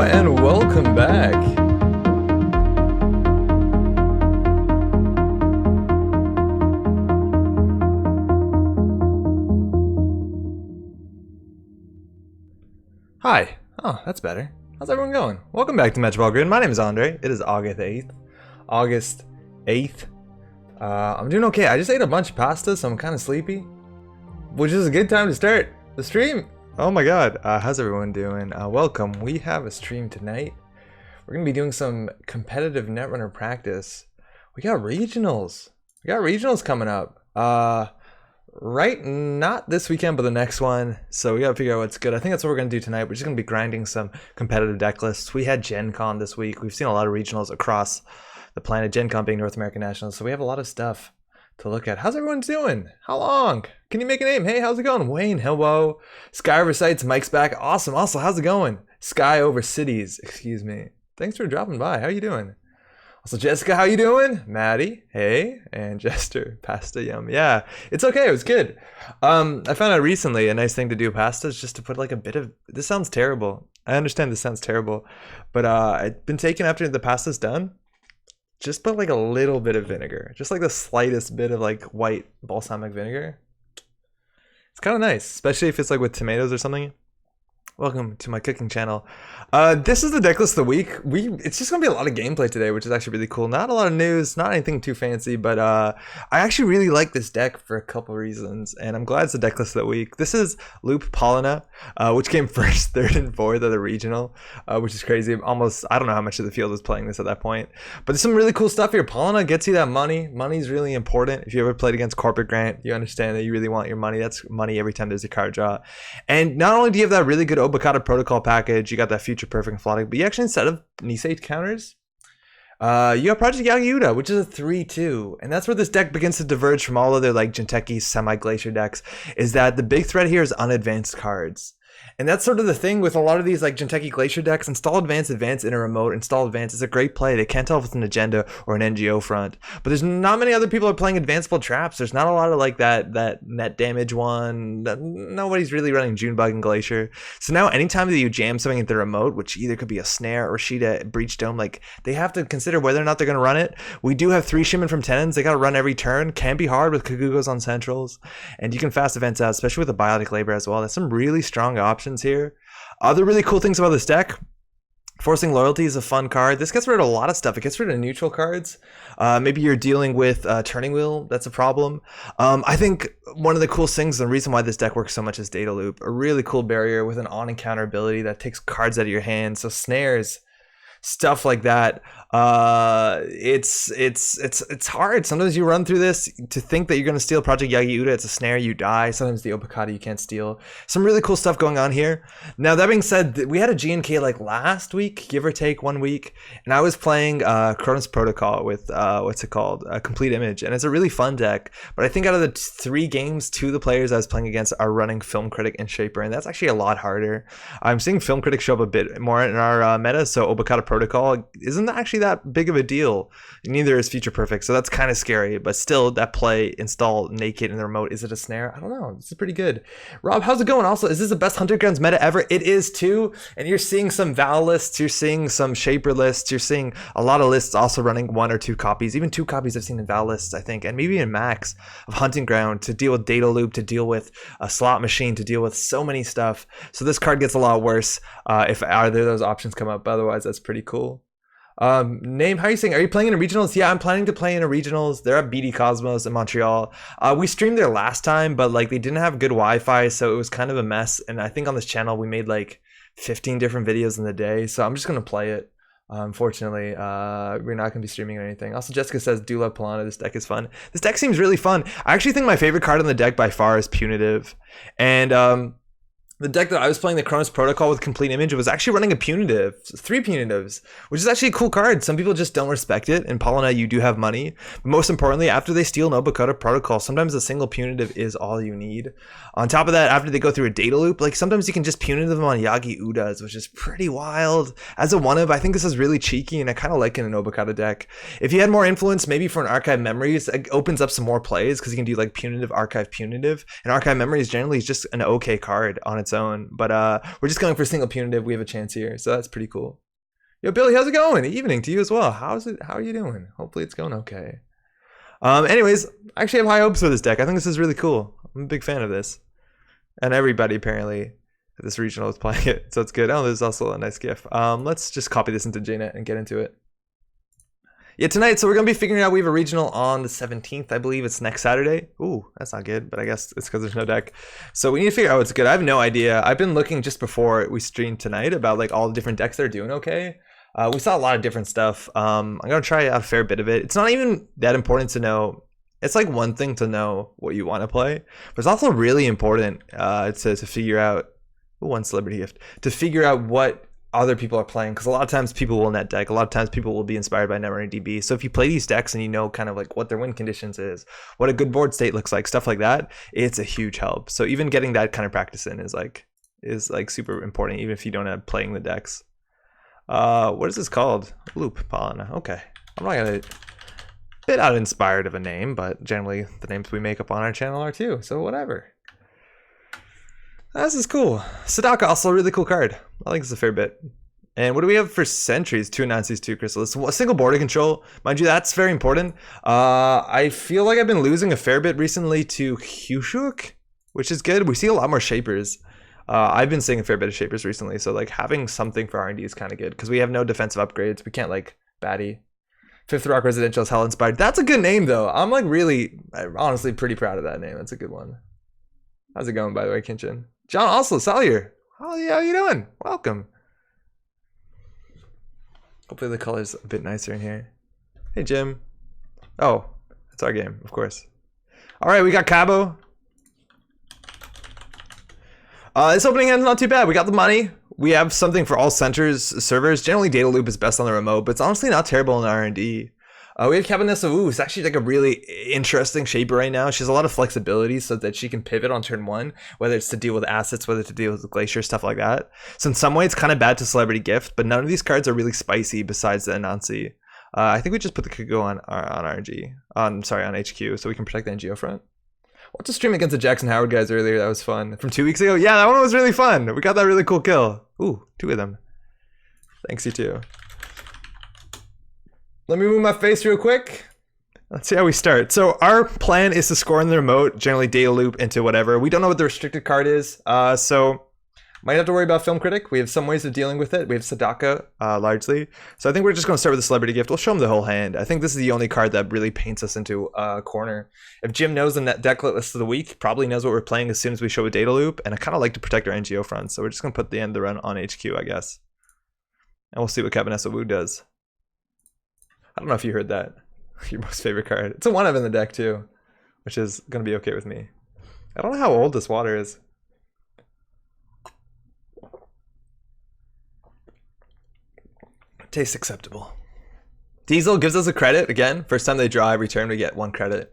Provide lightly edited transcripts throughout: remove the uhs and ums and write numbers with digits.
and welcome back. Hi. Oh, that's better. How's everyone going? Welcome back to Metroball Grid. My name is Andre. It is August 8th. August 8th. I'm doing okay. I just ate a bunch of pasta, so I'm kind of sleepy, which is a good time to start the stream. Oh my god. How's everyone doing? Welcome. We have a stream tonight. We're going to be doing some competitive Netrunner practice. We got regionals. Coming up. Right, not this weekend, but the next one. So we gotta figure out what's good. I think that's what we're gonna do tonight. We're just gonna be grinding some competitive deck lists. We had Gen Con this week. We've seen a lot of regionals across the planet, Gen Con being North American Nationals. So we have a lot of stuff to look at. How's everyone doing? How long? Can you make a name? Hey, how's it going? Wayne, hello. Sky over sites, Mike's back. Awesome. Also, how's it going? Sky over cities, excuse me. Thanks for dropping by. How you doing? Also, Jessica, how you doing? Maddie, hey, and Jester, pasta yum. Yeah, it's okay. It was good. I found out recently a nice thing to do with pasta is just to put like a bit of. This sounds terrible. I understand this sounds terrible, but I've been taking after the pasta's done. Just put like a little bit of vinegar, just like the slightest bit of like white balsamic vinegar. It's kind of nice, especially if it's like with tomatoes or something. Welcome to my cooking channel. This is the deck list of the week. It's just gonna be a lot of gameplay today, which is actually really cool. Not a lot of news, not anything too fancy, but I actually really like this deck for a couple reasons, and I'm glad it's the deck list of the week. This is Loop Paulina, which came first, third, and fourth of the regional, which is crazy. Almost, I don't know how much of the field was playing this at that point, but there's some really cool stuff here. Paulina gets you that money. Money's really important. If you ever played against Corporate Grant, you understand that you really want your money. That's money every time there's a card draw. And not only do you have that really good Obokata protocol package, you got that future perfect Flooding, but you actually, instead of Nisei counters, you got Project Yagiuda, which is a 3-2, and that's where this deck begins to diverge from all other like Jinteki semi-glacier decks, is that the big threat here is unadvanced cards. And that's sort of the thing with a lot of these like Jinteki Glacier decks. Install advance in a remote. Install advance is a great play. They can't tell if it's an agenda or an NGO front. But there's not many other people are playing advanceable traps. There's not a lot of like that net damage one. Nobody's really running Junebug and Glacier. So now anytime that you jam something into the remote, which either could be a snare or Sheeta Breach Dome, like they have to consider whether or not they're going to run it. We do have 3 Shimon from Tenons. They got to run every turn. Can be hard with Kagugos on centrals. And you can fast events out, especially with the Biotic Labor as well. There's some really strong options here. Other really cool things about this deck, Forcing Loyalty is a fun card. This gets rid of a lot of stuff. It gets rid of neutral cards. Maybe you're dealing with Turning Wheel. That's a problem. I think one of the cool things, the reason why this deck works so much is Data Loop. A really cool barrier with an on-encounter ability that takes cards out of your hand. So snares, stuff like that. It's hard. Sometimes you run through this to think that you're going to steal Project Yagiuda. It's a snare, you die. Sometimes the Obokata you can't steal. Some really cool stuff going on here. Now, that being said, we had a GNK like last week, give or take 1 week, and I was playing Cronus Protocol with Complete Image, and it's a really fun deck. But I think out of the 3 games, 2 of the players I was playing against are running Film Critic and Shaper, and that's actually a lot harder. I'm seeing Film Critic show up a bit more in our meta, so Obokata Protocol isn't actually that big of a deal. Neither is Future Perfect, so that's kind of scary, but still that play, install Naked in the remote. Is it a snare? I don't know. This is pretty good. Rob, how's it going? Also, is this the best Hunter Grounds meta ever? It is too, and you're seeing some Val lists, you're seeing some Shaper lists, you're seeing a lot of lists also running 1 or 2 copies, even 2 copies I've seen in Val lists, I think, and maybe in Max of Hunting Ground to deal with Data Loop, to deal with a slot machine, to deal with so many stuff. So this card gets a lot worse if either of those options come up. Otherwise, that's pretty cool. Name, how are you saying? Are you playing in a regionals? Yeah, I'm planning to play in a regionals. They're at BD Cosmos in Montreal. We streamed there last time, but like they didn't have good Wi-Fi, so it was kind of a mess. And I think on this channel we made like 15 different videos in the day, so I'm just gonna play it. Unfortunately, we're not gonna be streaming or anything. Also, Jessica says, do love Polana. This deck is fun. This deck seems really fun. I actually think my favorite card on the deck by far is Punitive. And the deck that I was playing, the Cronus Protocol with Complete Image, was actually running a Punitive, 3 Punitives, which is actually a cool card. Some people just don't respect it. In Paulina, you do have money. But most importantly, after they steal an Obokata Protocol, sometimes a single Punitive is all you need. On top of that, after they go through a Data Loop, like sometimes you can just Punitive them on Yagi Udas, which is pretty wild. As a one-of, I think this is really cheeky, and I kind of like it in an Obokata deck. If you had more influence, maybe for an Archive Memories, it opens up some more plays, because you can do like Punitive, Archive, Punitive. And Archive Memories generally is just an okay card on its own, but we're just going for single Punitive. We have a chance here, so that's pretty cool. Yo, Billy, how's it going? Evening to you as well. How's it? How are you doing? Hopefully it's going okay. Anyways, I actually have high hopes for this deck. I think this is really cool. I'm a big fan of this. And everybody apparently at this regional is playing it, so it's good. Oh, there's also a nice GIF. Let's just copy this into JNet and get into it. Yeah, tonight, so we're going to be figuring out, we have a regional on the 17th, I believe. It's next Saturday. Ooh, that's not good, but I guess it's because there's no deck. So we need to figure out what's good. I have no idea. I've been looking just before we streamed tonight about like all the different decks that are doing okay. We saw a lot of different stuff. I'm going to try out a fair bit of it. It's not even that important to know. It's like one thing to know what you want to play, but it's also really important to figure out, one celebrity gift, to figure out what other people are playing, because a lot of times people will net deck. A lot of times people will be inspired by Netrunner DB. So if you play these decks and you know kind of like what their win conditions is, what a good board state looks like, stuff like that, it's a huge help. So even getting that kind of practice in is like super important, even if you don't have playing the decks. What is this called? Loop Paulina. Okay, I'm not gonna bit out inspired of a name, but generally the names we make up on our channel are too. So whatever. This is cool. Sadaka, also a really cool card. I like this a fair bit. And what do we have for sentries? 2 Nancy's, 2 Crystal. It's a single border control. Mind you, that's very important. I feel like I've been losing a fair bit recently to Hushuk, which is good. We see a lot more shapers. I've been seeing a fair bit of shapers recently, so like having something for R&D is kind of good because we have no defensive upgrades. We can't like baddie. Fifth Rock Residential is hell inspired. That's a good name though. I'm like really, honestly pretty proud of that name. That's a good one. How's it going, by the way, Kinchin? John Oslo, Salyer. Oh yeah, how you doing? Welcome. Hopefully the color's a bit nicer in here. Hey Jim. Oh, that's our game, of course. All right, we got Cabo. This opening end's not too bad. We got the money. We have something for all centers servers. Generally, data loop is best on the remote, but it's honestly not terrible in R&D. We have Cabinessa. Ooh, it's actually like a really interesting shaper right now. She has a lot of flexibility so that she can pivot on turn 1, whether it's to deal with assets, whether to deal with glacier, stuff like that. So in some way, it's kind of bad to Celebrity Gift, but none of these cards are really spicy besides the Anansi. I think we just put the Kugo on RNG. On HQ, so we can protect the NGO front. Watched a stream against the Jackson Howard guys earlier. That was fun. From 2 weeks ago. Yeah, that one was really fun. We got that really cool kill. Ooh, 2 of them. Thanks, you too. Let me move my face real quick. Let's see how we start. So our plan is to score in the remote, generally data loop into whatever. We don't know what the restricted card is, so might have to worry about Film Critic. We have some ways of dealing with it. We have Sadaka, largely. So I think we're just going to start with the Celebrity Gift. We'll show them the whole hand. I think this is the only card that really paints us into a corner. If Jim knows the net deck list of the week, probably knows what we're playing as soon as we show a data loop. And I kind of like to protect our NGO front, so we're just going to put the end of the run on HQ, I guess. And we'll see what Cabinessa Wu does. I don't know if you heard that. Your most favorite card. It's a 1-of in the deck, too, which is going to be okay with me. I don't know how old this water is. Tastes acceptable. Diesel gives us a credit again. First time they draw every turn, we get 1 credit.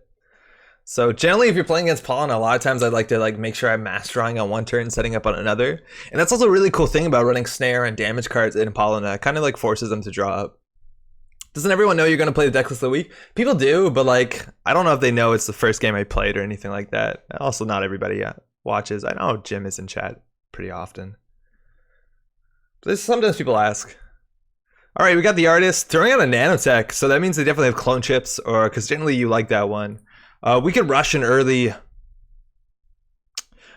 So generally, if you're playing against Paulina, a lot of times I'd like to like make sure I'm mass drawing on 1 turn, setting up on another. And that's also a really cool thing about running snare and damage cards in Paulina. It kind of like forces them to draw up. Doesn't everyone know you're going to play the deck list of the week? People do, but like I don't know if they know it's the first game I played or anything like that. Also, not everybody watches. I know Jim is in chat pretty often. But sometimes people ask. All right, we got the artist throwing out a nanotech, so that means they definitely have clone chips, or because generally you like that one. We could rush an early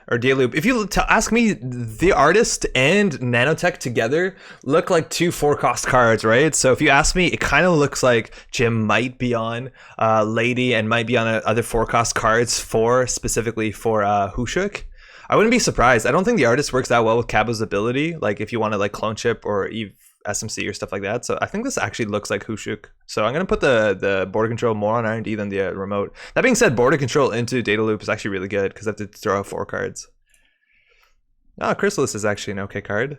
or data loop. If you ask me, the artist and nanotech together look like 2 4-cost cards, right? So if you ask me, it kind of looks like Jim might be on Lady and might be on other 4-cost cards specifically for Hushuk. I wouldn't be surprised. I don't think the artist works that well with Cabo's ability. Like if you want to like clone chip or Eve SMC or stuff like that. So I think this actually looks like Hushuk. So I'm going to put the border control more on R&D than the remote. That being said, border control into data loop is actually really good because I have to throw out 4 cards. Chrysalis is actually an okay card.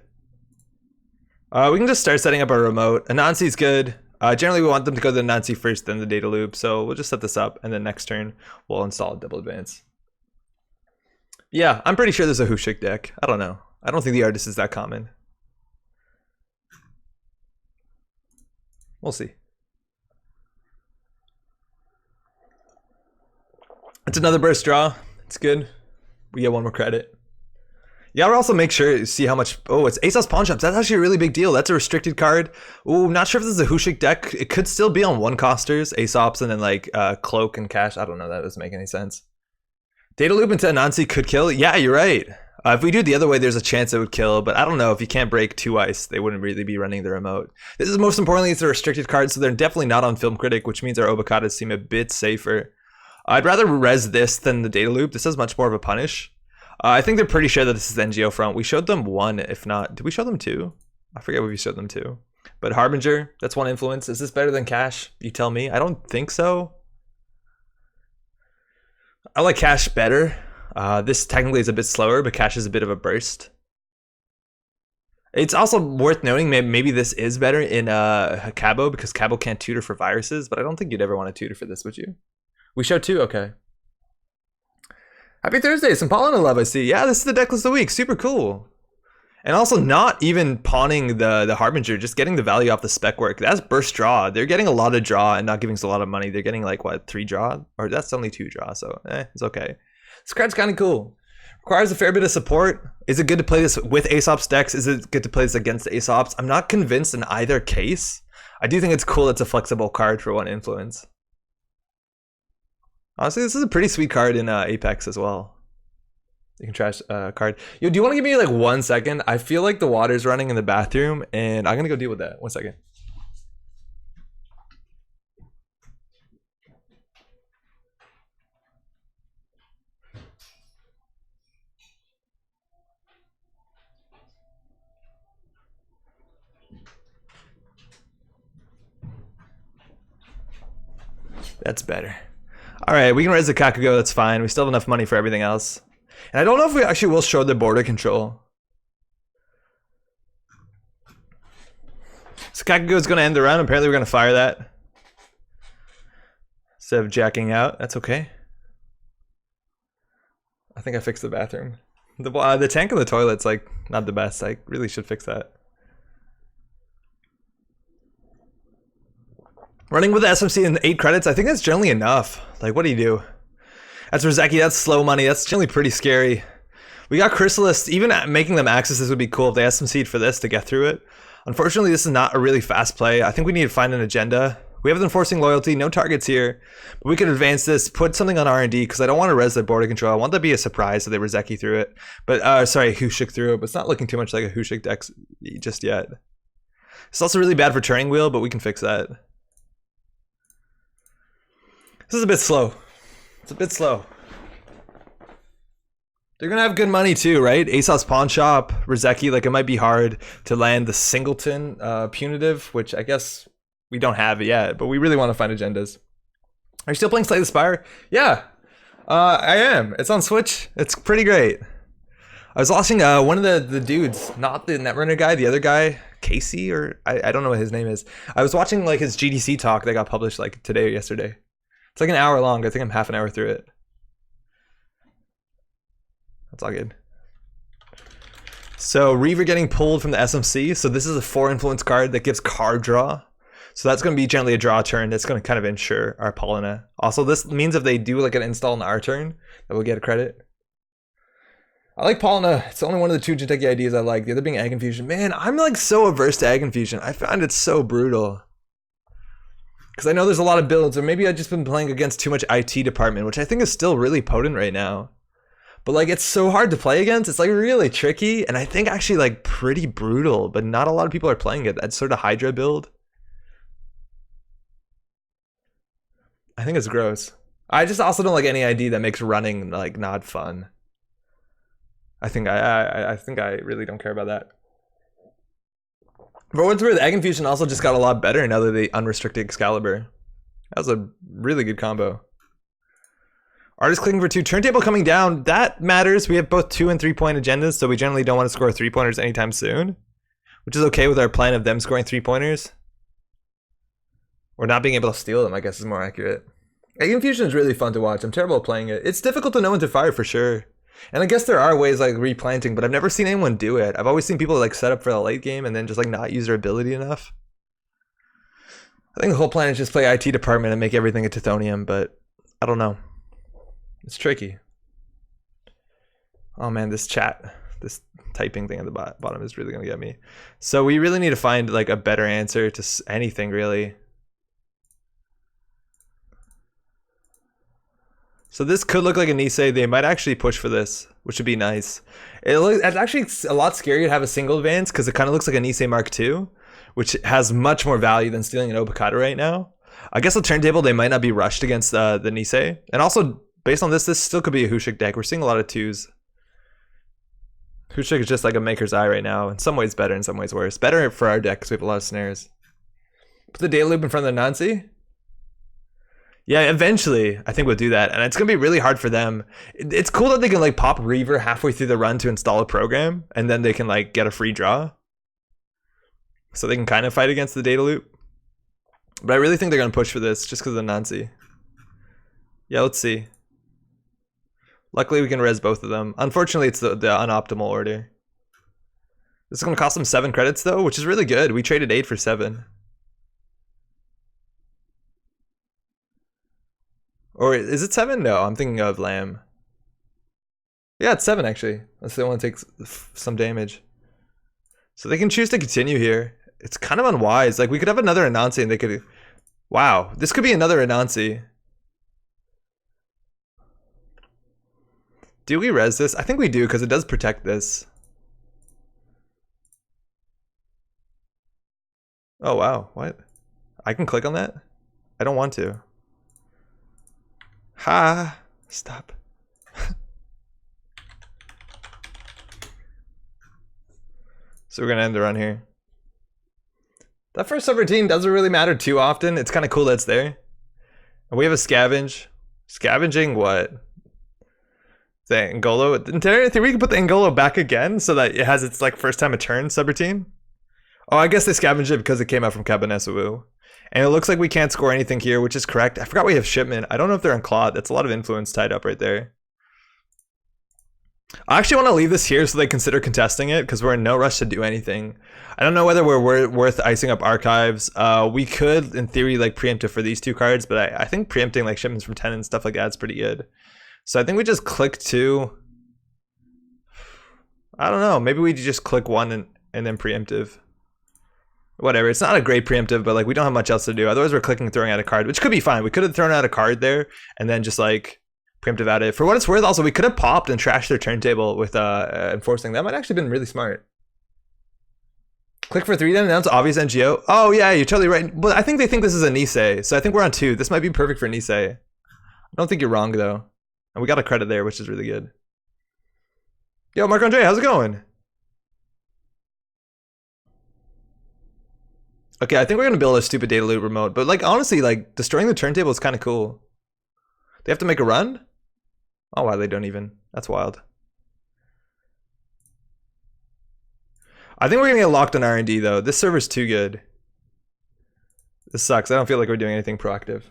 We can just start setting up our remote. Anansi's good. Generally we want them to go to the Anansi first, then the data loop. So we'll just set this up and then next turn we'll install double advance. Yeah, I'm pretty sure there's a Hushuk deck. I don't know. I don't think the artist is that common. We'll see. It's another burst draw. It's good. We get 1 more credit. Yeah, I'll also make sure to see how much. Oh, it's Aesop's Pawn Shops. That's actually a really big deal. That's a restricted card. Ooh, not sure if this is a Hushik deck. It could still be on one costers, Aesop's, and then like Cloak and Cash. I don't know. That doesn't make any sense. Data Loop into Anansi could kill. Yeah, you're right. If we do it the other way, there's a chance it would kill. But I don't know. If you can't break 2 ice, they wouldn't really be running the remote. This is most importantly, it's a restricted card, so they're definitely not on Film Critic, which means our Obacatas seem a bit safer. I'd rather res this than the Data Loop. This has much more of a punish. I think they're pretty sure that this is NGO front. We showed them 1, if not. Did we show them 2? I forget what we showed them 2. But Harbinger, that's 1 influence. Is this better than Cash? You tell me. I don't think so. I like Cash better. This technically is a bit slower, but Cash is a bit of a burst. It's also worth noting maybe this is better in Cabo, because Cabo can't tutor for viruses, but I don't think you'd ever want to tutor for this, would you? We showed 2? Okay. Happy Thursday, some Paulina love I see. Yeah, this is the deck list of the week, super cool. And also not even pawning the Harbinger, just getting the value off the spec work. That's burst draw. They're getting a lot of draw and not giving us a lot of money. They're getting like, what, 3 draw? Or that's only 2 draw, so it's okay. This card's kind of cool. Requires a fair bit of support. Is it good to play this with Aesop's decks? Is it good to play this against Aesop's? I'm not convinced in either case. I do think it's cool it's a flexible card for 1 influence. Honestly, this is a pretty sweet card in Apex as well. You can trash card. Yo, do you want to give me like 1 second? I feel like the water's running in the bathroom, and I'm gonna go deal with that. 1 second. That's better. All right, we can raise the Kakugo. That's fine. We still have enough money for everything else. And I don't know if we actually will show the border control. So Kakugo is going to end the round. Apparently, we're going to fire that instead of jacking out. That's okay. I think I fixed the bathroom. The tank in the toilet's like not the best. I really should fix that. Running with the SMC in 8 credits, I think that's generally enough. Like, what do you do? That's Rizeki, that's slow money. That's generally pretty scary. We got Chrysalis. Even making them accesses would be cool if they SMC'd for this to get through it. Unfortunately, this is not a really fast play. I think we need to find an agenda. We have Enforcing Loyalty, no targets here. But we could advance this, put something on R&D, because I don't want to res the border control. I want that to be a surprise that they Rizeki through it. But, sorry, Hushik through it. But it's not looking too much like a Hushik deck just yet. It's also really bad for turning wheel, but we can fix that. This is a bit slow. It's a bit slow. They're gonna have good money too, right? Aesop's Pawn Shop, Rizeki, like it might be hard to land the Singleton punitive, which I guess we don't have it yet, but we really want to find agendas. Are you still playing Slay the Spire? Yeah, I am. It's on Switch. It's pretty great. I was watching one of the dudes, not the Netrunner guy, the other guy, Casey, or I don't know what his name is. I was watching like his GDC talk that got published like today or yesterday. It's like an hour long. I think I'm half an hour through it. That's all good. So Reaver getting pulled from the SMC. So this is a 4 influence card that gives card draw. So that's going to be generally a draw turn. That's going to kind of ensure our Paulina. Also, this means if they do like an install on our turn, that we'll get a credit. I like Paulina. It's only one of the 2 Jinteki IDs I like. The other being Egg Infusion. Man, I'm like so averse to Egg Infusion. I find it so brutal. Because I know there's a lot of builds, or maybe I've just been playing against too much IT department, which I think is still really potent right now. But like, it's so hard to play against. It's like really tricky, and I think actually like pretty brutal, but not a lot of people are playing it. That sort of Hydra build. I think it's gross. I just also don't like any ID that makes running like not fun. I think I really don't care about that. For what's worth, Egg Infusion also just got a lot better now that they unrestricted Excalibur. That was a really good combo. Artist clicking for 2. Turntable coming down. That matters. We have both 2 and 3 point agendas, so we generally don't want to score 3-pointers anytime soon. Which is okay with our plan of them scoring 3-pointers. Or not being able to steal them, I guess is more accurate. Egg Infusion is really fun to watch. I'm terrible at playing it. It's difficult to know when to fire for sure. And I guess there are ways like replanting, but I've never seen anyone do it. I've always seen people like set up for the late game and then just like not use their ability enough. I think the whole plan is just play IT department and make everything a Tithonium, but I don't know. It's tricky. Oh man, this chat This typing thing at the bottom is really gonna get me. So we really need to find like a better answer to anything really. So this could look like a Nisei. They might actually push for this, which would be nice. It's actually a lot scarier to have a single advance because it kind of looks like a Nisei Mark II, which has much more value than stealing an Obokata right now. I guess the turntable, they might not be rushed against the Nisei. And also, based on this still could be a Hushik deck. We're seeing a lot of 2s. Hushik is just like a maker's eye right now. In some ways better, in some ways worse. Better for our deck because we have a lot of snares. Put the data loop in front of the Nancy. Yeah, eventually, I think we'll do that. And it's going to be really hard for them. It's cool that they can like pop Reaver halfway through the run to install a program. And then they can like get a free draw. So they can kind of fight against the data loop. But I really think they're going to push for this just because of the Nancy. Yeah, let's see. Luckily, we can res both of them. Unfortunately, it's the unoptimal order. This is going to cost them 7 credits though, which is really good. We traded 8 for 7. Or is it 7? No, I'm thinking of Lamb. Yeah, it's 7 actually. Unless they want to take some damage. So they can choose to continue here. It's kind of unwise. Like we could have another Anansi and they could... Wow, this could be another Anansi. Do we res this? I think we do because it does protect this. Oh wow, what? I can click on that? I don't want to. Ha! Stop. So we're gonna end the run here. That first sub-routine doesn't really matter too often. It's kind of cool that it's there. And we have a scavenge. Scavenging what? The Angolo. In theory, we can put the Angolo back again so that it has its like first time a turn subroutine. Oh, I guess they scavenged it because it came out from Cabernet. And it looks like we can't score anything here, which is correct. I forgot we have shipment. I don't know if they're on Claude. That's a lot of influence tied up right there. I actually want to leave this here so they consider contesting it because we're in no rush to do anything. I don't know whether we're worth icing up archives. We could, in theory, like preempt it for these 2 cards, but I think preempting like shipments from 10 and stuff like that is pretty good. So I think we just click 2. I don't know. Maybe we just click 1 and then preemptive. Whatever, it's not a great preemptive, but like we don't have much else to do. Otherwise we're clicking throwing out a card, which could be fine. We could have thrown out a card there and then just like preemptive out it. For what it's worth, also we could have popped and trashed their turntable with enforcing. That might actually been really smart. Click for 3 then, announce obvious NGO. Oh yeah, you're totally right. But I think they think this is a Nisei, so I think we're on 2. This might be perfect for Nisei. I don't think you're wrong though. And we got a credit there, which is really good. Yo, Marc Andre, how's it going? Okay, I think we're gonna build a stupid data loop remote, but like honestly, like destroying the turntable is kind of cool. They have to make a run? Oh wow, they don't even. That's wild. I think we're gonna get locked on R&D though. This server's too good. This sucks. I don't feel like we're doing anything proactive.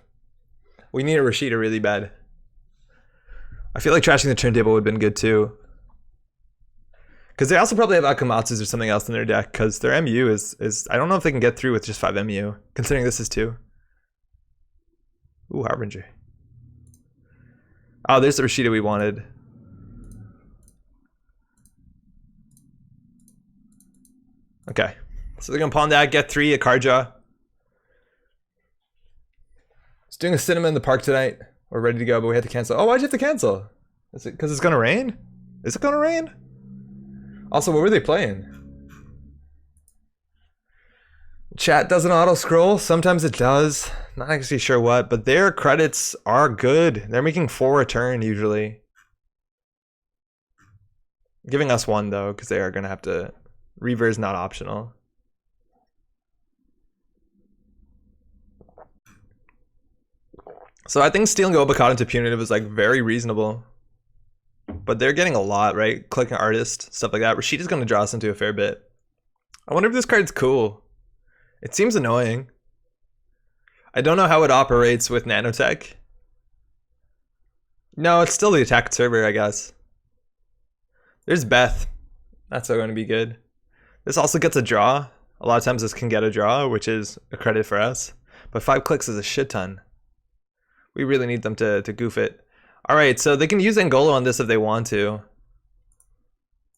We need a Rashida really bad. I feel like trashing the turntable would have been good too. Because they also probably have Akamatsus or something else in their deck, because their MU is I don't know if they can get through with just 5 MU, considering this is 2. Ooh, Harbinger. Oh, there's the Rashida we wanted. Okay. So they're gonna pawn that, get 3, a card draw. Just doing a cinema in the park tonight. We're ready to go, but we had to cancel. Oh, why'd you have to cancel? Is it because it's gonna rain? Is it gonna rain? Also, what were they playing? Chat doesn't auto scroll. Sometimes it does. Not actually sure what, but their credits are good. They're making 4 a turn usually. Giving us 1 though, because they are gonna have to. Reaver is not optional. So I think stealing Obokata into punitive is like very reasonable. But they're getting a lot, right? Clicking artist, stuff like that. Rashida's gonna draw us into a fair bit. I wonder if this card's cool. It seems annoying. I don't know how it operates with nanotech. No, it's still the attack server, I guess. There's Beth. That's going to be good. This also gets a draw. A lot of times this can get a draw, which is a credit for us. But 5 clicks is a shit ton. We really need them to goof it. Alright, so they can use Angolo on this if they want to.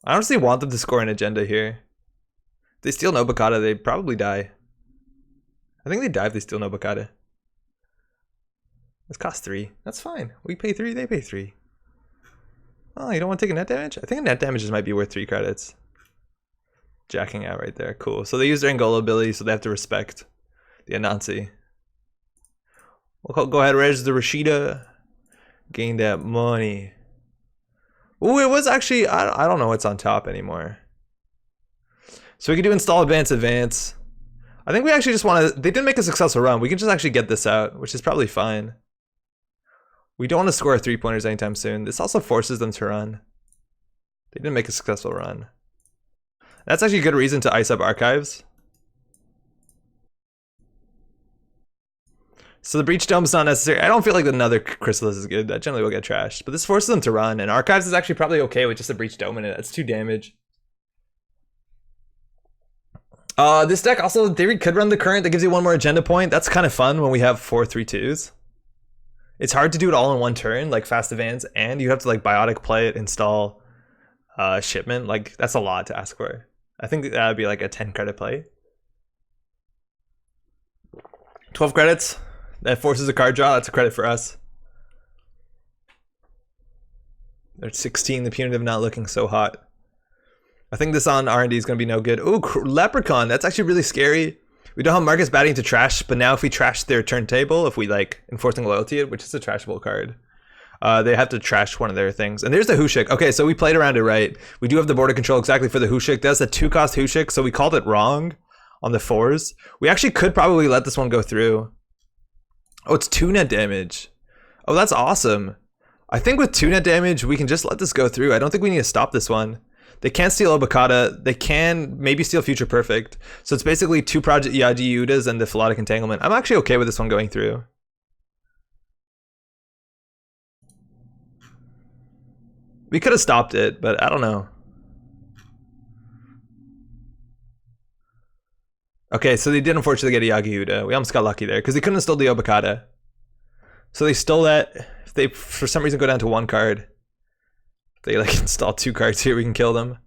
I honestly want them to score an agenda here. If they steal Nobukata, they probably die. I think they die if they steal Nobukata. This costs 3. That's fine. We pay 3, they pay 3. Oh, you don't want to take a net damage? I think a net damage just might be worth 3 credits. Jacking out right there. Cool. So they use their Angola ability, so they have to respect the Anansi. We'll go ahead, raise the Rashida. Gain that money. Ooh, it was actually, I don't know what's on top anymore. So we can do install advance. I think we actually just want to, they didn't make a successful run. We can just actually get this out, which is probably fine. We don't want to score 3-pointers anytime soon. This also forces them to run. They didn't make a successful run. That's actually a good reason to ice up archives. So the breach dome is not necessary. I don't feel like another chrysalis is good. That generally will get trashed. But this forces them to run, and archives is actually probably okay with just a breach dome in it. That's 2 damage. This deck also, in theory, could run the current. That gives you 1 more agenda point. That's kind of fun when we have 4 3/2s. It's hard to do it all in 1 turn, like fast advance, and you have to like biotic play it, install shipment. Like that's a lot to ask for. I think that would be like a 10 credit play. 12 credits. That forces a card draw. That's a credit for us. They're 16. The punitive not looking so hot. I think this on R&D is going to be no good. Ooh, Leprechaun. That's actually really scary. We don't have Marcus batting to trash, but now if we trash their turntable, if we like enforcing loyalty, which is a trashable card, they have to trash one of their things. And there's the Hushik. Okay, so we played around it right. We do have the border control exactly for the Hushik. That's a 2-cost Hushik, so we called it wrong on the 4s. We actually could probably let this one go through. Oh, it's 2 net damage. Oh, that's awesome. I think with 2 net damage, we can just let this go through. I don't think we need to stop this one. They can't steal Obokata. They can maybe steal Future Perfect. So it's basically 2 Project Yaji Yudas and the Philotic Entanglement. I'm actually okay with this one going through. We could have stopped it, but I don't know. Okay, so they did unfortunately get a Yagi Uda. We almost got lucky there because they couldn't have stole the Obokata. So they stole that. If they for some reason go down to 1 card, if they like install 2 cards here, we can kill them.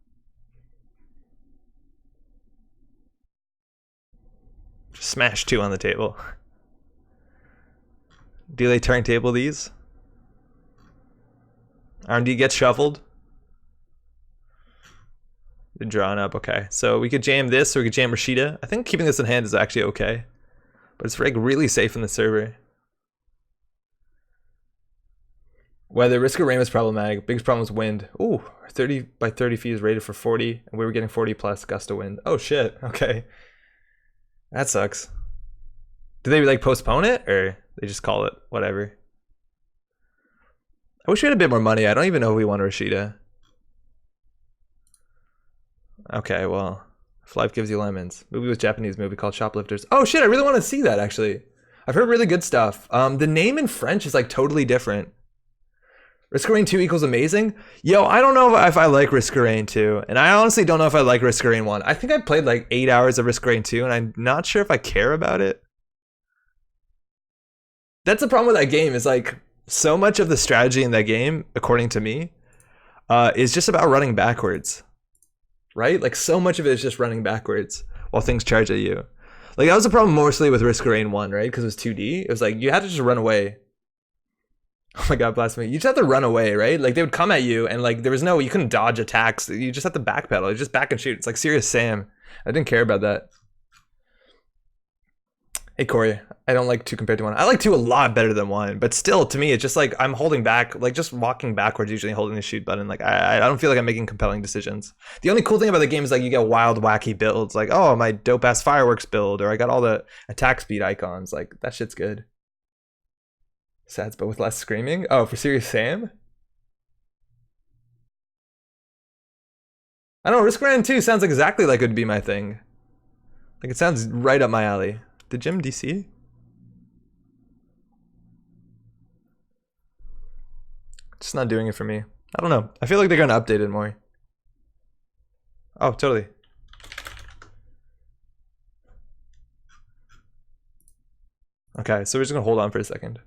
Just smash 2 on the table. Do they turntable these? R&D gets shuffled. They're drawn up, okay. So we could jam this or we could jam Rashida. I think keeping this in hand is actually okay. But it's like really safe in the server. Whether Risk of Rain was problematic, biggest problem was wind. Ooh, 30 by 30 feet is rated for 40, and we were getting 40 plus gust of wind. Oh shit, okay. That sucks. Do they like postpone it, or they just call it whatever? I wish we had a bit more money. I don't even know if we want Rashida. Okay, well, if life gives you lemons. Movie with Japanese movie called Shoplifters. Oh shit, I really want to see that actually. I've heard really good stuff. The name in French is like totally different. Risk of Rain 2 equals amazing? Yo, I don't know if I like Risk of Rain 2, and I honestly don't know if I like Risk of Rain 1. I think I played like 8 hours of Risk of Rain 2, and I'm not sure if I care about it. That's the problem with that game, is like, so much of the strategy in that game, according to me, is just about running backwards. Right? Like, so much of it is just running backwards while things charge at you. Like, that was the problem mostly with Risk of Rain 1, right? Because it was 2D. It was like, you had to just run away. Oh my god, blasphemy. You just have to run away, right? Like, they would come at you, and like, there was no, you couldn't dodge attacks. You just have to backpedal. You just back and shoot. It's like Serious Sam. I didn't care about that. Hey, Corey. I don't like 2 compared to 1. I like 2 a lot better than 1, but still, to me, it's just like, I'm holding back, like, just walking backwards, usually holding the shoot button. Like, I don't feel like I'm making compelling decisions. The only cool thing about the game is, like, you get wild, wacky builds. Like, oh, my dope-ass fireworks build, or I got all the attack speed icons. Like, that shit's good. Sads, but with less screaming? Oh, for Serious Sam? I don't know, Risk of Rain 2 sounds exactly like it would be my thing. Like, it sounds right up my alley. Did Jim DC? Just not doing it for me. I don't know. I feel like they're gonna update it more. Oh, totally. Okay, so we're just gonna hold on for a second.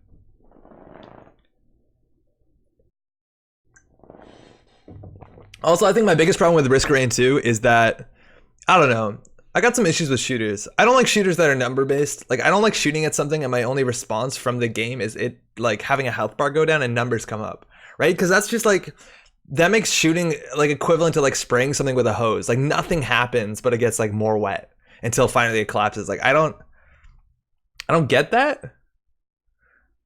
Also, I think my biggest problem with Risk of Rain 2 is that, I don't know, I got some issues with shooters. I don't like shooters that are number based. Like, I don't like shooting at something and my only response from the game is it like having a health bar go down and numbers come up, right? Because that's just like, that makes shooting like equivalent to like spraying something with a hose. Like nothing happens, but it gets like more wet until finally it collapses. Like I don't get that.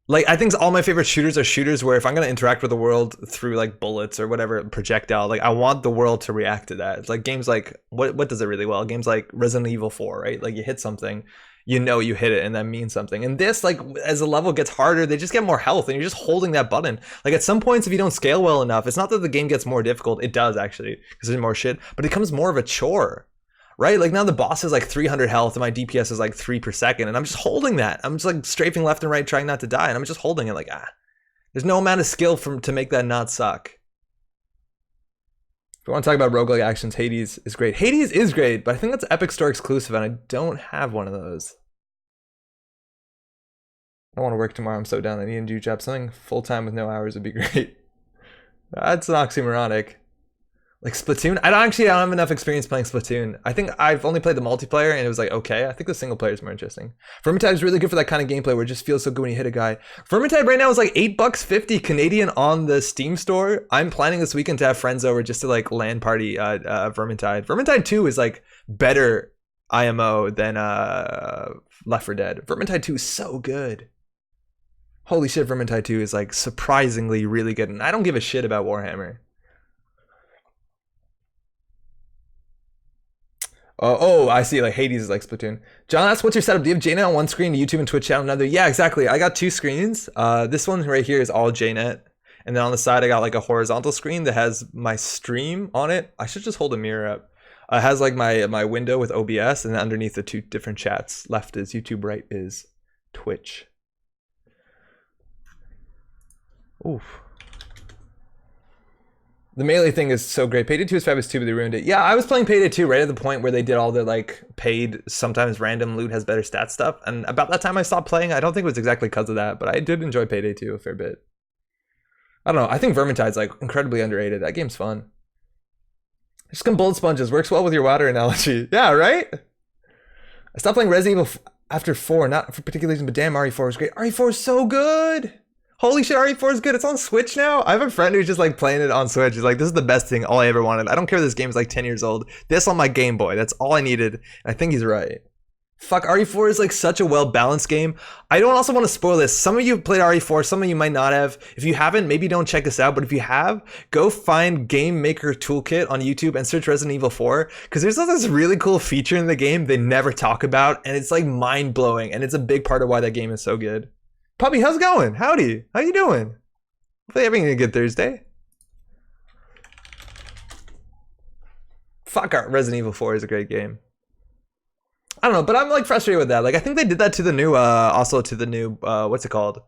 Like I think all my favorite shooters are shooters where if I'm gonna interact with the world through like bullets or whatever projectile, like I want the world to react to that. It's like games like what does it really well? Games like Resident Evil 4, right? Like you hit something, you know you hit it and that means something. And this, like as the level gets harder, they just get more health and you're just holding that button. Like at some points, if you don't scale well enough, it's not that the game gets more difficult. It does actually, because there's more shit, but it becomes more of a chore. Right? Like now the boss is like 300 health and my DPS is like 3 per second and I'm just holding that. I'm just like strafing left and right trying not to die and I'm just holding it like, there's no amount of skill to make that not suck. If we want to talk about roguelike actions, Hades is great. Hades is great, but I think that's Epic Store exclusive and I don't have one of those. I don't want to work tomorrow. I'm so down. I need a new job. Something full-time with no hours would be great. That's an oxymoronic. Like Splatoon? I don't have enough experience playing Splatoon. I think I've only played the multiplayer and it was like, okay. I think the single player is more interesting. Vermintide is really good for that kind of gameplay where it just feels so good when you hit a guy. Vermintide right now is like $8.50 Canadian on the Steam store. I'm planning this weekend to have friends over just to like LAN party Vermintide. Vermintide 2 is like better IMO than Left 4 Dead. Vermintide 2 is so good. Holy shit, Vermintide 2 is like surprisingly really good. And I don't give a shit about Warhammer. Oh, I see. Like Hades is like Splatoon. John asks, what's your setup? Do you have JNet on one screen, YouTube and Twitch channel another? Yeah, exactly. I got 2 screens. This one right here is all JNet. And then on the side, I got like a horizontal screen that has my stream on it. I should just hold a mirror up. It has like my window with OBS, and then underneath the 2 different chats. Left is YouTube, right is Twitch. Oof. The Melee thing is so great. Payday 2 is fabulous too, but they ruined it. Yeah, I was playing Payday 2 right at the point where they did all the like paid, sometimes random loot has better stats stuff. And about that time I stopped playing. I don't think it was exactly because of that, but I did enjoy Payday 2 a fair bit. I don't know. I think Vermintide's like incredibly underrated. That game's fun. Just some bullet sponges. Works well with your water analogy. Yeah, right? I stopped playing Resident Evil after 4, not for particular reason, but damn, RE4 was great. RE4 is so good. Holy shit, RE4 is good. It's on Switch now. I have a friend who's just like playing it on Switch. He's like, this is the best thing, all I ever wanted. I don't care if this game is like 10 years old. This on my Game Boy. That's all I needed. And I think he's right. Fuck, RE4 is like such a well-balanced game. I don't also want to spoil this. Some of you have played RE4, some of you might not have. If you haven't, maybe don't check this out. But if you have, go find Game Maker Toolkit on YouTube and search Resident Evil 4. Because there's this really cool feature in the game they never talk about. And it's like mind-blowing. And it's a big part of why that game is so good. Puppy, how's it going? Howdy. How you doing? Hopefully having a good Thursday. Fuck, Resident Evil 4 is a great game. I don't know, but I'm like frustrated with that. Like I think they did that to the new also to the new what's it called?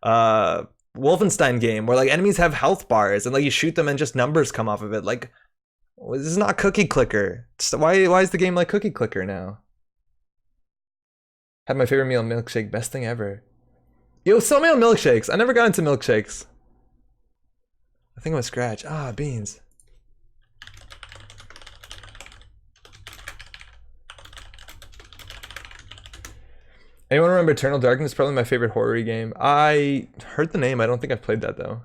Wolfenstein game where like enemies have health bars and like you shoot them and just numbers come off of it. Like this is not Cookie Clicker. Why is the game like Cookie Clicker now? Had my favorite meal, milkshake, best thing ever. Yo, sell me on milkshakes. I never got into milkshakes. I think I'm a scratch. Ah, beans. Anyone remember Eternal Darkness? Probably my favorite horror game. I heard the name. I don't think I've played that though.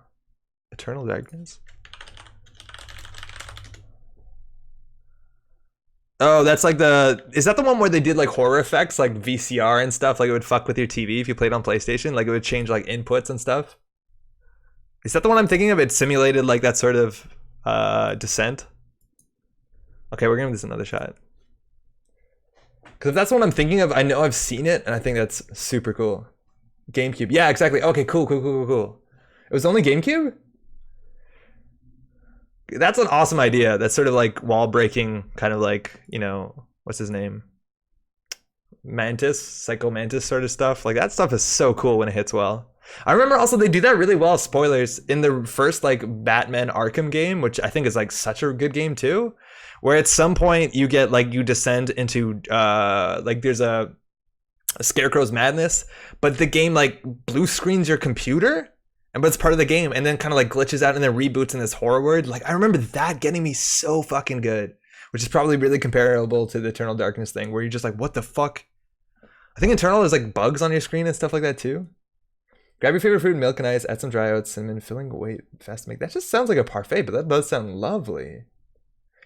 Eternal Darkness? Oh, that's like is that the one where they did like horror effects, like VCR and stuff? Like it would fuck with your TV if you played on PlayStation? Like it would change like inputs and stuff? Is that the one I'm thinking of? It simulated like that sort of descent? Okay, we're gonna give this another shot. Because if that's the one I'm thinking of, I know I've seen it and I think that's super cool. GameCube. Yeah, exactly. Okay, cool. It was only GameCube? That's an awesome idea. That's sort of like wall breaking, kind of like, you know, what's his name? Psycho Mantis sort of stuff. Like that stuff is so cool when it hits well. I remember also they do that really well, spoilers, in the first like Batman Arkham game, which I think is like such a good game too, where at some point you get like you descend into like there's a Scarecrow's madness, but the game like blue screens your computer. but it's part of the game, and then kind of like glitches out and then reboots in this horror world. Like I remember that getting me so fucking good, which is probably really comparable to the Eternal Darkness thing, where you're just like, what the fuck? I think Eternal is like bugs on your screen and stuff like that too. Grab your favorite fruit, milk and ice, add some dry oats, cinnamon, filling, wait, fast to make. That just sounds like a parfait, but that does sound lovely.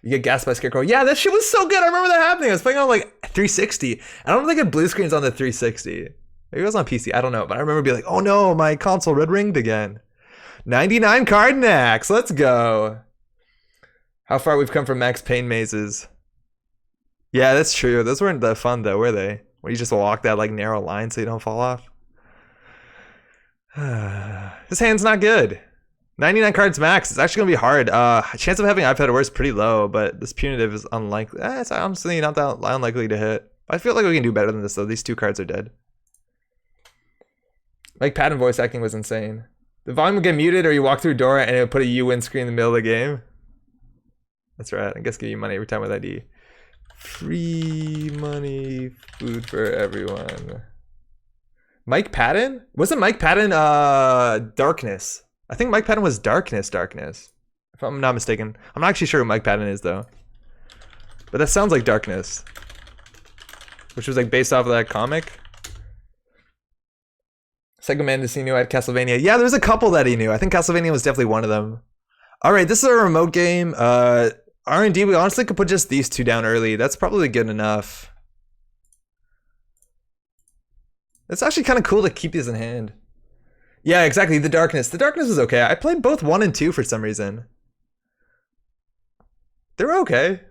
You get gassed by Scarecrow. Yeah, that shit was so good. I remember that happening. I was playing on like 360. I don't think it blue screens on the 360. Maybe it was on PC. I don't know. But I remember being like, oh no, my console red ringed again. 99 card Nax. Let's go. How far we've come from Max Payne mazes. Yeah, that's true. Those weren't that fun though, were they? Where you just walk that like narrow line so you don't fall off. His hand's not good. 99 cards max. It's actually gonna be hard. Chance of having iPad worse pretty low, but this punitive is unlikely. It's honestly not that unlikely to hit. I feel like we can do better than this though. These two cards are dead. Like Patton voice acting was insane. The volume would get muted, or you walk through a door and it would put a U win screen in the middle of the game. That's right. I guess give you money every time with ID. Free money, food for everyone. Mike Patton? Wasn't Mike Patton Darkness? I think Mike Patton was Darkness. If I'm not mistaken. I'm not actually sure who Mike Patton is though. But that sounds like Darkness. Which was like based off of that comic. Psycho Mantis he knew at Castlevania. Yeah, there's a couple that he knew. I think Castlevania was definitely one of them. Alright, this is a remote game. R&D, we honestly could put just these two down early. That's probably good enough. It's actually kind of cool to keep these in hand. Yeah, exactly. The Darkness. The Darkness is okay. I played both 1 and 2 for some reason. They were okay.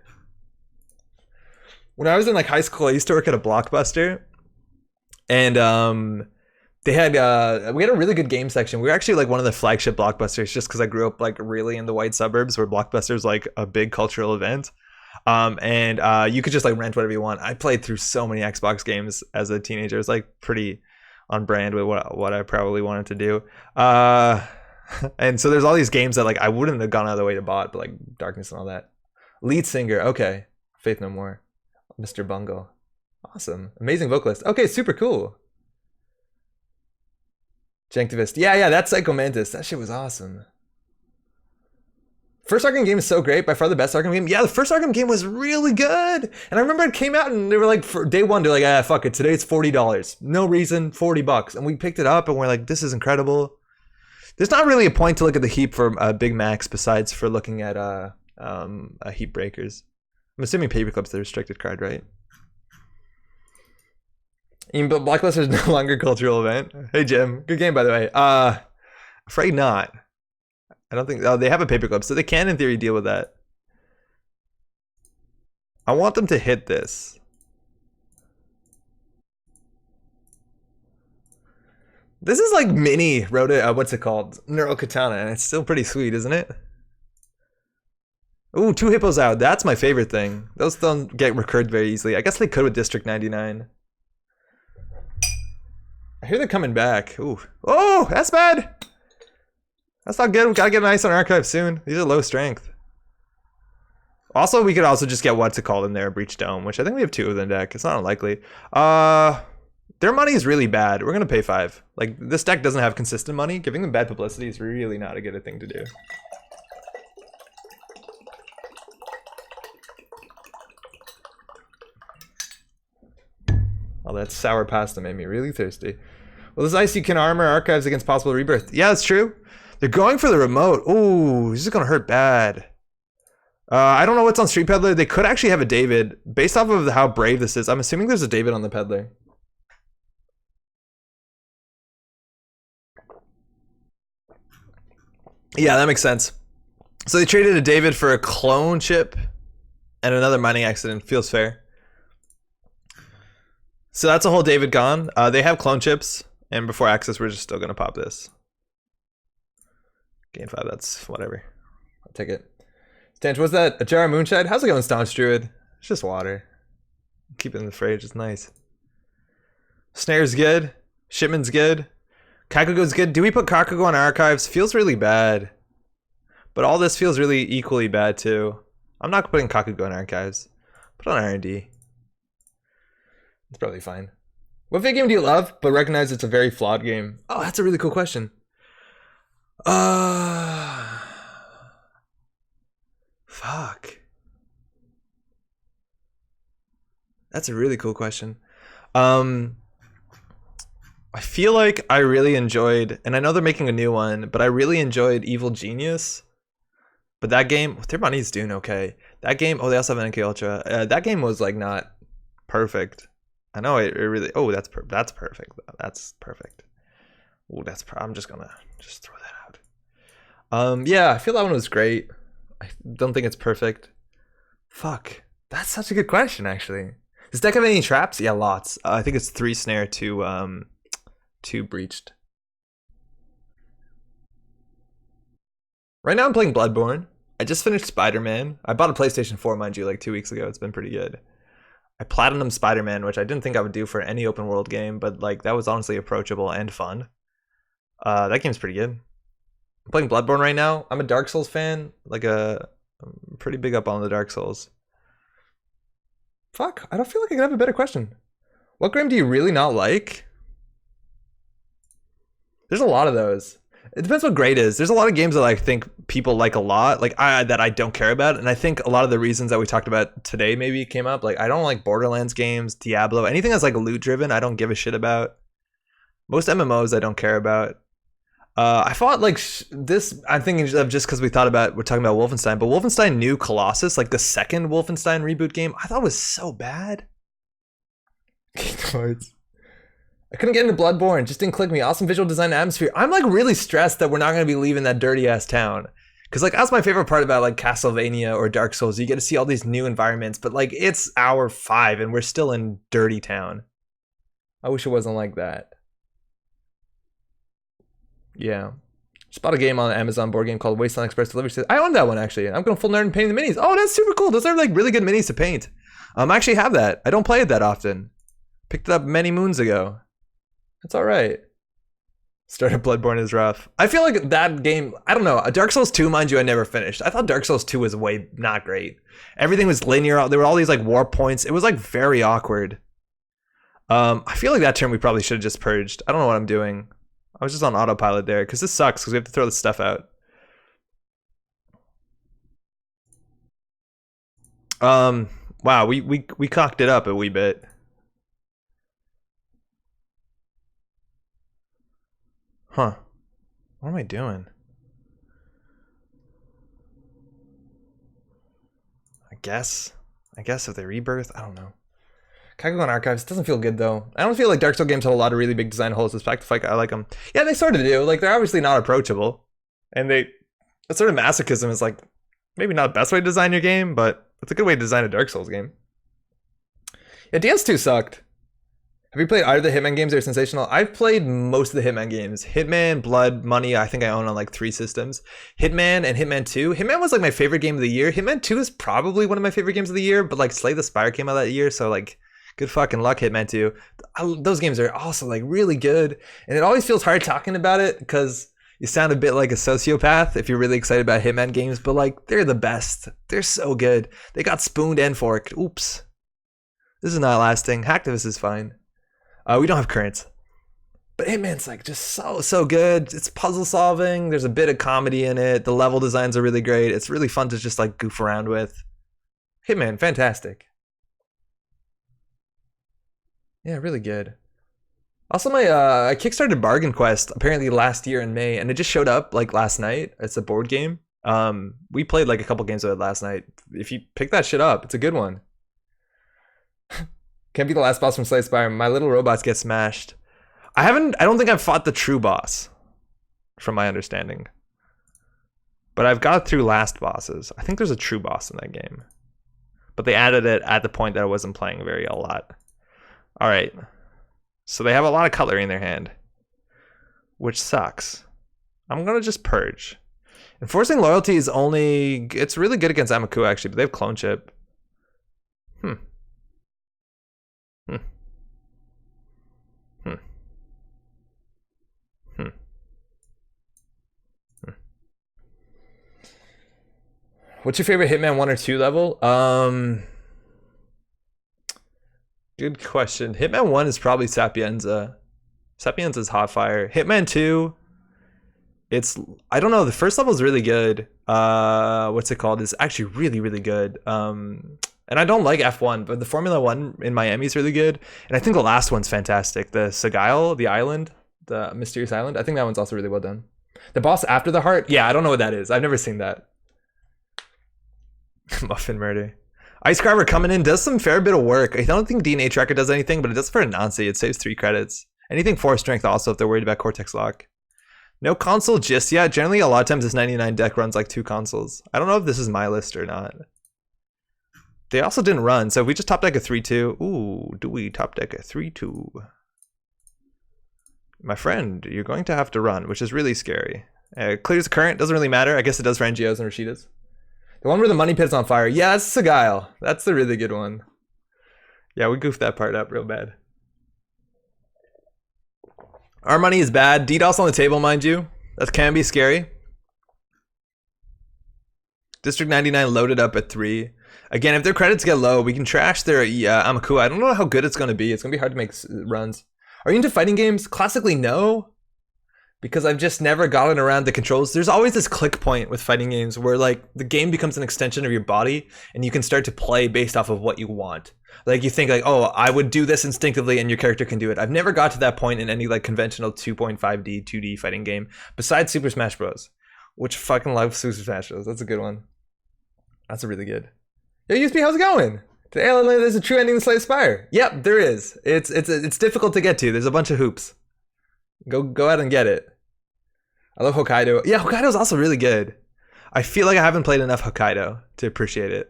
When I was in like high school, I used to work at a Blockbuster. And they had we had a really good game section. We were actually like one of the flagship Blockbusters just because I grew up like really in the white suburbs where Blockbuster's like a big cultural event. And you could just like rent whatever you want. I played through so many Xbox games as a teenager. It was like pretty on brand with what I probably wanted to do. And so there's all these games that like I wouldn't have gone out of the way to bought, but like Darkness and all that. Lead singer, okay. Faith No More. Mr. Bungle. Awesome. Amazing vocalist. Okay, super cool. Janktivist. Yeah, that's Psycho Mantis. That shit was awesome. First Arkham game is so great, by far the best Arkham game. Yeah, the first Arkham game was really good. And I remember it came out and they were like, for day one, they're like, fuck it, today it's $40. No reason, $40. And we picked it up and we're like, this is incredible. There's not really a point to look at the heap for Big Macs besides for looking at heap breakers. I'm assuming Paperclip's the restricted card, right? But Blockbuster is no longer a cultural event. Hey Jim, good game by the way. Afraid not. I don't think they have a paperclip, so they can in theory deal with that. I want them to hit this. This is like mini what's it called? Neural Katana, and it's still pretty sweet, isn't it? Ooh, 2 hippos out. That's my favorite thing. Those don't get recurred very easily. I guess they could with District 99. I hear they're coming back. Ooh. Oh, that's bad. That's not good. We gotta get an ice on archive soon. These are low strength. Also, we could also just get what's it called in there, Breach Dome, which I think we have 2 of the deck. It's not unlikely. Their money is really bad. We're gonna pay 5. Like, this deck doesn't have consistent money. Giving them bad publicity is really not a good thing to do. Oh, that sour pasta made me really thirsty. Well, this ice you can armor archives against possible rebirth. Yeah, that's true. They're going for the remote. Ooh, this is gonna hurt bad. I don't know what's on Street Peddler. They could actually have a David. Based off of how brave this is, I'm assuming there's a David on the Peddler. Yeah, that makes sense. So they traded a David for a clone chip and another mining accident. Feels fair. So that's a whole David gone. They have clone chips, and before access, we're just still gonna pop this. Game 5, that's whatever. I'll take it. Stanch, what's that? A jar of moonshine? How's it going, Staunch Druid? It's just water. Keep it in the fridge, it's nice. Snare's good. Shipman's good. Kakugo's good. Do we put Kakugo on archives? Feels really bad. But all this feels really equally bad too. I'm not putting Kakugo on archives. Put on R&D. It's probably fine. What video game do you love, but recognize it's a very flawed game? Oh, that's a really cool question. Fuck. That's a really cool question. I feel like I really enjoyed, and I know they're making a new one, but I really enjoyed Evil Genius. But that game, their money's doing okay. That game, oh, they also have NK Ultra. That game was like not perfect. I know it really. Oh, that's perfect. That's perfect. Oh, I'm just gonna just throw that out. Yeah, I feel that one was great. I don't think it's perfect. Fuck, that's such a good question, actually. Does deck have any traps? Yeah, lots. I think it's 3 snare, 2 breached. Right now I'm playing Bloodborne. I just finished Spider-Man. I bought a PlayStation 4, mind you, like 2 weeks ago. It's been pretty good. I platinum Spider-Man, which I didn't think I would do for any open world game, but like that was honestly approachable and fun. That game's pretty good. I'm playing Bloodborne right now. I'm a Dark Souls fan. I'm pretty big up on the Dark Souls. Fuck, I don't feel like I can have a better question. What game do you really not like? There's a lot of those. It depends what grade is. There's a lot of games that I think people like a lot, like that I don't care about, and I think a lot of the reasons that we talked about today maybe came up. Like I don't like Borderlands games, Diablo, anything that's like loot driven. I don't give a shit about. Most MMOs I don't care about. I thought like this. I'm thinking of just because we're talking about Wolfenstein, but Wolfenstein New Colossus, like the second Wolfenstein reboot game, I thought was so bad. I couldn't get into Bloodborne, just didn't click me. Awesome visual design atmosphere. I'm like really stressed that we're not gonna be leaving that dirty ass town. Cause like that's my favorite part about like Castlevania or Dark Souls. You get to see all these new environments, but like it's hour 5 and we're still in dirty town. I wish it wasn't like that. Yeah. Just bought a game on Amazon board game called Wasteland Express Delivery. I own that one actually. I'm going full nerd and painting the minis. Oh, that's super cool. Those are like really good minis to paint. I actually have that. I don't play it that often. Picked it up many moons ago. It's all right. Started Bloodborne is rough. I feel like that game, I don't know. Dark Souls 2, mind you, I never finished. I thought Dark Souls 2 was way not great. Everything was linear. There were all these like warp points. It was like very awkward. I feel like that term we probably should have just purged. I don't know what I'm doing. I was just on autopilot there because this sucks because we have to throw this stuff out. Wow, we cocked it up a wee bit. Huh. What am I doing? I guess if they rebirth, I don't know. Kakugan Archives doesn't feel good though. I don't feel like Dark Souls games have a lot of really big design holes. Despite I like them. Yeah, they sort of do. Like they're obviously not approachable, and that sort of masochism is like maybe not the best way to design your game, but it's a good way to design a Dark Souls game. Yeah, DS2 sucked. Have you played either of the Hitman games? They're sensational. I've played most of the Hitman games. Hitman, Blood, Money, I think I own on like 3 systems. Hitman and Hitman 2. Hitman was like my favorite game of the year. Hitman 2 is probably one of my favorite games of the year, but like Slay the Spire came out that year, so like good fucking luck, Hitman 2. Those games are also like really good, and it always feels hard talking about it because you sound a bit like a sociopath if you're really excited about Hitman games, but like they're the best. They're so good. They got spooned and forked. Oops. This is not lasting. Hacktivist is fine. We don't have currents. But Hitman's like just so good. It's puzzle solving. There's a bit of comedy in it. The level designs are really great. It's really fun to just like goof around with. Hitman, fantastic. Yeah, really good. Also, I kickstarted Bargain Quest apparently last year in May, and it just showed up like last night. It's a board game. We played like a couple games of it last night. If you pick that shit up, it's a good one. Can't be the last boss from Slay Spire. My little robots get smashed. I don't think I've fought the true boss, from my understanding. But I've got through last bosses. I think there's a true boss in that game. But they added it at the point that I wasn't playing a lot. Alright. So they have a lot of color in their hand. Which sucks. I'm gonna just purge. Enforcing loyalty is it's really good against Amaku actually, but they have clone chip. What's your favorite Hitman 1 or 2 level? Good question. Hitman 1 is probably Sapienza. Sapienza's hot fire. Hitman 2. It's, I don't know, the first level is really good. What's it called? It's actually really, really good. And I don't like F1, but the Formula 1 in Miami is really good. And I think the last one's fantastic. The Sagile, the island, the mysterious island. I think that one's also really well done. The boss after the heart? Yeah, I don't know what that is. I've never seen that. Muffin murder. Ice Carver coming in, does some fair bit of work. I don't think DNA Tracker does anything, but it does for Anansi. It saves 3 credits. Anything 4 strength also if they're worried about Cortex Lock. No console just yet. Generally, a lot of times this 99 deck runs like 2 consoles. I don't know if this is my list or not. They also didn't run, so if we just top deck a 3-2. Ooh, do we top deck a 3-2? My friend, you're going to have to run, which is really scary. Clears the current, doesn't really matter. I guess it does for NGOs and Rashidas. The one where the money pit's on fire. Yeah, that's Sagile. That's the really good one. Yeah, we goofed that part up real bad. Our money is bad. DDoS on the table, mind you. That can be scary. District 99 loaded up at 3. Again, if their credits get low, we can trash their Amakuwa. I don't know how good it's going to be. It's going to be hard to make runs. Are you into fighting games? Classically, no. Because I've just never gotten around the controls. There's always this click point with fighting games where like the game becomes an extension of your body and you can start to play based off of what you want. Like you think like, oh, I would do this instinctively and your character can do it. I've never got to that point in any like conventional 2.5D, 2D fighting game besides Super Smash Bros. Which fucking love Super Smash Bros. That's a good one. That's a really good. Yo, USP, how's it going? Today there's a true ending to Slay the Spire. Yep, there is. It's difficult to get to. There's a bunch of hoops. Go out and get it. I love Hokkaido. Yeah, Hokkaido's also really good. I feel like I haven't played enough Hokkaido to appreciate it.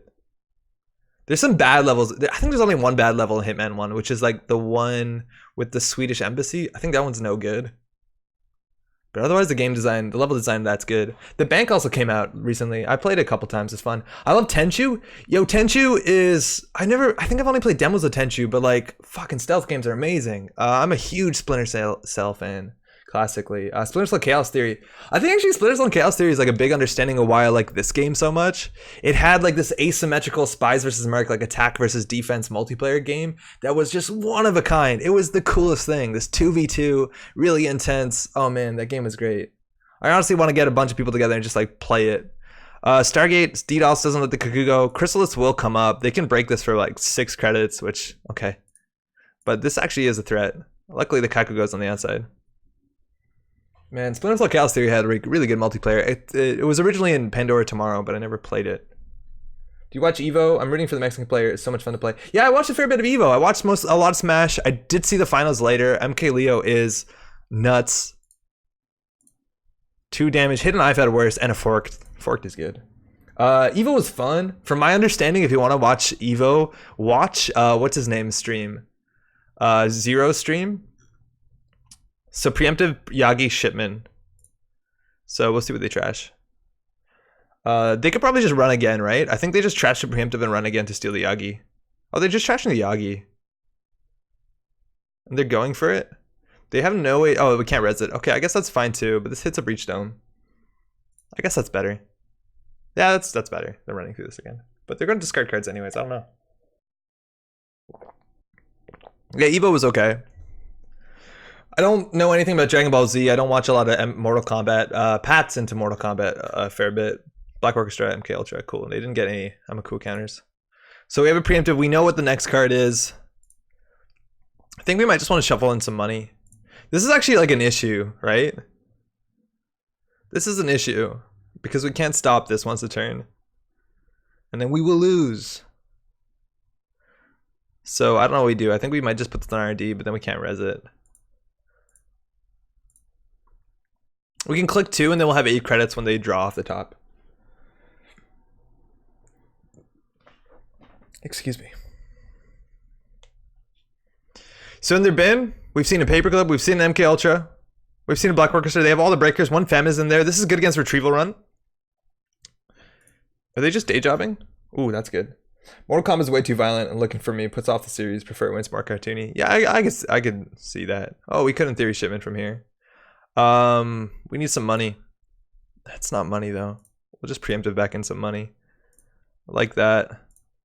There's some bad levels. I think there's only one bad level in Hitman 1, which is like the one with the Swedish embassy. I think that one's no good. But otherwise the game design, the level design, that's good. The Bank also came out recently. I played it a couple times, it's fun. I love Tenchu. Yo, Tenchu is, I think I've only played demos of Tenchu, but like fucking stealth games are amazing. I'm a huge Splinter Cell fan. Classically, Splinter Cell Chaos Theory. I think actually Splinter Cell Chaos Theory is like a big understanding of why I like this game so much. It had like this asymmetrical spies versus merc, like attack versus defense multiplayer game that was just one of a kind. It was the coolest thing. This 2v2, really intense. Oh man, that game was great. I honestly want to get a bunch of people together and just like play it. Stargate, DDoS doesn't let the Cuckoo go. Chrysalis will come up. They can break this for like 6 credits, which, okay. But this actually is a threat. Luckily the Kaku goes on the outside. Man, Splinter Cell Chaos Theory had really good multiplayer. It was originally in Pandora Tomorrow, but I never played it. Do you watch Evo? I'm rooting for the Mexican player. It's so much fun to play. Yeah, I watched a fair bit of Evo. I watched a lot of Smash. I did see the finals later. MK Leo is nuts. 2 damage. Hit an knife at worst, and a forked. Forked is good. Evo was fun. From my understanding, if you want to watch Evo, watch what's his name stream? Zero stream. So preemptive Yagi Shipman. So we'll see what they trash. They could probably just run again, right? I think they just trashed the preemptive and run again to steal the Yagi. Oh, they're just trashing the Yagi. And they're going for it? They have no way. Oh, we can't res it. Okay, I guess that's fine too, but this hits a breach dome. I guess that's better. Yeah, that's better than running through this again. But they're going to discard cards anyways. I don't know. Yeah, Evo was okay. I don't know anything about Dragon Ball Z. I don't watch a lot of Mortal Kombat. Pat's into Mortal Kombat a fair bit. Black Orchestra, MK Ultra, cool. And they didn't get any Amakuwa counters. So we have a preemptive. We know what the next card is. I think we might just want to shuffle in some money. This is actually like an issue, right? This is an issue. Because we can't stop this once a turn. And then we will lose. So I don't know what we do. I think we might just put this on RD, but then we can't res it. We can click 2 and then we'll have 8 credits when they draw off the top. Excuse me. So in their bin, we've seen a Paperclip, we've seen an MK Ultra, we've seen a Black Orchestra. They have all the breakers. 1 Fem is in there. This is good against Retrieval Run. Are they just day jobbing? Ooh, that's good. Mortal Kombat is way too violent and looking for me. Puts off the series. Prefer it when it's more cartoony. Yeah, I guess I could see that. Oh, we couldn't theory shipment from here. We need some money. That's not money though. We'll just preemptive back in some money. I like that.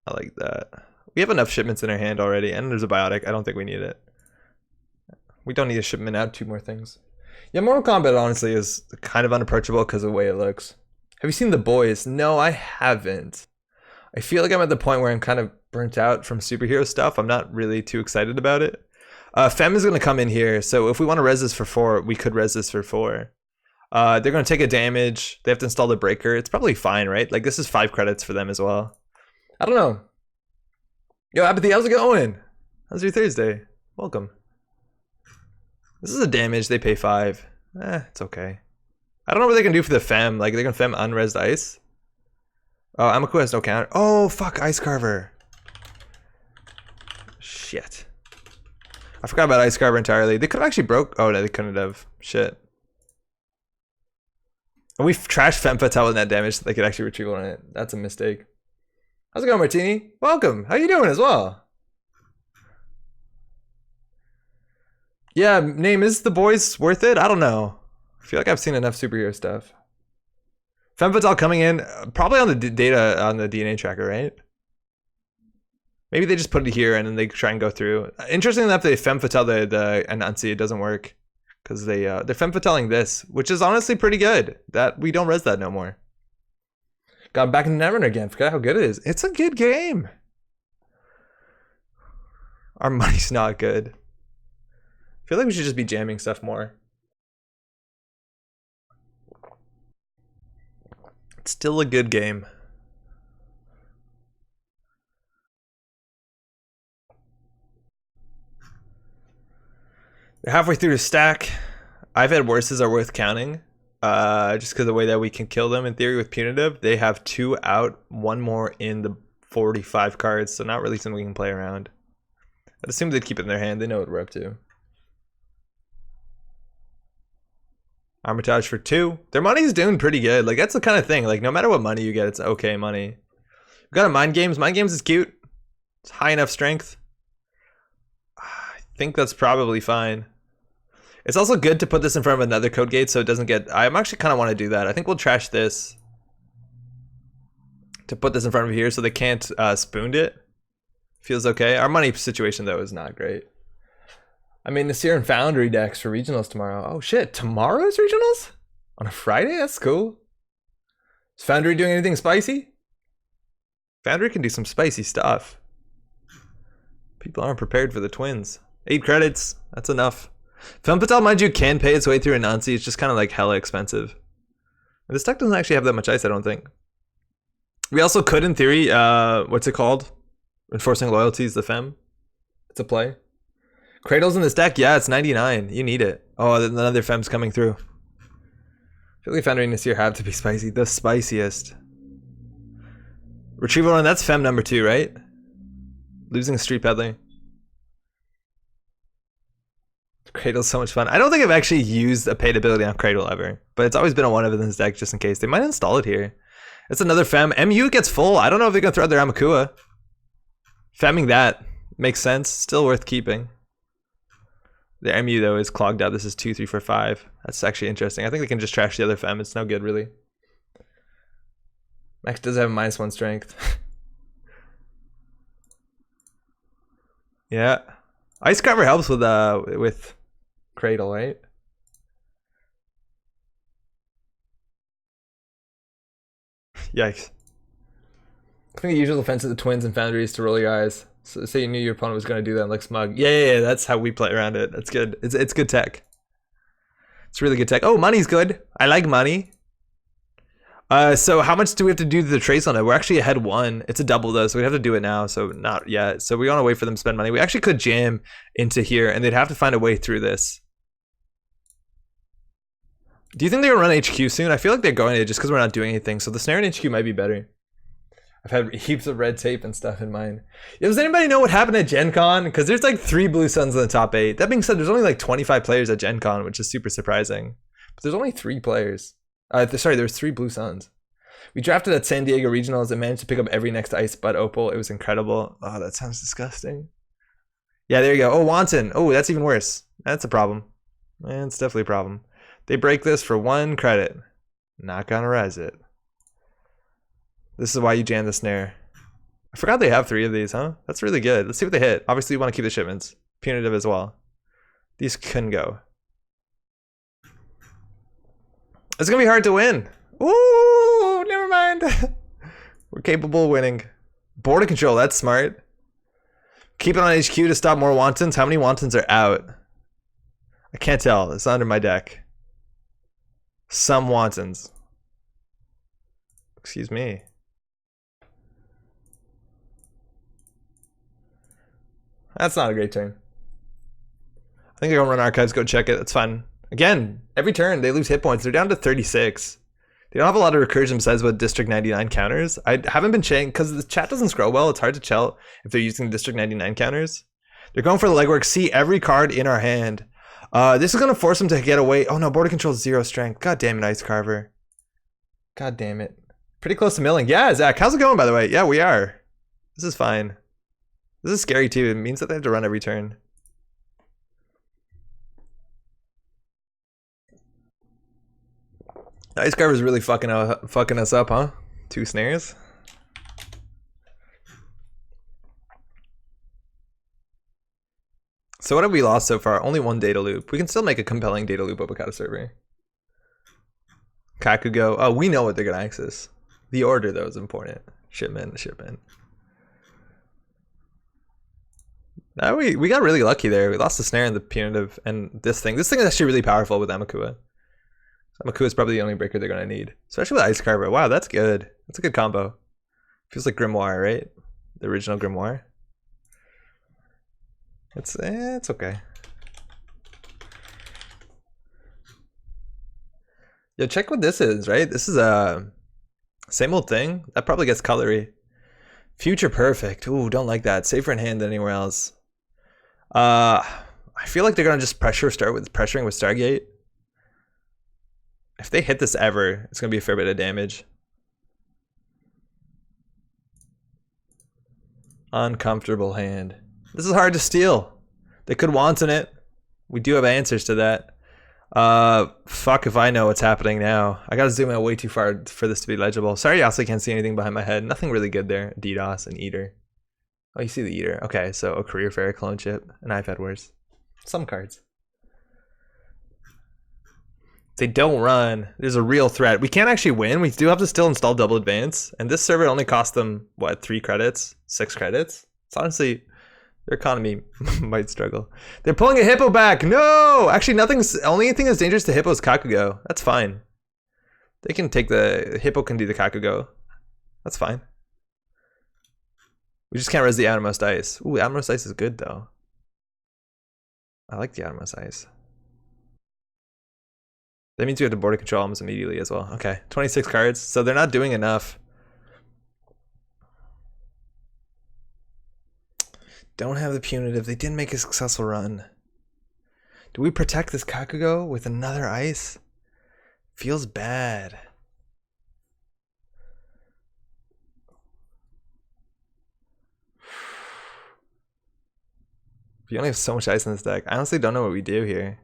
I like that. We have enough shipments in our hand already, and there's a biotic. I don't think we need it. We don't need a shipment out 2 more things. Yeah, Mortal Kombat honestly is kind of unapproachable because of the way it looks. Have you seen The Boys? No, I haven't. I feel like I'm at the point where I'm kind of burnt out from superhero stuff. I'm not really too excited about it. Fem is going to come in here, so if we want to res this for 4, we could res this for 4. They're going to take a damage. They have to install the breaker. It's probably fine, right? Like, this is 5 credits for them as well. I don't know. Yo, Apathy, how's it going? How's your Thursday? Welcome. This is a damage. They pay 5. It's okay. I don't know what they can do for the Fem. Like, they can Fem unresed ice. Oh, Amaku has no counter. Oh, fuck, Ice Carver. Shit. I forgot about Ice Carver entirely. They could have actually broke. Oh, no, they couldn't have. Shit. And we've trashed Femme Fatale with that damage so they could actually retrieval on it. That's a mistake. How's it going, Martini? Welcome. How you doing as well? Yeah, name is The Boys worth it? I don't know. I feel like I've seen enough superhero stuff. Femme Fatale coming in, probably on the data on the DNA tracker, right? Maybe they just put it here and then they try and go through. Interesting enough, they Femme Fatale the Anansi, it doesn't work. Because they're Femme Fatale-ing this, which is honestly pretty good. That we don't res that no more. Got back in Netrunner again. Forgot how good it is. It's a good game. Our money's not good. I feel like we should just be jamming stuff more. It's still a good game. They're halfway through the stack. I've had worses are worth counting. Just because of the way that we can kill them in theory with punitive. They have 2 out, 1 more in the 45 cards, so not really something we can play around. I'd assume they'd keep it in their hand. They know what we're up to. Armitage for 2. Their money's doing pretty good. Like, that's the kind of thing. Like, no matter what money you get, it's okay money. We've got a Mind Games. Mind Games is cute. It's high enough strength. I think that's probably fine. It's also good to put this in front of another code gate so it doesn't get... I'm actually kind of want to do that. I think we'll trash this to put this in front of here so they can't spoon it. Feels okay. Our money situation, though, is not great. I mean, the Seer and Foundry decks for regionals tomorrow. Oh, shit. Tomorrow's regionals? On a Friday? That's cool. Is Foundry doing anything spicy? Foundry can do some spicy stuff. People aren't prepared for the twins. 8 credits. That's enough. Femme Fatale, mind you, can pay its way through a Nancy. It's just kind of like hella expensive. And this deck doesn't actually have that much ice, I don't think. We also could, in theory, what's it called? Enforcing Loyalties, the Femme. It's a play. Cradle's in this deck? Yeah, it's 99. You need it. Oh, another Femme's coming through. I feel like Foundry and Nasir have to be spicy. The spiciest. Retrieval run, that's Femme number 2, right? Losing Street Peddler. Cradle's so much fun. I don't think I've actually used a paid ability on Cradle ever, but it's always been a one of in this deck just in case. They might install it here. It's another Femme. MU gets full. I don't know if they're going to throw out their Amakua. Femming that makes sense. Still worth keeping. The MU, though, is clogged out. This is 2, 3, 4, 5. That's actually interesting. I think they can just trash the other Femme. It's no good, really. Max does have a -1 strength. Yeah. Ice Cover helps with Cradle, right? Yikes. I think the usual offense of the Twins and Foundry is to roll your eyes. So say you knew your opponent was going to do that and look smug. Yeah, that's how we play around it. That's good. It's good tech. It's really good tech. Oh, money's good. I like money. So how much do we have to do the trace on it? We're actually ahead 1. It's a double though, so we have to do it now. So not yet. So we want to wait for them to spend money. We actually could jam into here, and they'd have to find a way through this. Do you think they're gonna run HQ soon? I feel like they're going to just because we're not doing anything. So the snare in HQ might be better. I've had heaps of red tape and stuff in mine. Does anybody know what happened at Gen Con? Because there's like 3 Blue Suns in the top 8. That being said, there's only like 25 players at Gen Con, which is super surprising. But there's only 3 players. Sorry, there's 3 Blue Suns. We drafted at San Diego Regionals and managed to pick up every next ice but Opal. It was incredible. Oh, that sounds disgusting. Yeah, there you go. Oh, Wanton. Oh, that's even worse. That's a problem. It's definitely a problem. They break this for 1 credit. Not gonna res it. This is why you jam the snare. I forgot they have 3 of these, huh? That's really good. Let's see what they hit. Obviously, you want to keep the shipments. Punitive as well. These can go. It's gonna be hard to win. Ooh, never mind. We're capable of winning. Border control, that's smart. Keep it on HQ to stop more wantons. How many wantons are out? I can't tell. It's under my deck. Some wantons. Excuse me. That's not a great turn. I think I go run archives, go check it. That's fine. Again, every turn they lose hit points. They're down to 36. They don't have a lot of recursion besides what District 99 counters. I haven't been checking because the chat doesn't scroll well. It's hard to tell if they're using District 99 counters. They're going for the legwork. See every card in our hand. This is going to force them to get away. Oh no, border control 0 strength. God damn it, Ice Carver. God damn it. Pretty close to milling. Yeah, Zach, how's it going by the way? Yeah, we are. This is fine. This is scary too. It means that they have to run every turn. Ice Carver's really fucking us up, huh? 2 snares. So what have we lost so far? Only 1 data loop. We can still make a compelling data loop Obokata server. Kakugo. Oh, we know what they're gonna access. The order though is important. Shipment. Now we got really lucky there. We lost the snare and the punitive and this thing. This thing is actually really powerful with Amakua. Amakua is probably the only breaker they're gonna need. Especially with Ice Carver. Wow, that's good. That's a good combo. Feels like Grimoire, right? The original Grimoire. It's okay. Yo, check what this is, right? This is a same old thing. That probably gets colory. Future perfect. Ooh, don't like that. Safer in hand than anywhere else. I feel like they're gonna just pressuring with Stargate. If they hit this ever, it's gonna be a fair bit of damage. Uncomfortable hand. This is hard to steal. They could wanton it. We do have answers to that. Fuck if I know what's happening now. I gotta zoom out way too far for this to be legible. Sorry, I also can't see anything behind my head. Nothing really good there. DDoS and Eater. Oh, you see the Eater. Okay, so a Career Fair clone chip, and I've had worse. Some cards. If they don't run, there's a real threat. We can't actually win. We do have to still install double advance, and this server only cost them what, 3 credits, 6 credits. It's honestly. Their economy might struggle. They're pulling a Hippo back. No! Actually, only thing that's dangerous to Hippo is Kakugo. That's fine. They can take the... Hippo can do the Kakugo. That's fine. We just can't res the Outermost Ice. Ooh, Outermost Ice is good, though. I like the Outermost Ice. That means we have to border control almost immediately as well. Okay, 26 cards. So they're not doing enough. Don't have the punitive. They didn't make a successful run. Do we protect this Kakugo with another ice? Feels bad. We only have so much ice in this deck. I honestly don't know what we do here.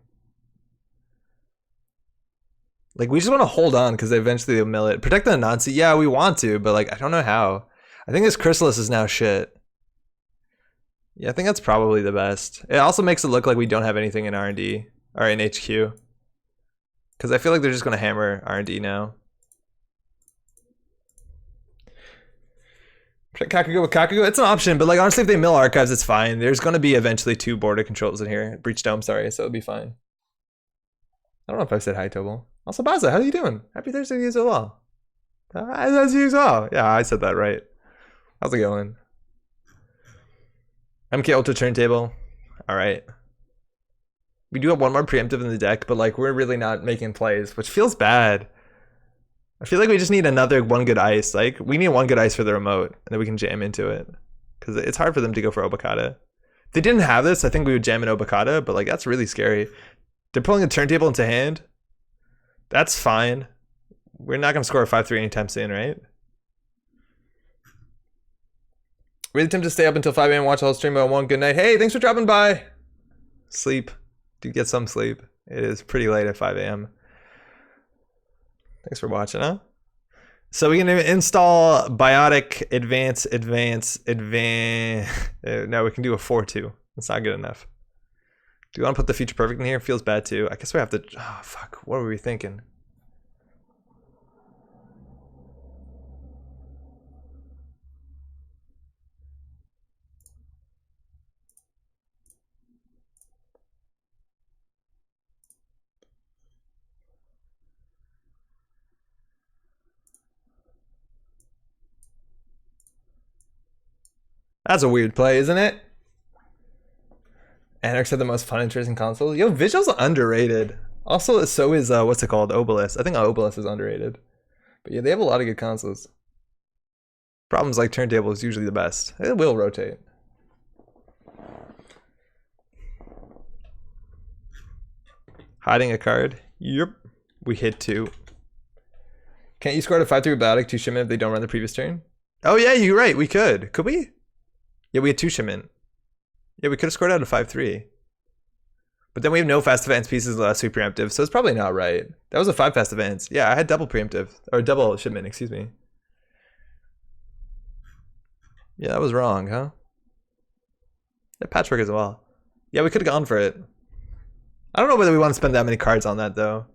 Like, we just want to hold on because eventually they'll mill it. Protect the Anansi. Yeah, we want to, but like, I don't know how. I think this Chrysalis is now shit. Yeah, I think that's probably the best. It also makes it look like we don't have anything in R&D or in HQ. Because I feel like they're just going to hammer R&D now. Kakugo with Kakugo, it's an option, but like honestly if they mill archives, it's fine. There's going to be eventually 2 border controls in here. Breach Dome, sorry, so it'll be fine. I don't know if I said hi, Tobal. Also, Baza, how are you doing? Happy Thursday to you as well. As you as well. Yeah, I said that right. How's it going? MK Ultra Turntable. Alright. We do have 1 more preemptive in the deck, but like we're really not making plays, which feels bad. I feel like we just need another 1 good ice. Like we need 1 good ice for the remote, and then we can jam into it. Because it's hard for them to go for Obokata. If they didn't have this, I think we would jam in Obokata, but like that's really scary. They're pulling a turntable into hand. That's fine. We're not gonna score a 5-3 anytime soon, right? Really tempted to stay up until 5 a.m. watch the whole stream, but I won't. Good night. Hey, thanks for dropping by. Sleep. Do get some sleep. It is pretty late at 5 a.m. Thanks for watching, huh? So we can install Biotic Advance. No, we can do a 4-2. It's not good enough. Do you want to put the Future Perfect in here? Feels bad too. I guess we have to... Oh, fuck. What were we thinking? That's a weird play, isn't it? Anarchs have the most fun interesting consoles. Yo, Vigil's underrated. Also, so is what's it called? Obelisk. I think Obelisk is underrated. But yeah, they have a lot of good consoles. Problems like turntable is usually the best. It will rotate. Hiding a card. Yep. We hit 2. Can't you score at a 5-3 biotic 2 shipment if they don't run the previous turn? Oh yeah, you're right. We could. Could we? Yeah, we had 2 shipment. Yeah, we could have scored out a 5-3. But then we have no fast advance pieces unless we preemptive, so it's probably not right. That was a 5 fast advance. Yeah, I had double preemptive. Or double shipment, excuse me. Yeah, that was wrong, huh? Yeah, patchwork as well. Yeah, we could have gone for it. I don't know whether we want to spend that many cards on that, though.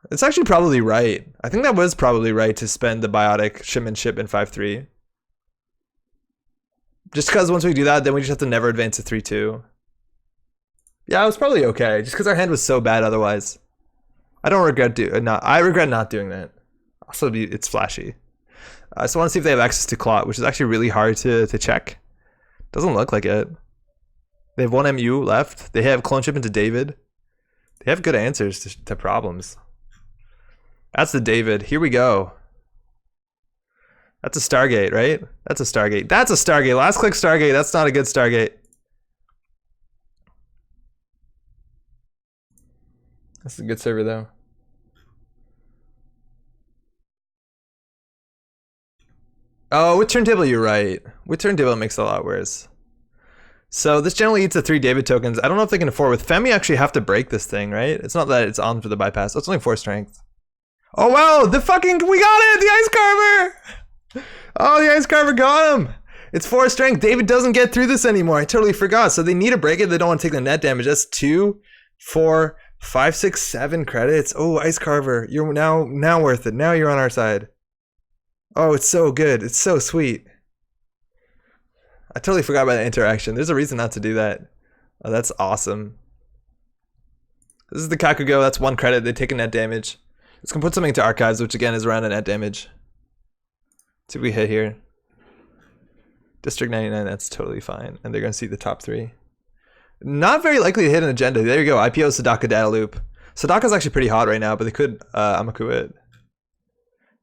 It's actually probably right. I think that was probably right to spend the biotic shipment ship in 5-3. Just because once we do that, then we just have to never advance to 3-2. Yeah, it was probably okay. Just because our hand was so bad otherwise. I don't regret I regret not doing that. Also, it's flashy. I just want to see if they have access to Clot, which is actually really hard to check. Doesn't look like it. They have 1 MU left. They have clone ship into David. They have good answers to problems. That's the David. Here we go. That's a Stargate, right? That's a Stargate. That's a Stargate. Last click Stargate. That's not a good Stargate. This is a good server, though. Oh, with turntable, you're right. With turntable, it makes it a lot worse. So this generally eats the 3 David tokens. I don't know if they can afford. With Fem, you actually have to break this thing, right? It's not that it's on for the bypass. It's only 4 strength. Oh, wow. We got it. The Ice Carver. Oh, the Ice Carver got him. It's 4 strength. David doesn't get through this anymore. I totally forgot. So they need to break it. They don't want to take the net damage. That's 2, 4, 5, 6, 7 credits. Oh, Ice Carver. You're now worth it. Now you're on our side. Oh, it's so good. It's so sweet. I totally forgot about that interaction. There's a reason not to do that. Oh, that's awesome. This is the Kakugo. That's 1 credit. They take a net damage. It's going to put something into archives, which again is around a net damage. Let's see if we hit here. District 99, that's totally fine. And they're going to see the top 3. Not very likely to hit an agenda. There you go. IPO Sadaka data loop. Sadaka's actually pretty hot right now, but they could Amaku it.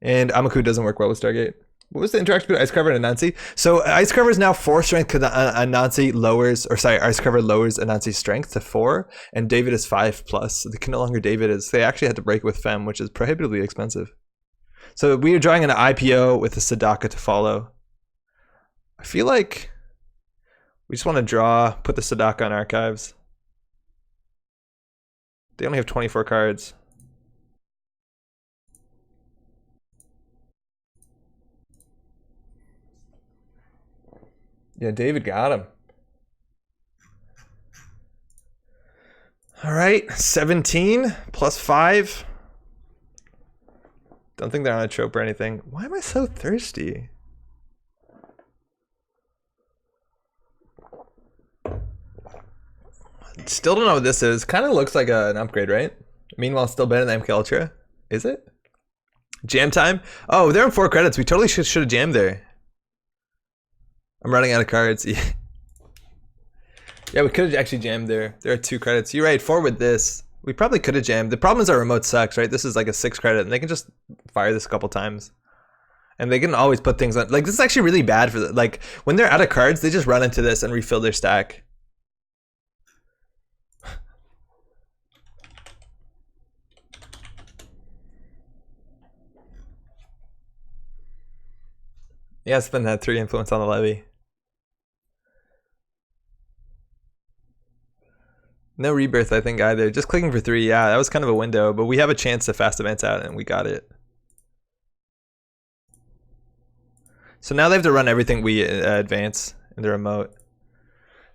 And Amaku doesn't work well with Stargate. What was the interaction between Ice Carver and Anansi? So Ice Carver is now 4 strength because Anansi lowers, or sorry, Ice Carver lowers Anansi's strength to 4, and David is 5 plus. So they can no longer David is. They actually had to break with Fem, which is prohibitively expensive. So we are drawing an IPO with a Sadaka to follow. I feel like we just want to put the Sadaka on archives. They only have 24 cards. Yeah, David got him. All right, 17 plus 5. Don't think they're on a trope or anything. Why am I so thirsty? Still don't know what this is. Kind of looks like an upgrade, right? Meanwhile, still better than MK Ultra. Is it? Jam time? Oh, they're on 4 credits. We totally should have jammed there. I'm running out of cards. Yeah, we could have actually jammed there. There are 2 credits. You're right, 4 with this. We probably could have jammed. The problem is our remote sucks, right? This is like a 6 credit, and they can just fire this a couple times. And they can always put things on. Like, this is actually really bad for like, when they're out of cards, they just run into this and refill their stack. Yeah, spend that 3 influence on the levy. No rebirth, I think, either. Just clicking for 3, yeah, that was kind of a window, but we have a chance to fast advance out, and we got it. So now they have to run everything we advance in the remote.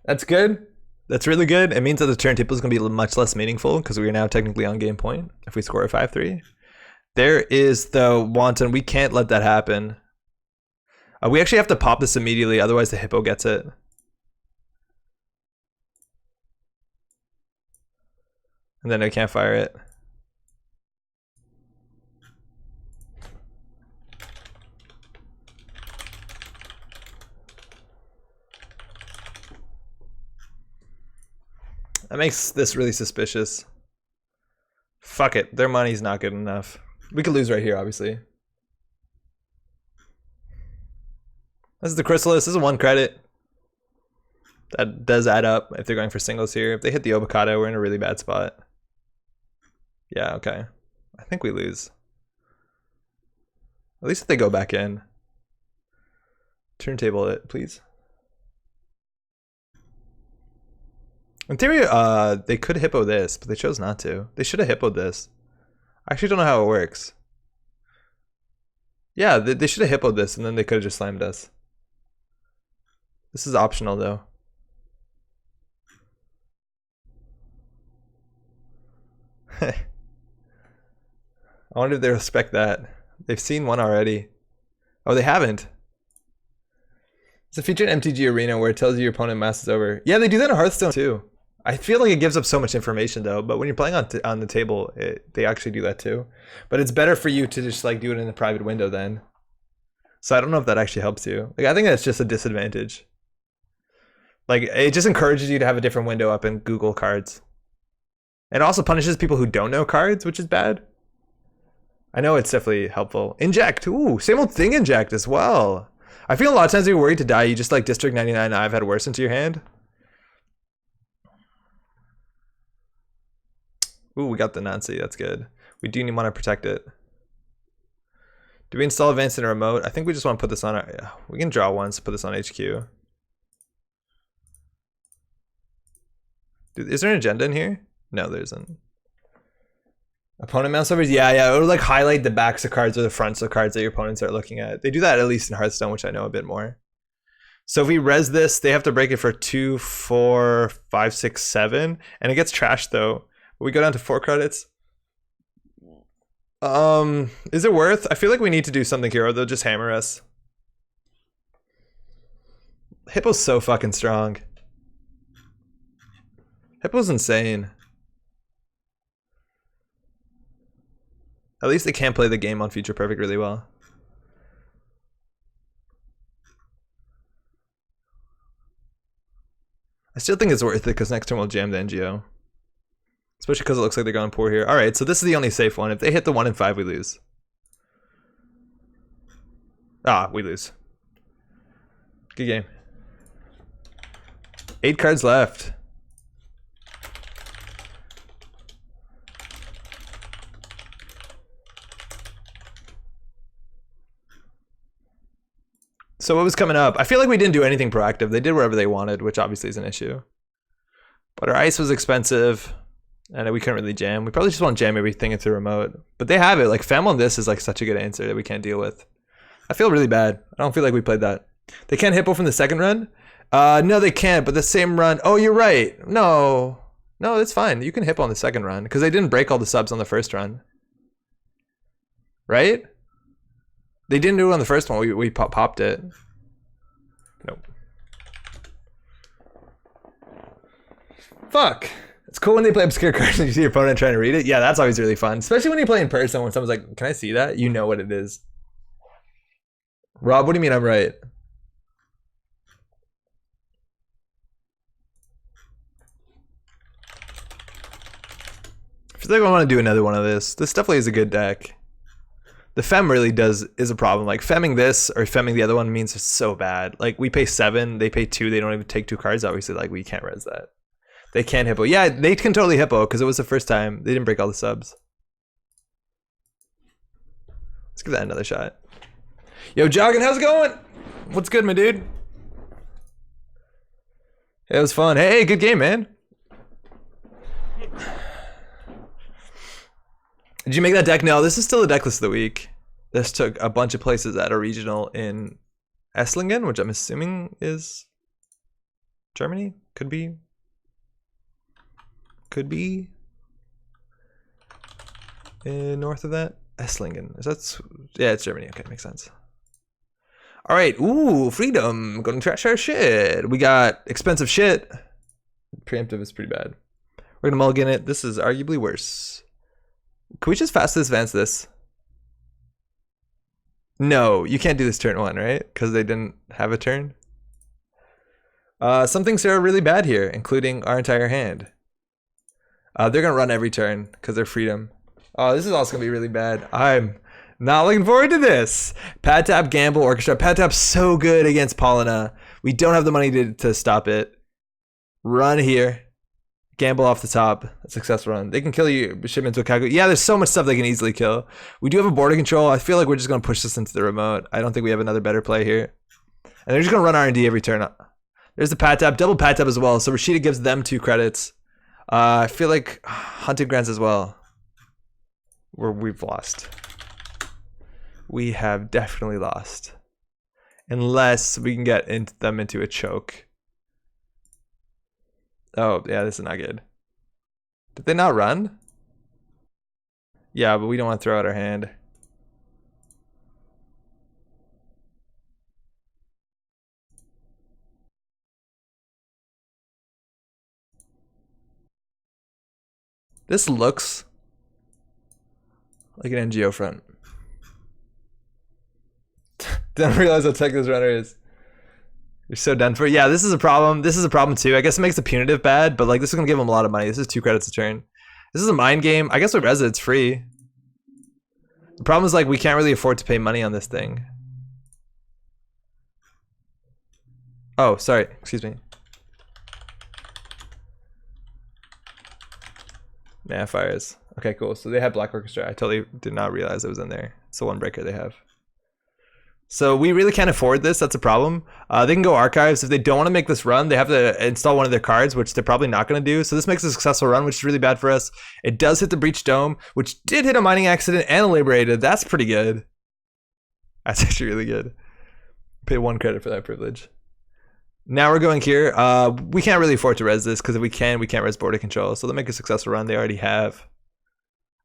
That's good. That's really good. It means that the turntable is going to be much less meaningful, because we are now technically on game point if we score a 5-3. There is, though, Wanton. We can't let that happen. We actually have to pop this immediately, otherwise the hippo gets it. And then I can't fire it. That makes this really suspicious. Fuck it. Their money's not good enough. We could lose right here, obviously. This is the Chrysalis. This is 1 credit. That does add up if they're going for singles here. If they hit the Obicado, we're in a really bad spot. Yeah, okay. I think we lose. At least if they go back in. Turntable it, please. In theory, they could hippo this, but they chose not to. They should have hippoed this. I actually don't know how it works. Yeah, they should have hippoed this, and then they could have just slammed us. This is optional, though. I wonder if they respect that. They've seen one already. Oh, they haven't. It's a feature in MTG Arena where it tells you your opponent mass is over. Yeah, they do that in Hearthstone too. I feel like it gives up so much information though, but when you're playing on the table, they actually do that too. But it's better for you to just like do it in a private window then. So I don't know if that actually helps you. Like I think that's just a disadvantage. Like it just encourages you to have a different window up in Google Cards. It also punishes people who don't know cards, which is bad. I know it's definitely helpful. Inject, ooh, same old thing inject as well. I feel a lot of times when you're worried to die, you just like District 99 I've had worse into your hand. Ooh, we got the Nancy, that's good. We do want to protect it. Do we install advanced in a remote? I think we just want to put this on our, we can draw once, put this on HQ. Dude, is there an agenda in here? No, there isn't. Opponent mouse overs? Yeah, it'll like highlight the backs of cards or the fronts of cards that your opponents are looking at. They do that at least in Hearthstone, which I know a bit more. So if we res this, they have to break it for 2, 4, 5, 6, 7. And it gets trashed though. But we go down to 4 credits. Is it worth? I feel like we need to do something here or they'll just hammer us. Hippo's so fucking strong. Hippo's insane. At least they can play the game on Future Perfect really well. I still think it's worth it because next turn we'll jam the NGO. Especially because it looks like they're going poor here. Alright, so this is the only safe one. If they hit the 1 and 5, we lose. Ah, we lose. Good game. 8 cards left. So what was coming up? I feel like we didn't do anything proactive. They did whatever they wanted, which obviously is an issue. But our ice was expensive, and we couldn't really jam. We probably just want to jam everything into remote. But they have it. Like, Fem on this is like such a good answer that we can't deal with. I feel really bad. I don't feel like we played that. They can't hippo from the second run? No, they can't, but the same run. Oh, you're right. No, it's fine. You can hippo on the second run, because they didn't break all the subs on the first run. Right? They didn't do it on the first one. We popped it. Nope. Fuck. It's cool when they play obscure cards and you see your opponent trying to read it. Yeah, that's always really fun. Especially when you play in person when someone's like, can I see that? You know what it is. Rob, what do you mean I'm right? I feel like I want to do another one of this. This definitely is a good deck. The Fem really is a problem. Like Femming this or Femming the other one means it's so bad. Like we pay 7, they pay 2, they don't even take 2 cards. Obviously, like we can't res that. They can't hippo. Yeah, they can totally hippo because it was the first time. They didn't break all the subs. Let's give that another shot. Yo, Joggin, how's it going? What's good, my dude? It was fun. Hey, good game, man. Did you make that deck? No, this is still the deck list of the week. This took a bunch of places at a regional in Esslingen, which I'm assuming is Germany. Could be. Could be. North of that. Esslingen. Is that? Yeah, it's Germany. Okay, makes sense. All right. Ooh, freedom. Gonna trash our shit. We got expensive shit. Preemptive is pretty bad. We're gonna mulligan it. This is arguably worse. Can we just fast advance this? No, you can't do this turn 1, right? Because they didn't have a turn. Some things are really bad here, including our entire hand. They're gonna run every turn because they're freedom. Oh, this is also gonna be really bad. I'm not looking forward to this. Pad tap, gamble, orchestra. Pad tap's so good against Paulina. We don't have the money to stop it. Run here. Gamble off the top. A successful run. They can kill you. Shipment to Kaku. Yeah, there's so much stuff they can easily kill. We do have a border control. I feel like we're just gonna push this into the remote. I don't think we have another better play here. And they're just gonna run R&D every turn. There's the pad tap, double pad tap as well. So Rashida gives them 2 credits. I feel like Hunted Grants as well. We've lost. We have definitely lost. Unless we can get them into a choke. Oh, yeah, this is not good. Did they not run? Yeah, but we don't want to throw out our hand. This looks like an NGO front. Didn't realize how tech this runner is. You're so done for. Yeah, this is a problem. This is a problem too. I guess it makes the punitive bad, but like this is gonna give them a lot of money. This is 2 credits a turn. This is a mind game. I guess with Reza it's free. The problem is like we can't really afford to pay money on this thing. Oh, sorry. Excuse me. Nah, fires. Okay, cool. So they have Black Orchestra. I totally did not realize it was in there. It's the one breaker they have. So we really can't afford this. That's a problem. They can go archives. If they don't want to make this run, they have to install one of their cards, which they're probably not going to do. So this makes a successful run, which is really bad for us. It does hit the Breach Dome, which did hit a mining accident and a Liberated. That's pretty good. That's actually really good. Pay 1 credit for that privilege. Now we're going here. We can't really afford to res this because if we can't res border control. So they'll make a successful run. They already have.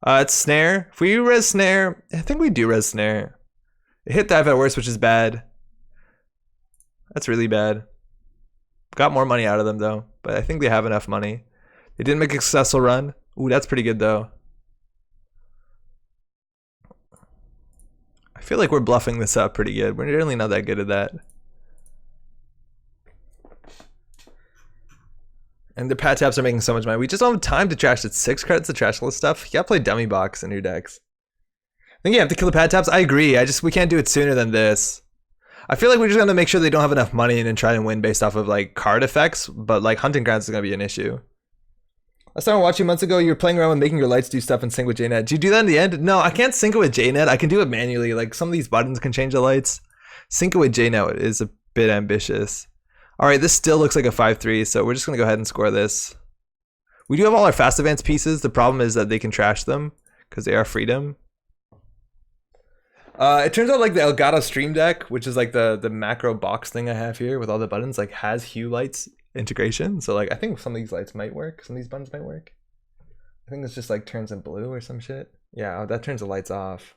It's snare. If we res snare, I think we do res snare. It hit dive at worst, which is bad. That's really bad. Got more money out of them though, but I think they have enough money. They didn't make a successful run. Ooh, that's pretty good though. I feel like we're bluffing this up pretty good. We're really not that good at that. And the pad taps are making so much money. We just don't have time to trash it. 6 credits to trash all this stuff. You gotta play dummy box in your decks. I think you have to kill the pad taps. I agree. We can't do it sooner than this. I feel like we're just gonna make sure they don't have enough money and then try and win based off of like card effects, but like hunting grounds is gonna be an issue. Last time I watched you months ago, you were playing around with making your lights do stuff and sync with JNet. Did you do that in the end? No, I can't sync it with JNet. I can do it manually. Like some of these buttons can change the lights. Sync it with JNet is a bit ambitious. All right, this still looks like a 5-3, so we're just gonna go ahead and score this. We do have all our fast advance pieces. The problem is that they can trash them because they are freedom. It turns out like the Elgato Stream Deck, which is like the macro box thing I have here with all the buttons, like has hue lights integration. So like I think some of these lights might work. Some of these buttons might work. I think this just like turns in blue or some shit. Yeah, that turns the lights off.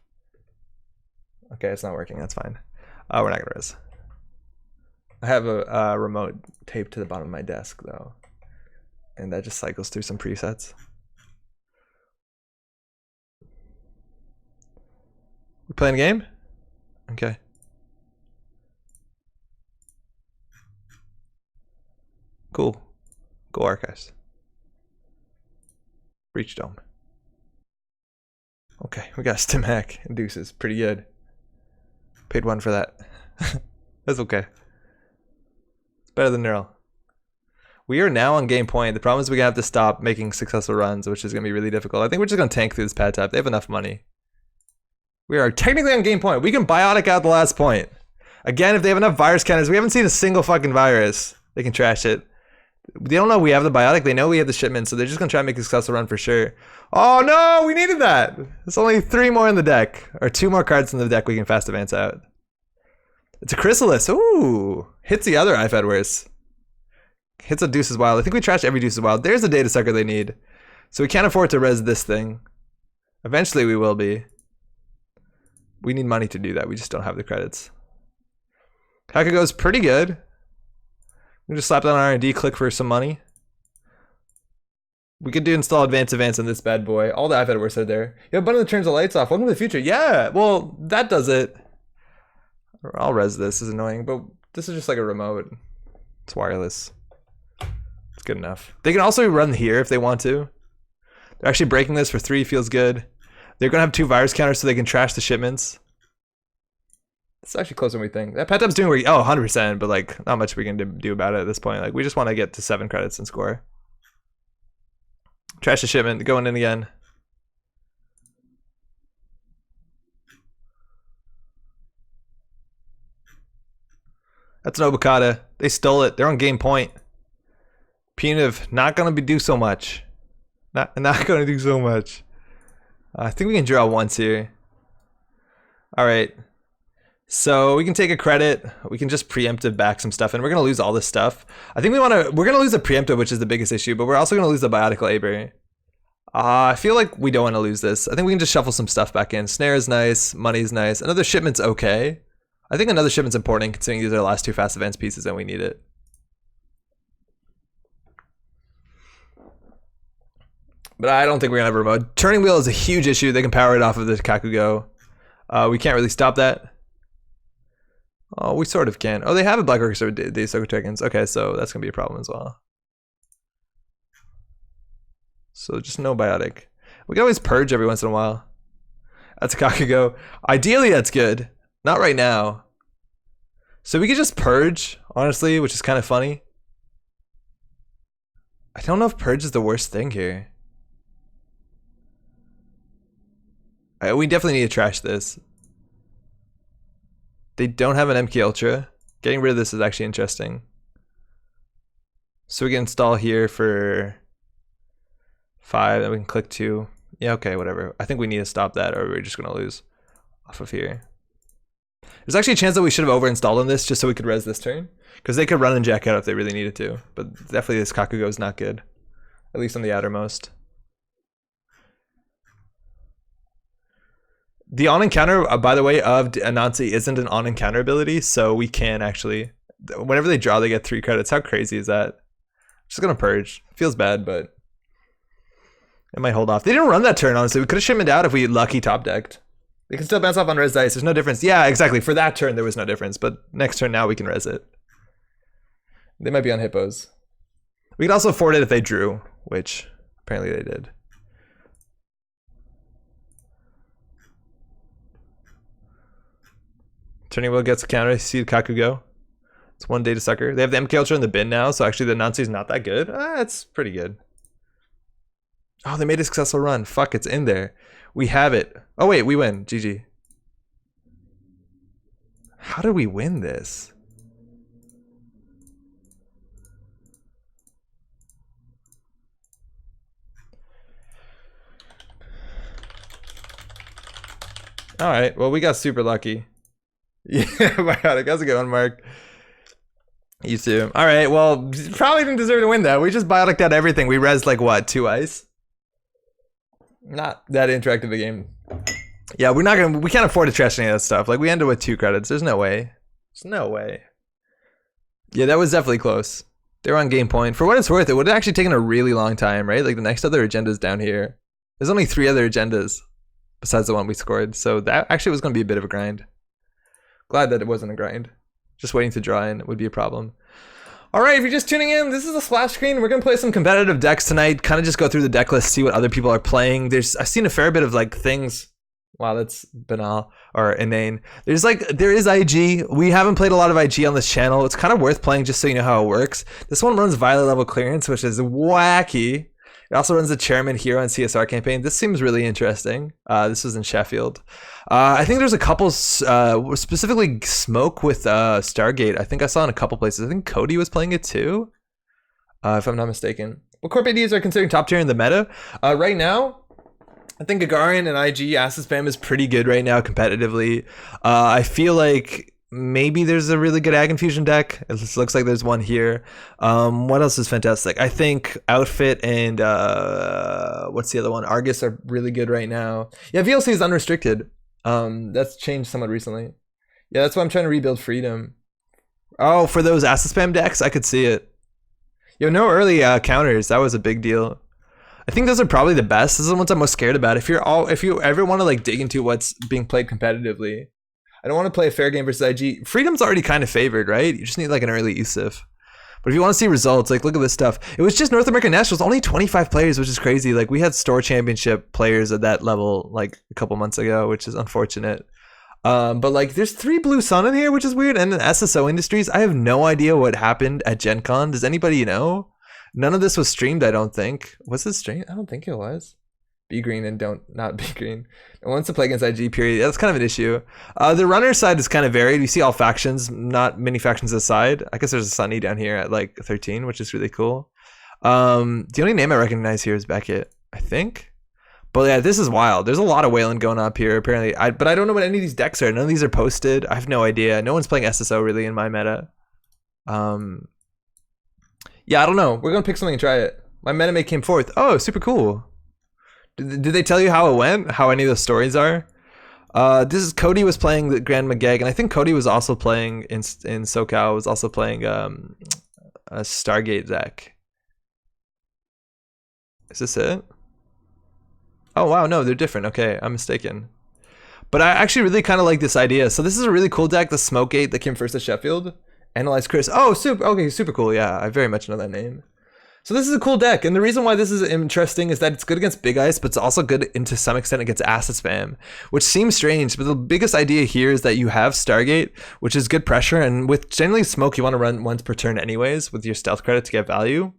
Okay, it's not working. That's fine. We're not gonna res. I have a remote taped to the bottom of my desk though, and that just cycles through some presets. We playing a game? Okay. Cool. Go archives. Breach Dome. Okay, we got a stim hack and deuces. Pretty good. Paid 1 for that. That's okay. It's better than neural. We are now on game point. The problem is we're gonna have to stop making successful runs, which is gonna be really difficult. I think we're just gonna tank through this pad tap. They have enough money. We are technically on game point. We can biotic out the last point. Again, if they have enough virus cannons, we haven't seen a single fucking virus. They can trash it. They don't know we have the biotic. They know we have the shipment, so they're just gonna try and make a successful run for sure. Oh no, we needed that. There's only 3 more in the deck, or 2 more cards in the deck we can fast advance out. It's a Chrysalis. Ooh, hits the other IFAD worse. Hits a Deuces Wild. I think we trashed every Deuces Wild. There's the data sucker they need. So we can't afford to res this thing. Eventually we will be. We need money to do that. We just don't have the credits. Kaka goes pretty good. We just slap down R&D, click for some money. We could do install advance on this bad boy. All the iPad works are there. You have a button that turns the lights off. Welcome to the future. Yeah, well, that does it. I'll res this. This is annoying, but this is just like a remote. It's wireless. It's good enough. They can also run here if they want to. They're actually breaking this for 3, feels good. They're gonna have 2 virus counters so they can trash the shipments. It's actually closer than we think. That pet up's doing 100%, but like not much we can do about it at this point. Like we just want to get to 7 credits and score. Trash the shipment, going in again. That's an Obokata. They stole it. They're on game point. Punitive, not gonna do so much. Not gonna do so much. I think we can draw once here. All right. So we can take a credit. We can just preemptive back some stuff, and we're gonna lose all this stuff. I think we're gonna lose the preemptive, which is the biggest issue, but we're also gonna lose the biotic labor. I feel like we don't want to lose this. I think we can just shuffle some stuff back in. Snare is nice. Money's nice. Another shipment's okay. I think another shipment's important considering these are the last 2 fast advance pieces and we need it. But I don't think we're gonna have a remote. Turning wheel is a huge issue. They can power it off of the Kakugo. We can't really stop that. Oh, we sort of can. Oh, they have a Black Orchestra with these Soko tokens. Okay, so that's gonna be a problem as well. So just no biotic. We can always purge every once in a while. That's a Kakugo. Ideally, that's good. Not right now. So we could just purge, honestly, which is kind of funny. I don't know if purge is the worst thing here. We definitely need to trash this. They don't have an MK Ultra. Getting rid of this is actually interesting. So we can install here for 5, and we can click 2. Yeah, okay, whatever. I think we need to stop that or we're just gonna lose off of here. There's actually a chance that we should have over-installed on this just so we could res this turn. Because they could run and jack out if they really needed to. But definitely this Kakugo is not good. At least on the outermost. The on-encounter, by the way, of Anansi isn't an on-encounter ability, so we can actually... Whenever they draw, they get 3 credits. How crazy is that? Just gonna purge. Feels bad, but... It might hold off. They didn't run that turn, honestly. We could have shipmented out if we lucky top decked. They can still bounce off on res dice. There's no difference. Yeah, exactly. For that turn, there was no difference. But next turn, now we can res it. They might be on hippos. We could also afford it if they drew, which apparently they did. Turning wheel gets a counter. See the Kakugo. It's 1 data sucker. They have the MK Ultra in the bin now, so actually the Nancy is not that good. It's pretty good. Oh, they made a successful run. Fuck, it's in there. We have it. Oh wait, we win. GG. How did we win this? All right, well, we got super lucky. Yeah, biotic. That's a good one, Mark. You too. All right, well, probably didn't deserve to win that. We just bioticed out everything. We res like what, 2 ice? Not that interactive a game. Yeah, we can't afford to trash any of that stuff. Like we ended with 2 credits. There's no way. There's no way. Yeah, that was definitely close. They were on game point. For what it's worth, it would have actually taken a really long time, right? Like the next other agenda is down here. There's only 3 other agendas besides the one we scored. So that actually was going to be a bit of a grind. Glad that it wasn't a grind. Just waiting to draw in would be a problem. All right, if you're just tuning in, this is a splash screen. We're gonna play some competitive decks tonight. Kind of just go through the deck list, see what other people are playing. I've seen a fair bit of like things. Wow, that's banal or inane. There is IG. We haven't played a lot of IG on this channel. It's kind of worth playing just so you know how it works. This one runs Violet level clearance, which is wacky. It also runs the Chairman Hero and CSR campaign. This seems really interesting. This was in Sheffield. I think there's a couple, specifically Smoke with Stargate. I think I saw in a couple places. I think Cody was playing it too, if I'm not mistaken. What corp ADs are considered top tier in the meta? Right now, I think Gagarin and IG Acid Spam is pretty good right now competitively. I feel like maybe there's a really good Ag Infusion deck. It looks like there's one here. What else is fantastic? I think Outfit and what's the other one? Argus are really good right now. Yeah, VLC is unrestricted. That's changed somewhat recently. Yeah, that's why I'm trying to rebuild Freedom. Oh, for those Acid Spam decks, I could see it. Yo, no early counters. That was a big deal. I think those are probably the best. Those are the ones I'm most scared about. If you ever want to like dig into what's being played competitively, I don't want to play a fair game versus IG. Freedom's already kind of favored, right? You just need like an early Yusuf. But if you want to see results, like look at this stuff. It was just North American Nationals, only 25 players, which is crazy. Like we had store championship players at that level like a couple months ago, which is unfortunate. But like there's 3 Blue Sun in here, which is weird. And then SSO Industries, I have no idea what happened at Gen Con. Does anybody know? None of this was streamed, I don't think. Was it streamed? I don't think it was. Be green and don't not be green. And wants to play against IG, period. That's kind of an issue. The runner side is kind of varied. You see all factions, not many factions aside. I guess there's a Sunny down here at like 13, which is really cool. The only name I recognize here is Beckett, I think. But yeah, this is wild. There's a lot of whaling going up here, apparently. But I don't know what any of these decks are. None of these are posted. I have no idea. No one's playing SSO really in my meta. Yeah, I don't know. We're gonna pick something and try it. My metamate came forth. Oh, super cool. Did they tell you how it went? How any of those stories are? This is Cody was playing the Grand Mageg, and I think Cody was also playing in SoCal. Was also playing a Stargate deck. Is this it? Oh wow, no, they're different. Okay, I'm mistaken. But I actually really kind of like this idea. So this is a really cool deck, the Smokegate that came first at Sheffield. Analyze Chris. Oh, super. Okay, super cool. Yeah, I very much know that name. So this is a cool deck, and the reason why this is interesting is that it's good against Big Ice, but it's also good to some extent against Acid Spam, which seems strange, but the biggest idea here is that you have Stargate, which is good pressure, and with generally Smoke, you want to run once per turn anyways with your stealth credit to get value.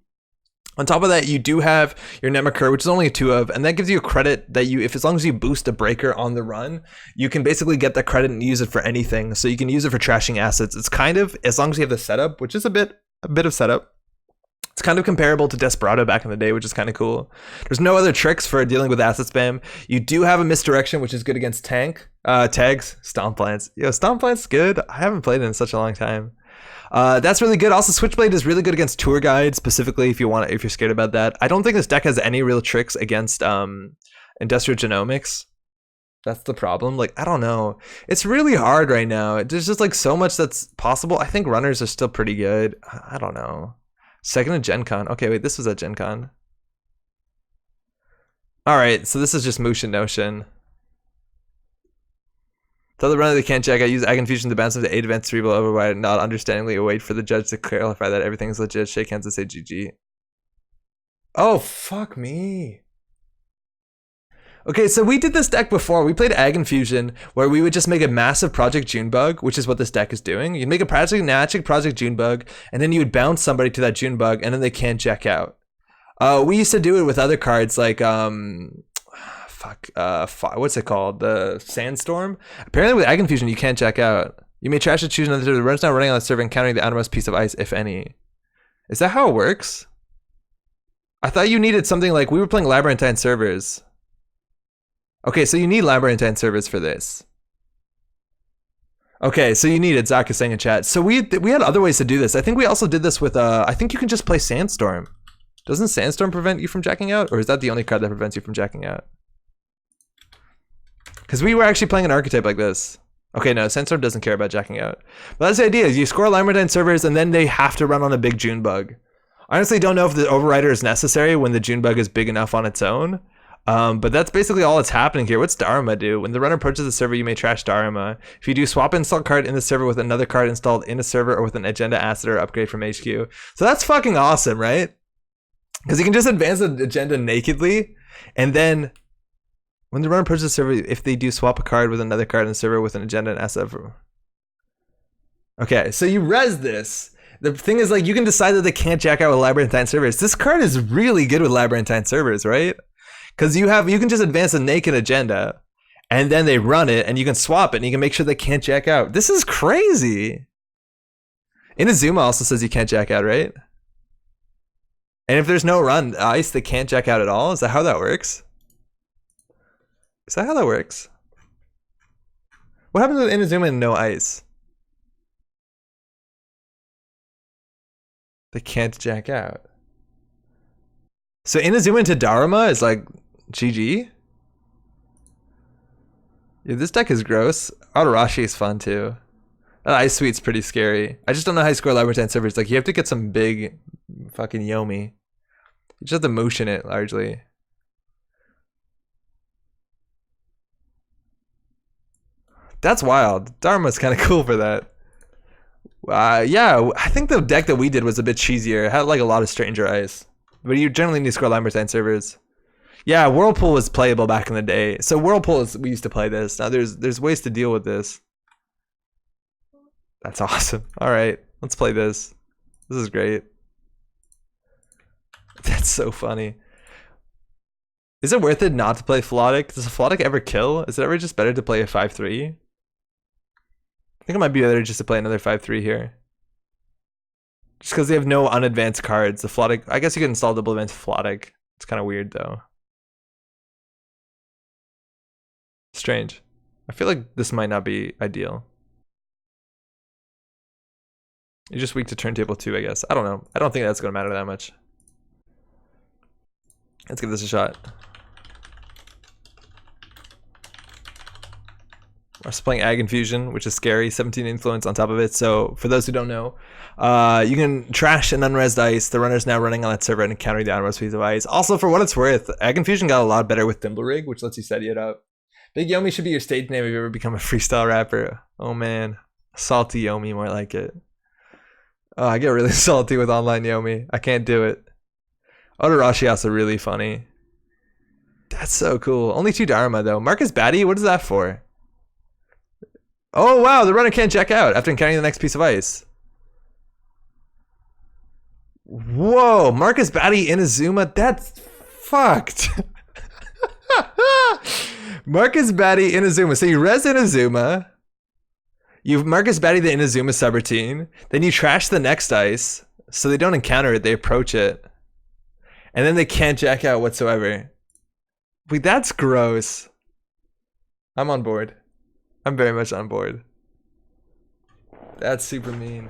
On top of that, you do have your Nemeker, which is only a 2 of, and that gives you a credit that you, if as long as you boost a breaker on the run, you can basically get that credit and use it for anything. So you can use it for trashing assets. It's kind of, as long as you have the setup, which is a bit of setup. It's kind of comparable to Desperado back in the day, which is kind of cool. There's no other tricks for dealing with asset spam. You do have a misdirection, which is good against tags, Stomp Lance. Yo, Stomp Lance is good. I haven't played it in such a long time. That's really good. Also, Switchblade is really good against tour guides, specifically if you're scared about that. I don't think this deck has any real tricks against industrial genomics. That's the problem. Like, I don't know. It's really hard right now. There's just like so much that's possible. I think runners are still pretty good. I don't know. Second at Gen Con. Okay, wait, this was at Gen Con. Alright, so this is just Motion Notion. Tell the runner they can't check. I use Ag Infusion to bounce into 8 events 3 below override, not understandingly wait for the judge to clarify that everything's legit. Shake hands and say GG. Oh, fuck me. Okay, so we did this deck before. We played Ag Infusion, where we would just make a massive Project Junebug, which is what this deck is doing. You'd make a Project Junebug, and then you would bounce somebody to that Junebug, and then they can't check out. We used to do it with other cards like, what's it called? The Sandstorm? Apparently with Ag Infusion, you can't check out. You may trash to choose another server. The run's not running on the server, encountering the outermost piece of ice, if any. Is that how it works? I thought you needed something like, we were playing Labyrinthine servers. Okay, so you need Labyrinthine servers for this. Okay, so you need it, Zach is saying in chat. So we had other ways to do this. I think we also did this with, I think you can just play Sandstorm. Doesn't Sandstorm prevent you from jacking out? Or is that the only card that prevents you from jacking out? Because we were actually playing an archetype like this. Okay, no, Sandstorm doesn't care about jacking out. But that's the idea, is you score Labyrinthine servers and then they have to run on a big Junebug. I honestly don't know if the Overrider is necessary when the Junebug is big enough on its own. But that's basically all that's happening here. What's Dharma do? When the runner approaches the server, you may trash Dharma. If you do, swap install card in the server with another card installed in a server or with an agenda asset or upgrade from HQ. So that's fucking awesome, right? Because you can just advance the agenda nakedly, and then when the runner approaches the server, if they do swap a card with another card in the server with an agenda and asset. Okay, so you res this. The thing is, like, you can decide that they can't jack out with Labyrinthine servers. This card is really good with Labyrinthine servers, right? Because you can just advance a naked agenda, and then they run it, and you can swap it, and you can make sure they can't jack out. This is crazy. Inazuma also says you can't jack out, right? And if there's no run ice, they can't jack out at all. Is that how that works? Is that how that works? What happens with Inazuma and no ice? They can't jack out. So Inazuma into Dharma is like GG? Yeah, this deck is gross. Autorashi is fun too. That Ice Suite's pretty scary. I just don't know how you score Labyrinthine servers. Like, you have to get some big fucking Yomi. You just have to motion it largely. That's wild. Dharma's kind of cool for that. Yeah, I think the deck that we did was a bit cheesier. It had like a lot of Stranger Ice. But you generally need to score Lambertine servers. Yeah, Whirlpool was playable back in the day. So Whirlpool is, we used to play this. Now there's ways to deal with this. That's awesome. All right, let's play this. This is great. That's so funny. Is it worth it not to play Philotic? Does a Philotic ever kill? Is it ever just better to play a 5-3? I think it might be better just to play another 5-3 here. Just because they have no unadvanced cards. The Philotic, I guess you can install double advanced Philotic. It's kind of weird though. Strange. I feel like this might not be ideal. You're just weak to turntable 2, I guess. I don't know. I don't think that's going to matter that much. Let's give this a shot. We're also playing Ag Infusion, which is scary. 17 influence on top of it. So for those who don't know, you can trash an unresed ice. The runner's now running on that server and encountering the unresed piece of ice. Also, for what it's worth, Ag Infusion got a lot better with Thimble Rig, which lets you steady it up. Big Yomi should be your stage name if you ever become a freestyle rapper. Oh man, Salty Yomi, more like it. Oh, I get really salty with online Yomi. I can't do it. Odarashi also really funny. That's so cool. Only 2 Dharma though. Marcus Batty, what is that for? Oh wow, the runner can't check out after encountering the next piece of ice. Whoa, Marcus Batty Inazuma, that's fucked. Marcus Batty Inazuma. So you res Inazuma. You Marcus Batty the Inazuma subroutine. Then you trash the next ice. So they don't encounter it, they approach it. And then they can't jack out whatsoever. Wait, that's gross. I'm on board. I'm very much on board. That's super mean.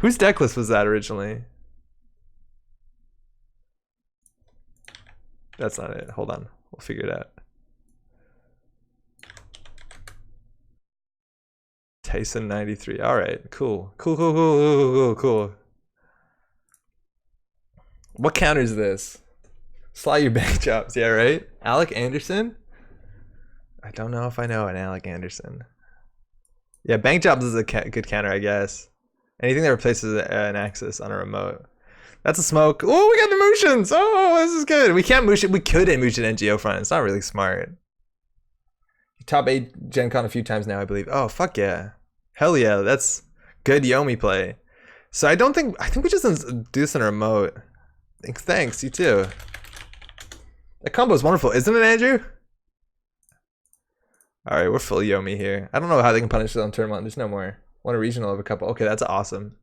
Whose deck list was that originally? That's not it. Hold on. We'll figure it out. Tyson 93. All right. Cool. Cool. What counters this? Slide your bank jobs. Yeah, right? Alec Anderson? I don't know if I know an Alec Anderson. Yeah, bank jobs is a good counter, I guess. Anything that replaces an axis on a remote. That's a smoke. Oh, we got the motions. Oh, this is good. We can't moosh it. We couldn't moosh it NGO front. It's not really smart. Top 8 Gen Con a few times now, I believe. Oh, fuck yeah. Hell yeah. That's good Yomi play. So I think we just do this in a remote. Thanks, you too. That combo is wonderful, isn't it, Andrew? Alright, we're full Yomi here. I don't know how they can punish it on turn 1. There's no more. Want a regional of a couple. Okay, that's awesome.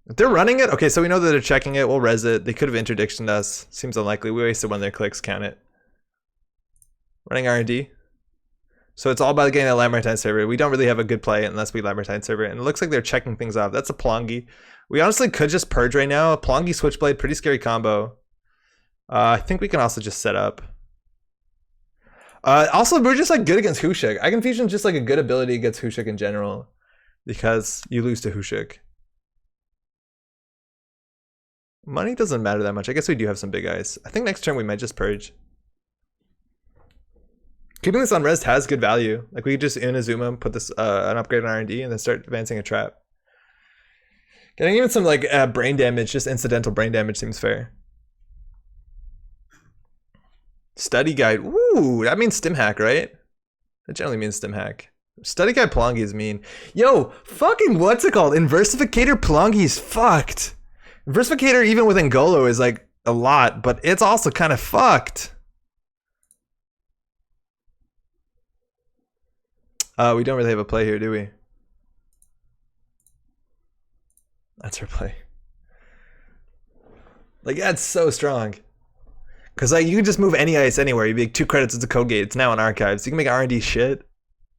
If they're running it, okay, so we know that they're checking it. We'll res it. They could have interdictioned us. Seems unlikely. We wasted 1 of their clicks. Count it. Running R&D. So it's all about getting that Lambertine server. We don't really have a good play unless we Lambertine server. And it looks like they're checking things off. That's a Plongi. We honestly could just purge right now. A Plongi Switchblade, pretty scary combo. I think we can also just set up. Also, we're just like good against Hushik. Ag Infusion is just like a good ability against Hushik in general. Because you lose to Hushik. Money doesn't matter that much. I guess we do have some big eyes. I think next turn we might just purge. Keeping this on res has good value. Like we could just Inazuma, put this an upgrade on R&D, and then start advancing a trap. Getting even some like brain damage, just incidental brain damage seems fair. Study guide. Ooh, that means stim hack, right? That generally means stim hack. Study guide Plongi is mean. Yo, fucking what's it called? Inversificator Plongi is fucked. Inversificator even with Ngolo is like a lot, but it's also kind of fucked. We don't really have a play here, do we? That's our play. Like, that's so strong. Because like you can just move any ice anywhere. You'd be like 2 credits, it's a code gate. It's now in archives. You can make R&D shit.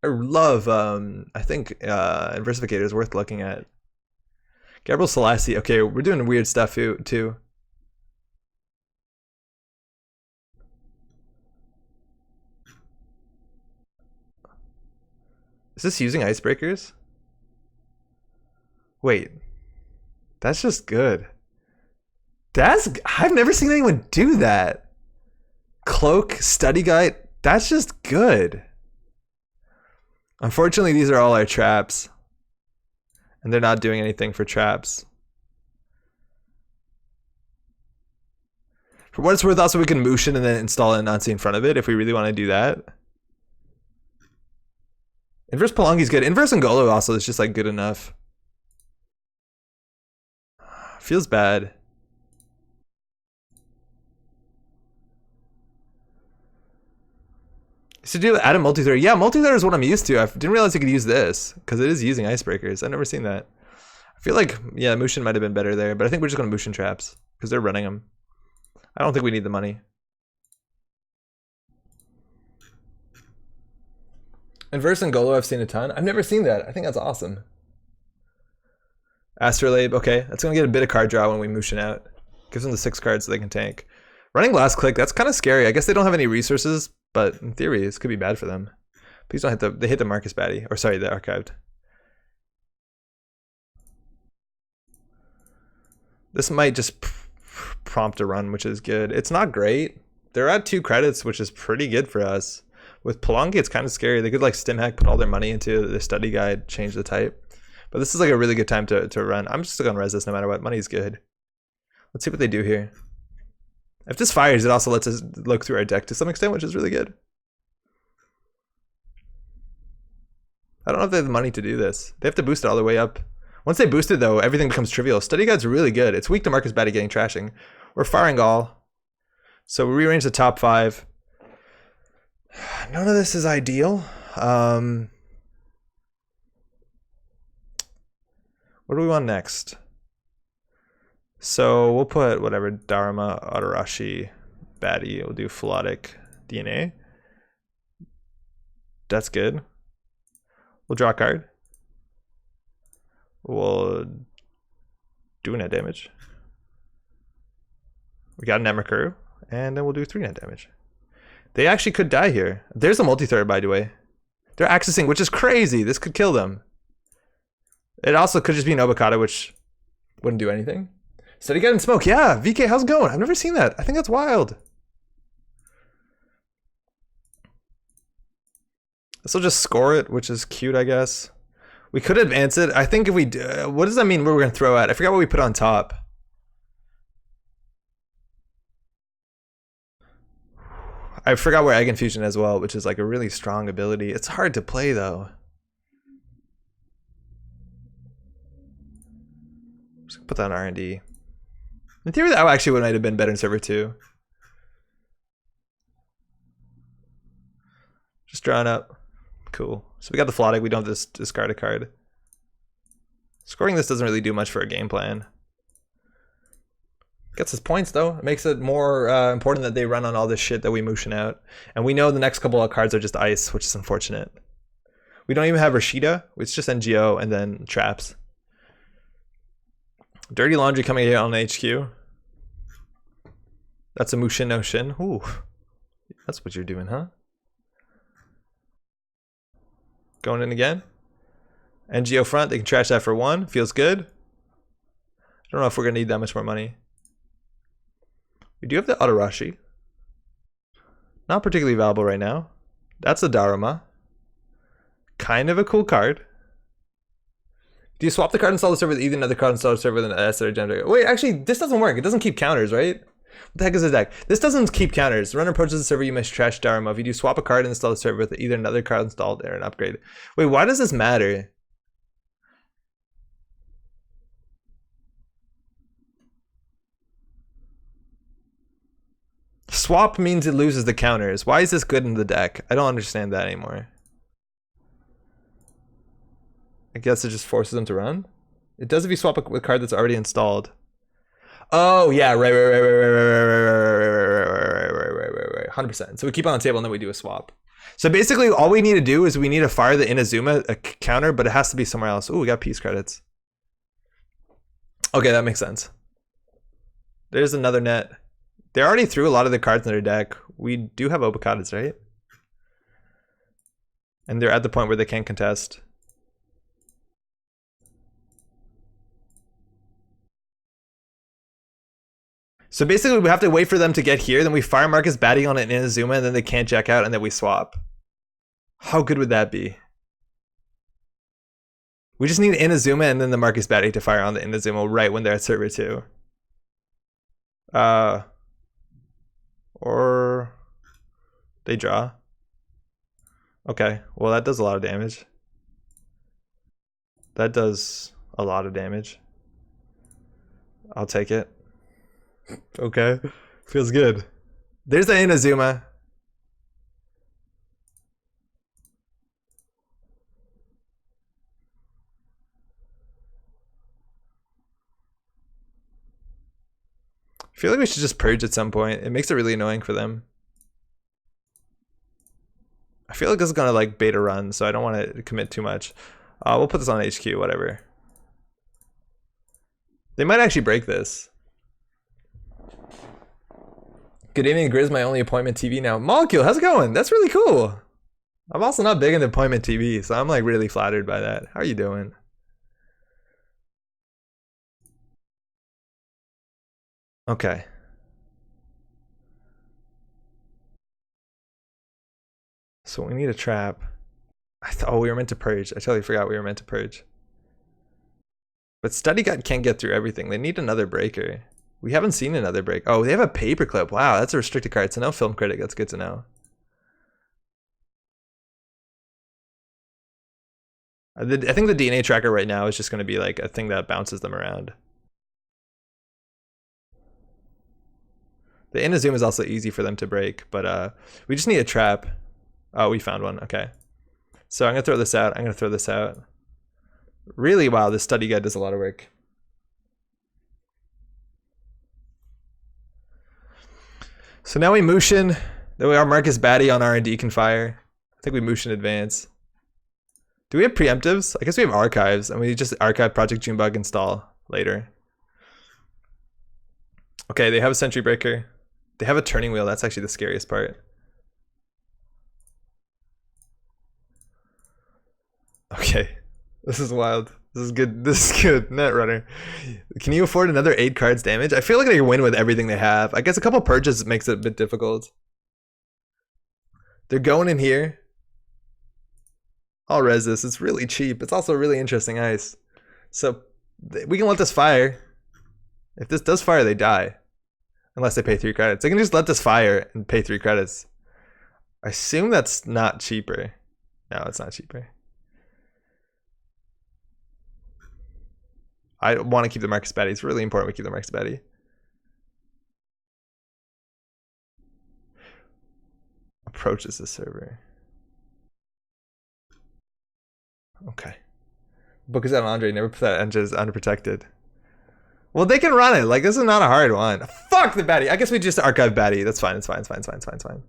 I love, I think Inversificator is worth looking at. Gabriel Selassie. Okay, we're doing weird stuff too. Is this using icebreakers? Wait. That's just good. I've never seen anyone do that. Cloak, study guide, that's just good. Unfortunately, these are all our traps. And they're not doing anything for traps. For what it's worth, also we can motion and then install an Nazi in front of it if we really want to do that. Inverse Palangi's good. Inverse Ngolo also is just like good enough. Feels bad. So do add a multi-threader. Yeah, multi-threader is what I'm used to. I didn't realize you could use this because it is using icebreakers. I've never seen that. I feel like, yeah, Mushin might have been better there, but I think we're just going to Mushin traps because they're running them. I don't think we need the money. Inverse Ngolo, I've seen a ton. I've never seen that. I think that's awesome. Astrolabe, okay. That's going to get a bit of card draw when we Mushin out. Gives them the 6 cards so they can tank. Running last click, that's kind of scary. I guess they don't have any resources, but in theory, this could be bad for them. Please don't hit the, they hit the Marcus Baddie, or sorry, the Archived. This might just prompt a run, which is good. It's not great. They're at 2 credits, which is pretty good for us. With Palangi, it's kind of scary. They could like stim hack, put all their money into the study guide, change the type. But this is like a really good time to run. I'm just gonna res this no matter what. Money's good. Let's see what they do here. If this fires, it also lets us look through our deck to some extent, which is really good. I don't know if they have the money to do this. They have to boost it all the way up. Once they boost it though, everything becomes trivial. Study guide's really good. It's weak to Marcus Baddie getting trashing. We're firing all. So we rearrange the top 5. None of this is ideal. What do we want next? So we'll put whatever, Dharma, Adarashi, Baddie. We'll do Philotic, DNA. That's good. We'll draw a card. We'll do net damage. We got a net Mercuru, and then we'll do 3 net damage. They actually could die here. There's a multi-threader, by the way. They're accessing, which is crazy. This could kill them. It also could just be an Obokata, which wouldn't do anything. Study guide and smoke. Yeah, VK, how's it going? I've never seen that. I think that's wild. This will just score it, which is cute, I guess. We could advance it. I think if we do, what does that mean where we're going to throw at? I forgot what we put on top. I forgot where Egg Infusion as well, which is like a really strong ability. It's hard to play though. Just put that on R&D. In theory, that actually might have been better in server 2. Just drawing up. Cool. So we got the Philotic. We don't have to discard a card. Scoring this doesn't really do much for our game plan. Gets us points though. It makes it more important that they run on all this shit that we motion out. And we know the next couple of cards are just ice, which is unfortunate. We don't even have Rashida. It's just NGO and then traps. Dirty Laundry coming here on HQ. That's a Mushin no Shin. Ooh. That's what you're doing, huh? Going in again. NGO front, they can trash that for 1. Feels good. I don't know if we're gonna need that much more money. We do have the Adarashi. Not particularly valuable right now. That's a Daruma. Kind of a cool card. Do you swap the card install the server with either another card install the server with an S or a generator? Wait, actually, this doesn't work. It doesn't keep counters, right? What the heck is this deck? This doesn't keep counters. Runner approaches the server, you must trash Daruma. If you do swap a card and install the server with either another card installed or an upgrade. Wait, why does this matter? Swap means it loses the counters. Why is this good in the deck? I don't understand that anymore. I guess it just forces them to run? It does if you swap a card that's already installed. Oh yeah, right. 100%. So we keep it on the table and then we do a swap. So basically all we need to do is we need to fire the Inazuma a counter, but it has to be somewhere else. Oh, we got peace credits. Okay, that makes sense. There's another net. They already threw a lot of the cards in their deck. We do have Obokatas, right? And they're at the point where they can't contest. So basically we have to wait for them to get here, then we fire Marcus Baddie on an Inazuma, and then they can't jack out, and then we swap. How good would that be? We just need Inazuma and then the Marcus Batty to fire on the Inazuma right when they're at server 2. Or they draw. Okay, well that does a lot of damage. That does a lot of damage. I'll take it. Okay, feels good. There's the Inazuma. I feel like we should just purge at some point. It makes it really annoying for them. I feel like this is gonna like beta run, so I don't want to commit too much. We'll put this on HQ, whatever. They might actually break this. Good evening, Grizz, my only appointment TV now. Molecule, how's it going? That's really cool. I'm also not big into appointment TV, so I'm like really flattered by that. How are you doing? Okay. So we need a trap. Oh, we were meant to purge. I totally forgot we were meant to purge. But Study Guide can't get through everything. They need another breaker. We haven't seen another break. Oh, they have a paperclip. Wow, that's a restricted card. So no film critic. That's good to know. I think the DNA tracker right now is just going to be like a thing that bounces them around. The Inazuma is also easy for them to break, but we just need a trap. Oh, we found one. Okay. So I'm going to throw this out. I'm going to throw this out. Really, wow, this Study Guide does a lot of work. So now we Mushin. Then we are Marcus Batty on R&D can fire. I think we Mushin advance. Do we have preemptives? I guess we have archives, and we just archive Project Junebug install later. Okay, they have a Sentry Breaker. They have a turning wheel. That's actually the scariest part. Okay, this is wild. This is good. This is good. Netrunner. Can you afford another 8 cards damage? I feel like they can win with everything they have. I guess a couple purges makes it a bit difficult. They're going in here. I'll res this. It's really cheap. It's also really interesting ice. So we can let this fire. If this does fire, they die. Unless they pay 3 credits. They can just let this fire and pay 3 credits. I assume that's not cheaper. No, it's not cheaper. I want to keep the Marcus Batty. It's really important we keep the Marcus Batty. Approaches the server. Okay. Book is out on Andre. Never put that engine as underprotected. Well, they can run it. Like, this is not a hard one. Fuck the Batty. I guess we just archive Batty. That's fine. It's fine. It's fine. It's fine. It's fine. It's fine.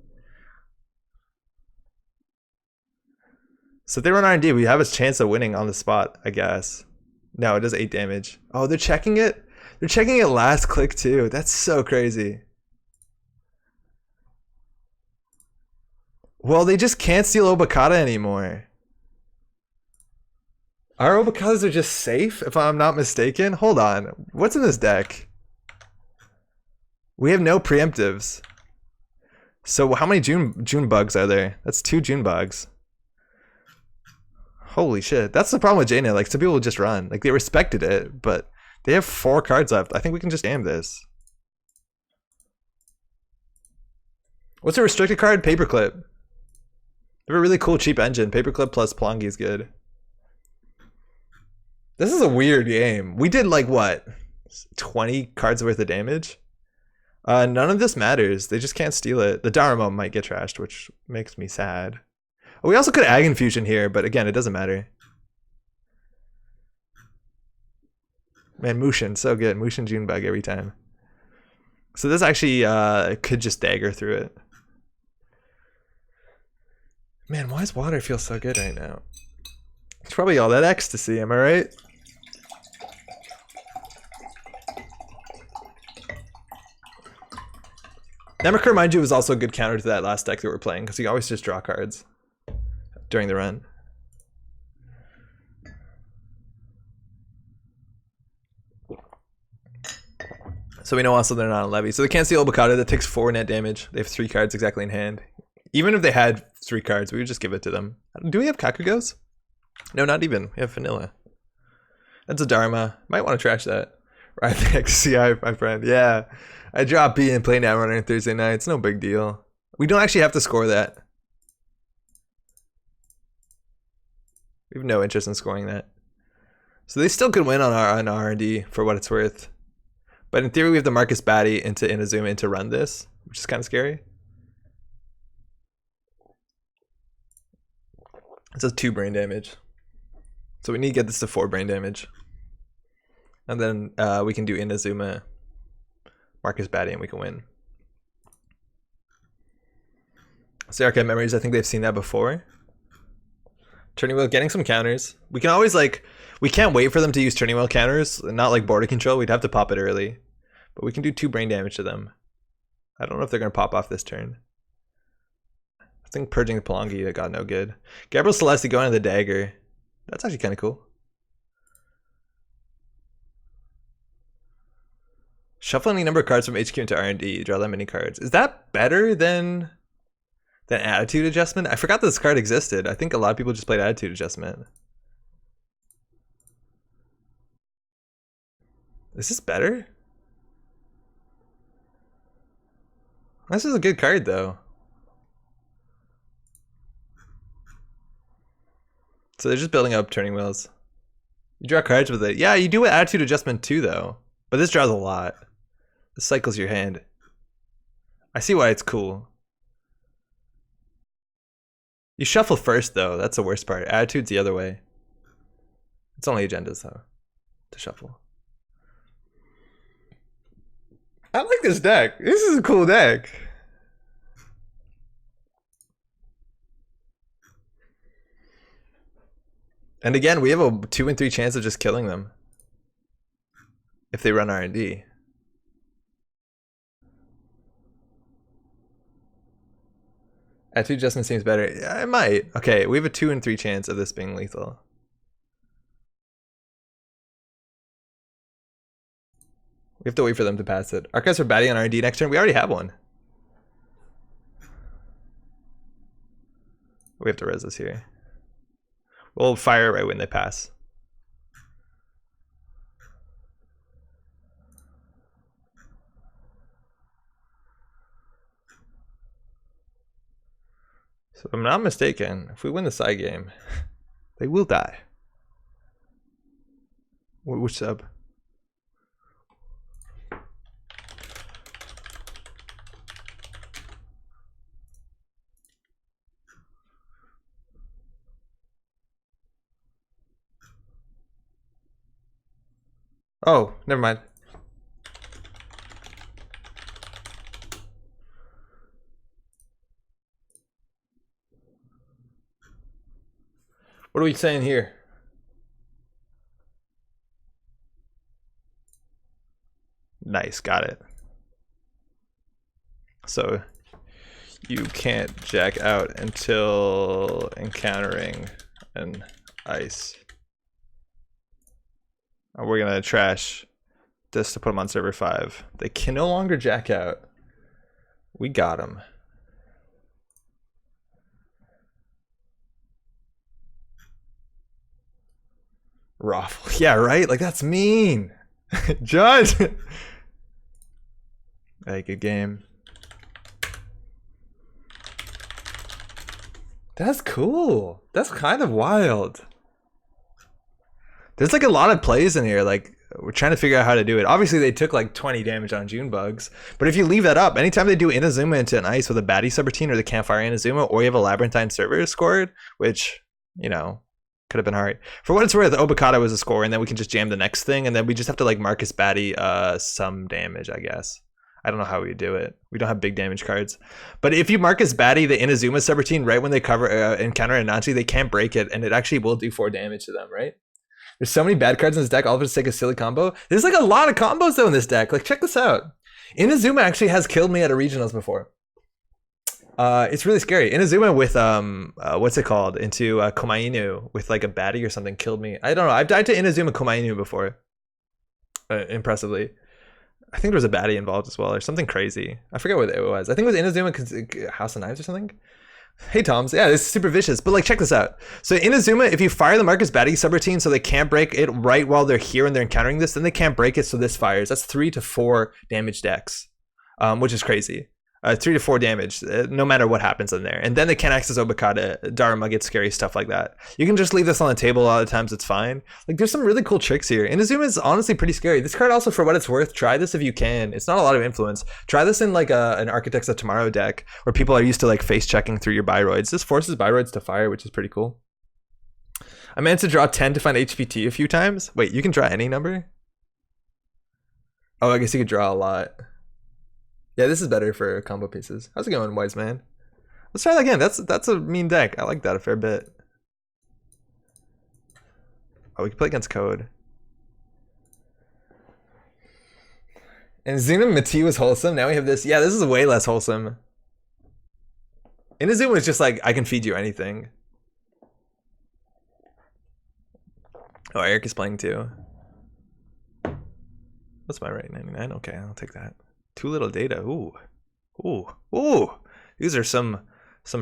So if they run R&D, we have a chance of winning on the spot, I guess. No, it does 8 damage. Oh, they're checking it? They're checking it last click too. That's so crazy. Well, they just can't steal Obokata anymore. Our Obokatas are just safe, if I'm not mistaken. Hold on. What's in this deck? We have no preemptives. So how many June bugs are there? That's 2 June bugs. Holy shit. That's the problem with Jaina. Like, some people just run. Like, they respected it, but they have 4 cards left. I think we can just jam this. What's a restricted card? Paperclip. They have a really cool cheap engine. Paperclip plus Plongi is good. This is a weird game. We did like, what? 20 cards worth of damage? None of this matters. They just can't steal it. The Daramo might get trashed, which makes me sad. We also could Ag Infusion here, but again, it doesn't matter. Man, Mushin, so good. Mushin Junebug every time. So this actually could just dagger through it. Man, why does water feel so good right now? It's probably all that ecstasy, am I right? Nemaker, mind you, was also a good counter to that last deck that we're playing, because you always just draw cards during the run. So we know also they're not on levy. So they can't steal Obokata. That takes 4 net damage. They have 3 cards exactly in hand. Even if they had 3 cards, we would just give it to them. Do we have Kakugos? No, not even. We have Vanilla. That's a Dharma. Might want to trash that. Right the XCI, my friend. Yeah. I drop B and play Netrunner on Thursday night. It's no big deal. We don't actually have to score that. We have no interest in scoring that. So they still could win on R&D for what it's worth. But in theory, we have to Marcus Batty into Inazuma to run this, which is kind of scary. It says 2 brain damage. So we need to get this to 4 brain damage. And then we can do Inazuma, Marcus Batty, and we can win. So Arcade Memories, I think they've seen that before. Turning wheel, getting some counters. We can always we can't wait for them to use turning wheel counters, not like border control. We'd have to pop it early. But we can do 2 brain damage to them. I don't know if they're going to pop off this turn. I think purging the Pelongi that got no good. Gabriel Celeste going to the dagger. That's actually kind of cool. Shuffle any number of cards from HQ into R&D. Draw that many cards. Is that better than attitude adjustment? I forgot this card existed. I think a lot of people just played attitude adjustment. Is this better? This is a good card though. So they're just building up turning wheels. You draw cards with it. Yeah, you do attitude adjustment too though. But this draws a lot. This cycles your hand. I see why it's cool. You shuffle first though, that's the worst part. Attitude's the other way. It's only agendas though, to shuffle. I like this deck. This is a cool deck. And again, we have a 2 and 3 chance of just killing them if they run R&D. Attitude adjustment seems better. Yeah, it might. Okay, we have a 2 and 3 chance of this being lethal. We have to wait for them to pass it. Archives for Batty on R&D next turn. We already have one. We have to res this here. We'll fire right when they pass. So if I'm not mistaken, if we win the side game, they will die. Which sub? Oh, never mind. What are we saying here? Nice, got it. So you can't jack out until encountering an ice. And we're gonna trash this to put them on server 5. They can no longer jack out. We got them. Raffle. Yeah, right? Like, that's mean. Judge. Hey, good game. That's cool. That's kind of wild. There's like a lot of plays in here. Like, we're trying to figure out how to do it. Obviously, they took like 20 damage on June bugs. But if you leave that up, anytime they do Inazuma into an ice with a Batty subroutine or the Campfire Inazuma, or you have a Labyrinthine server scored, which, you know, could have been hard. For what it's worth, Obokata was a score, and then we can just jam the next thing, and then we just have to like Marcus Batty some damage, I guess. I don't know how we do it. We don't have big damage cards. But if you Marcus Batty the Inazuma subroutine right when they cover encounter a Nanchi, they can't break it, and it actually will do 4 damage to them, right? There's so many bad cards in this deck, all of it to take a silly combo. There's like a lot of combos though in this deck. Like, check this out. Inazuma actually has killed me at a regionals before. It's really scary. Inazuma with what's it called? Into Komainu with like a Batty or something killed me. I don't know. I've died to Inazuma Komainu before. Impressively. I think there was a Batty involved as well, or something crazy. I forget what it was. I think it was Inazuma House of Knives or something. Hey Toms, yeah, this is super vicious, but like check this out. So in Azuma, if you fire the Marcus Batty subroutine so they can't break it right while they're here and they're encountering this, then they can't break it, so this fires. That's 3 to 4 damage decks, which is crazy. 3 to 4 damage, no matter what happens in there. And then they can't access Obakata, Dharma gets scary, stuff like that. You can just leave this on the table a lot of times, it's fine. Like there's some really cool tricks here. And Azuma is honestly pretty scary. This card also, for what it's worth, try this if you can. It's not a lot of influence. Try this in like an Architects of Tomorrow deck where people are used to like face checking through your Biroids. This forces Biroids to fire, which is pretty cool. I managed to draw 10 to find HPT a few times. Wait, you can draw any number? Oh, I guess you could draw a lot. Yeah, this is better for combo pieces. How's it going, Wise Man? Let's try that again. That's a mean deck. I like that a fair bit. Oh, we can play against Code. And Zuna Mati was wholesome. Now we have this. Yeah, this is way less wholesome. Inazuma is just like, I can feed you anything. Oh, Eric is playing too. What's my rate? 99? Okay, I'll take that. Too little data. Ooh. Ooh. Ooh. These are some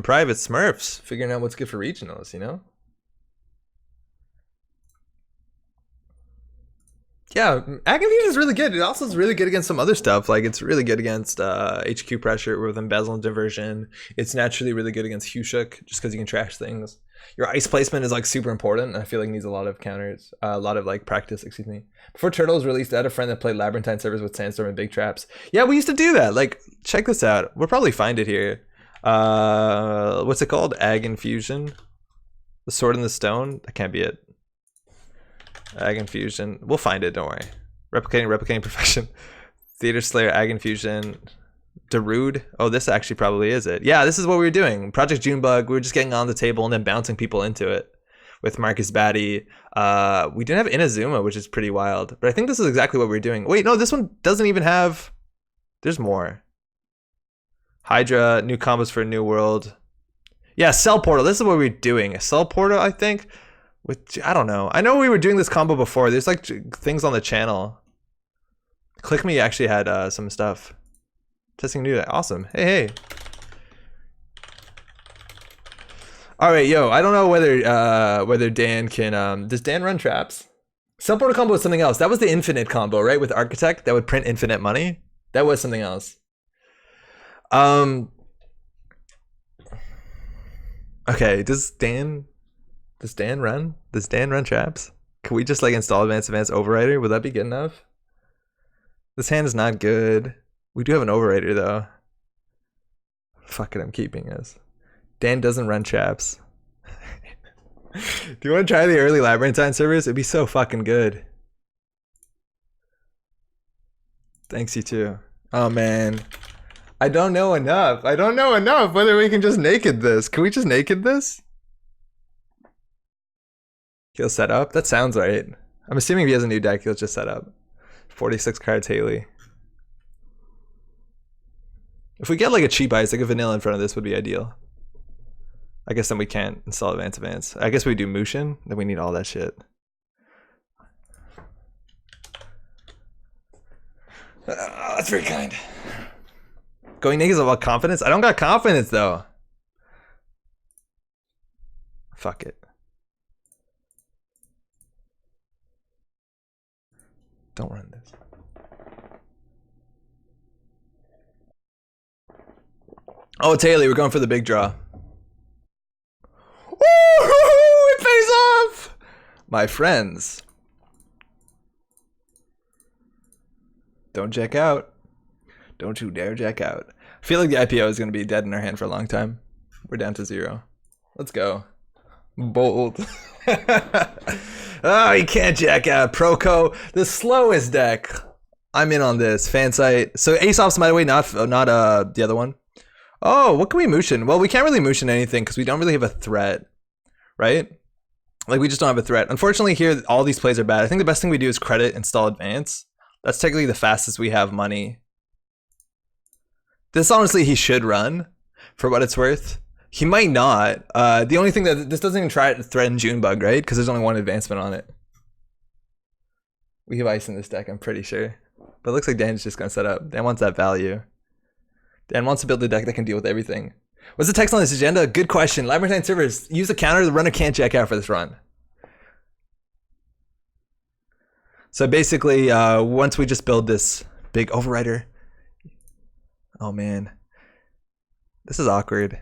private smurfs figuring out what's good for regionals, you know? Yeah, Ag Infusion is really good. It also is really good against some other stuff. Like it's really good against HQ pressure with embezzle diversion. It's naturally really good against Hushuk just because you can trash things. Your ice placement is like super important. I feel like it needs a lot of counters, a lot of like practice, excuse me. Before Turtle was released, I had a friend that played Labyrinthine servers with Sandstorm and Big Traps. Yeah, we used to do that. Like, check this out. We'll probably find it here. What's it called? Ag Infusion. The Sword in the Stone. That can't be it. Ag Infusion. We'll find it, don't worry. Replicating Profession. Theater Slayer, Ag Infusion. Darude. Oh, this actually probably is it. Yeah, this is what we were doing. Project Junebug. We were just getting on the table and then bouncing people into it with Marcus Batty. We didn't have Inazuma, which is pretty wild. But I think this is exactly what we were doing. Wait, no, this one doesn't even have... There's more. Hydra, new combos for a new world. Yeah, Cell Portal. This is what we were doing. A Cell Portal, I think. With, I don't know. I know we were doing this combo before. There's like things on the channel. Click Me actually had some stuff. Testing new. Awesome. Hey. All right, yo. I don't know whether Dan can. Does Dan run traps? Cell Portal combo was something else. That was the infinite combo, right? With Architect that would print infinite money. That was something else. Okay. Does Dan run traps? Can we just like install Advanced Overrider? Would that be good enough? This hand is not good. We do have an overrider though. Fuck it, I'm keeping this. Dan doesn't run traps. Do you want to try the early Labyrinthine servers? It'd be so fucking good. Thanks, you too. Oh man. I don't know enough. I don't know enough whether we can just naked this. Can we just naked this? He'll set up? That sounds right. I'm assuming if he has a new deck, he'll just set up. 46 cards Haley. If we get like a cheap ice, like a vanilla in front of this would be ideal. I guess then we can't install Advance. I guess we do Mushin, then we need all that shit. That's very kind. Going naked is about confidence? I don't got confidence though. Fuck it. Don't run this. Oh, it's Haley. We're going for the big draw. Woo! It pays off! My friends. Don't check out. Don't you dare check out. I feel like the IPO is going to be dead in our hand for a long time. We're down to 0. Let's go. Bold. Oh, you can't jack out. Proco, the slowest deck. I'm in on this. Fansite. So Aesop's, by the way, not the other one. Oh, what can we Mushin? Well, we can't really Mushin anything because we don't really have a threat, right? Like, we just don't have a threat. Unfortunately, here, all these plays are bad. I think the best thing we do is credit, install Advance. That's technically the fastest we have money. This, honestly, he should run, for what it's worth. He might not. The only thing that this doesn't even try to threaten Junebug, right? Because there's only one advancement on it. We have ice in this deck, I'm pretty sure. But it looks like Dan's just going to set up. Dan wants that value. Dan wants to build a deck that can deal with everything. What's the text on this agenda? Good question. Labyrinthine servers, use the counter, the runner can't check out for this run. So basically, once we just build this big overrider. Oh man. This is awkward.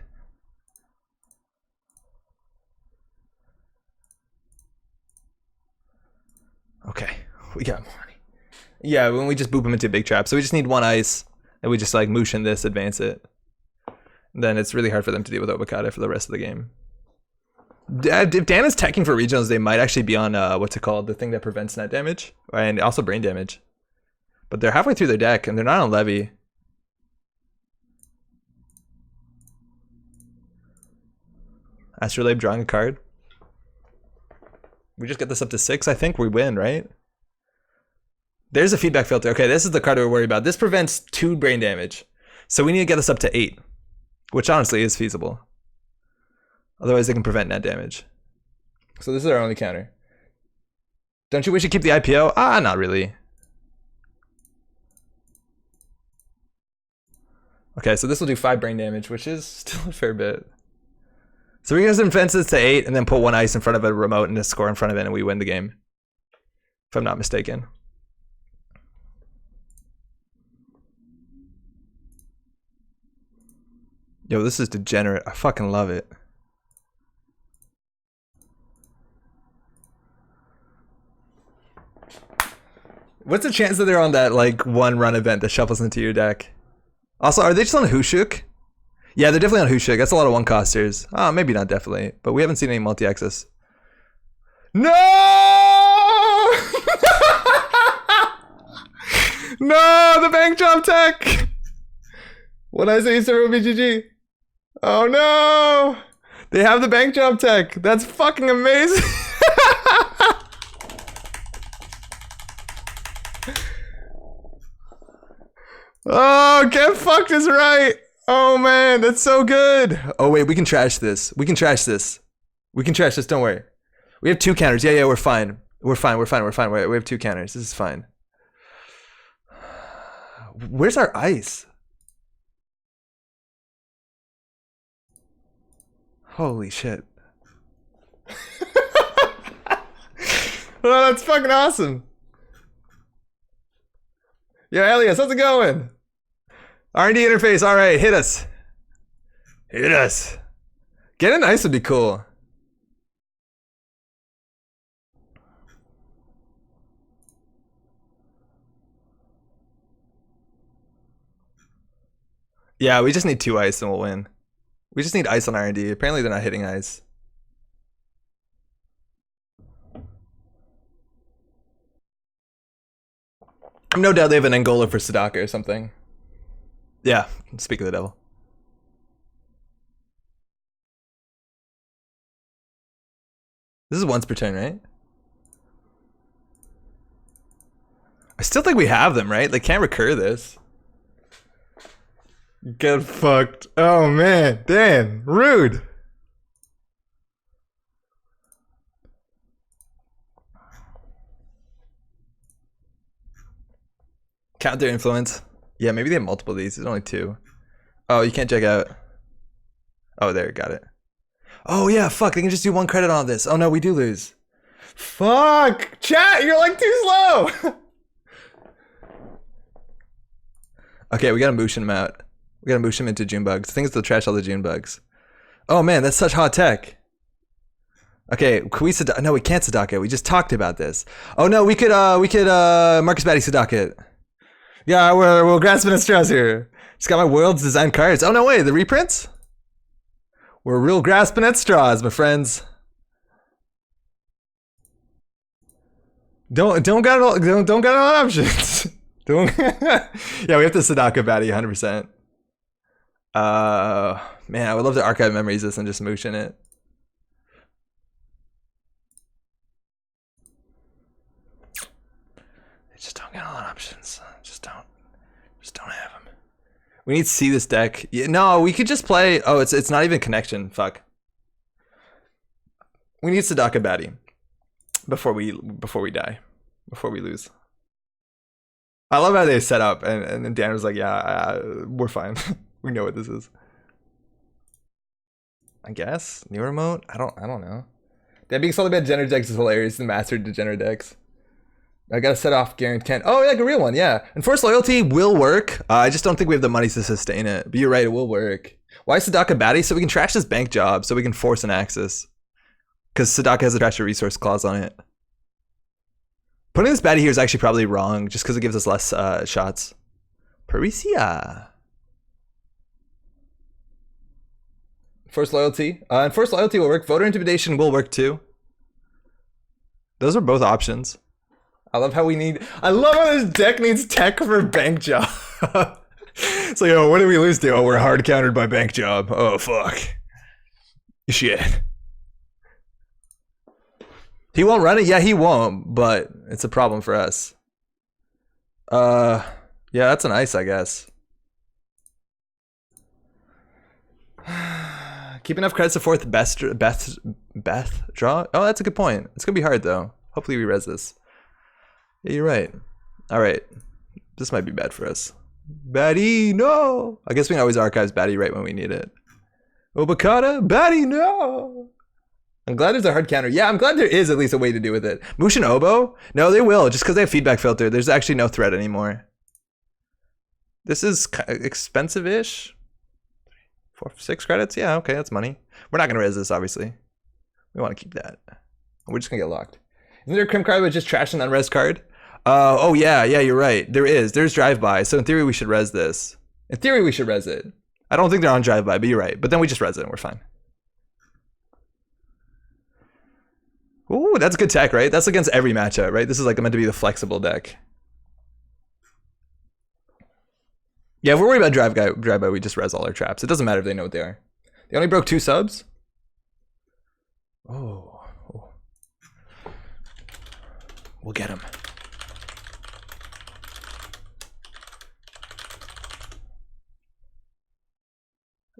Okay, we got money. Yeah, when we just boop them into a big trap. So we just need one ice, and we just like motion this, advance it. Then it's really hard for them to deal with Obakata for the rest of the game. If Dan is teching for regionals, they might actually be on, what's it called? The thing that prevents net damage, and also brain damage. But they're halfway through their deck, and they're not on Levy. Astrolabe drawing a card. We just get this up to 6, I think we win, right? There's a feedback filter. Okay, this is the card we're worried about. This prevents 2 brain damage. So we need to get this up to 8, which honestly is feasible. Otherwise they can prevent net damage. So this is our only counter. Don't you wish you keep the IPO? Ah, not really. Okay, so this will do 5 brain damage, which is still a fair bit. So we're gonna advance this to 8 and then put 1 ice in front of a remote and a score in front of it and we win the game. If I'm not mistaken. Yo, this is degenerate. I fucking love it. What's the chance that they're on that like 1 run event that shuffles into your deck? Also, are they just on Hushuk? Yeah, they're definitely on Hushuk. That's a lot of 1-costers. Oh, maybe not definitely, but we haven't seen any multi-access. No! No, the bank job tech! When I say server BGG. Oh no! They have the bank job tech. That's fucking amazing. Oh, get fucked is right. Oh man, that's so good. Oh wait, we can trash this. We can trash this. We can trash this, don't worry. We have 2 counters. Yeah, we're fine. We're fine. We have 2 counters. This is fine. Where's our ice? Holy shit. Oh, that's fucking awesome. Yo, Elias, how's it going? R&D interface, all right, hit us. Hit us. Getting ice would be cool. Yeah, we just need 2 ice and we'll win. We just need ice on R&D. Apparently they're not hitting ice. No doubt they have an Angola for Sadaka or something. Yeah, speak of the devil. This is once per turn, right? I still think we have them, right? They can't recur this. Get fucked. Oh man, damn, rude. Count their influence. Yeah, maybe they have multiple of these. There's only 2. Oh, you can't check out. Oh, there, got it. Oh yeah, fuck, they can just do 1 credit on this. Oh no, we do lose. Fuck! Chat, you're like too slow! Okay, we gotta motion him out. We gotta motion him into June bugs. The thing is to trash all the June bugs. Oh man, that's such hot tech. Okay, can we Sadaka? No, we can't Sadaka it. We just talked about this. Oh no, we could Marcus Batty Sadaka it. Yeah, we're grasping at straws here. Just got my world's design cards. Oh no way, the reprints? We're real grasping at straws, my friends. Don't got all options. Don't. Yeah, we have to Sadaka Batty 100%. Man, I would love to archive memories this and just motion it. They just don't get a lot of options. Just don't have them. We need to see this deck. Yeah, no, we could just play. Oh, it's not even connection. Fuck. We need Sadaka Batty before we die, before we lose. I love how they set up, and Dan was like, "Yeah, we're fine. We know what this is." I guess. New remote? I don't know. That being solid bad degenerate decks is hilarious. The master degenerate decks. I gotta set off guarantee. Oh, like a real one, yeah. Enforced loyalty will work. I just don't think we have the money to sustain it. But you're right, it will work. Why is Sadaka baddie? So we can trash this bank job, so we can force an Axis. Because Sadaka has a trash a resource clause on it. Putting this baddie here is actually probably wrong, just because it gives us less shots. Parisia. Enforced loyalty. Enforced loyalty will work. Voter intimidation will work too. Those are both options. I love how I love how this deck needs tech for bank job. It's like, oh, what did we lose to? Oh, we're hard countered by bank job. Oh, fuck. Shit. He won't run it? Yeah, he won't, but it's a problem for us. Yeah, that's an ice, I guess. Keep enough credits to fourth Beth draw? Oh, that's a good point. It's gonna be hard though. Hopefully we res this. Yeah, you're right. Alright. This might be bad for us. Baddie, no! I guess we can always archive Baddie right when we need it. Obakata, Baddie, no! I'm glad there's a hard counter. Yeah, I'm glad there is at least a way to do with it. Mushin Obo? No, they will, just because they have feedback filter. There's actually no threat anymore. This is expensive-ish. 6 credits? Yeah, okay, that's money. We're not gonna res this, obviously. We want to keep that. We're just gonna get locked. Isn't there a crim card with just trash an unres card? Oh yeah, you're right. There is. There's drive-by. So in theory, we should res this. In theory, we should res it. I don't think they're on drive-by, but you're right. But then we just res it and we're fine. Ooh, that's good tech, right? That's against every matchup, right? This is like meant to be the flexible deck. Yeah, if we're worried about drive-by, we just res all our traps. It doesn't matter if they know what they are. They only broke 2 subs? Oh. We'll get him.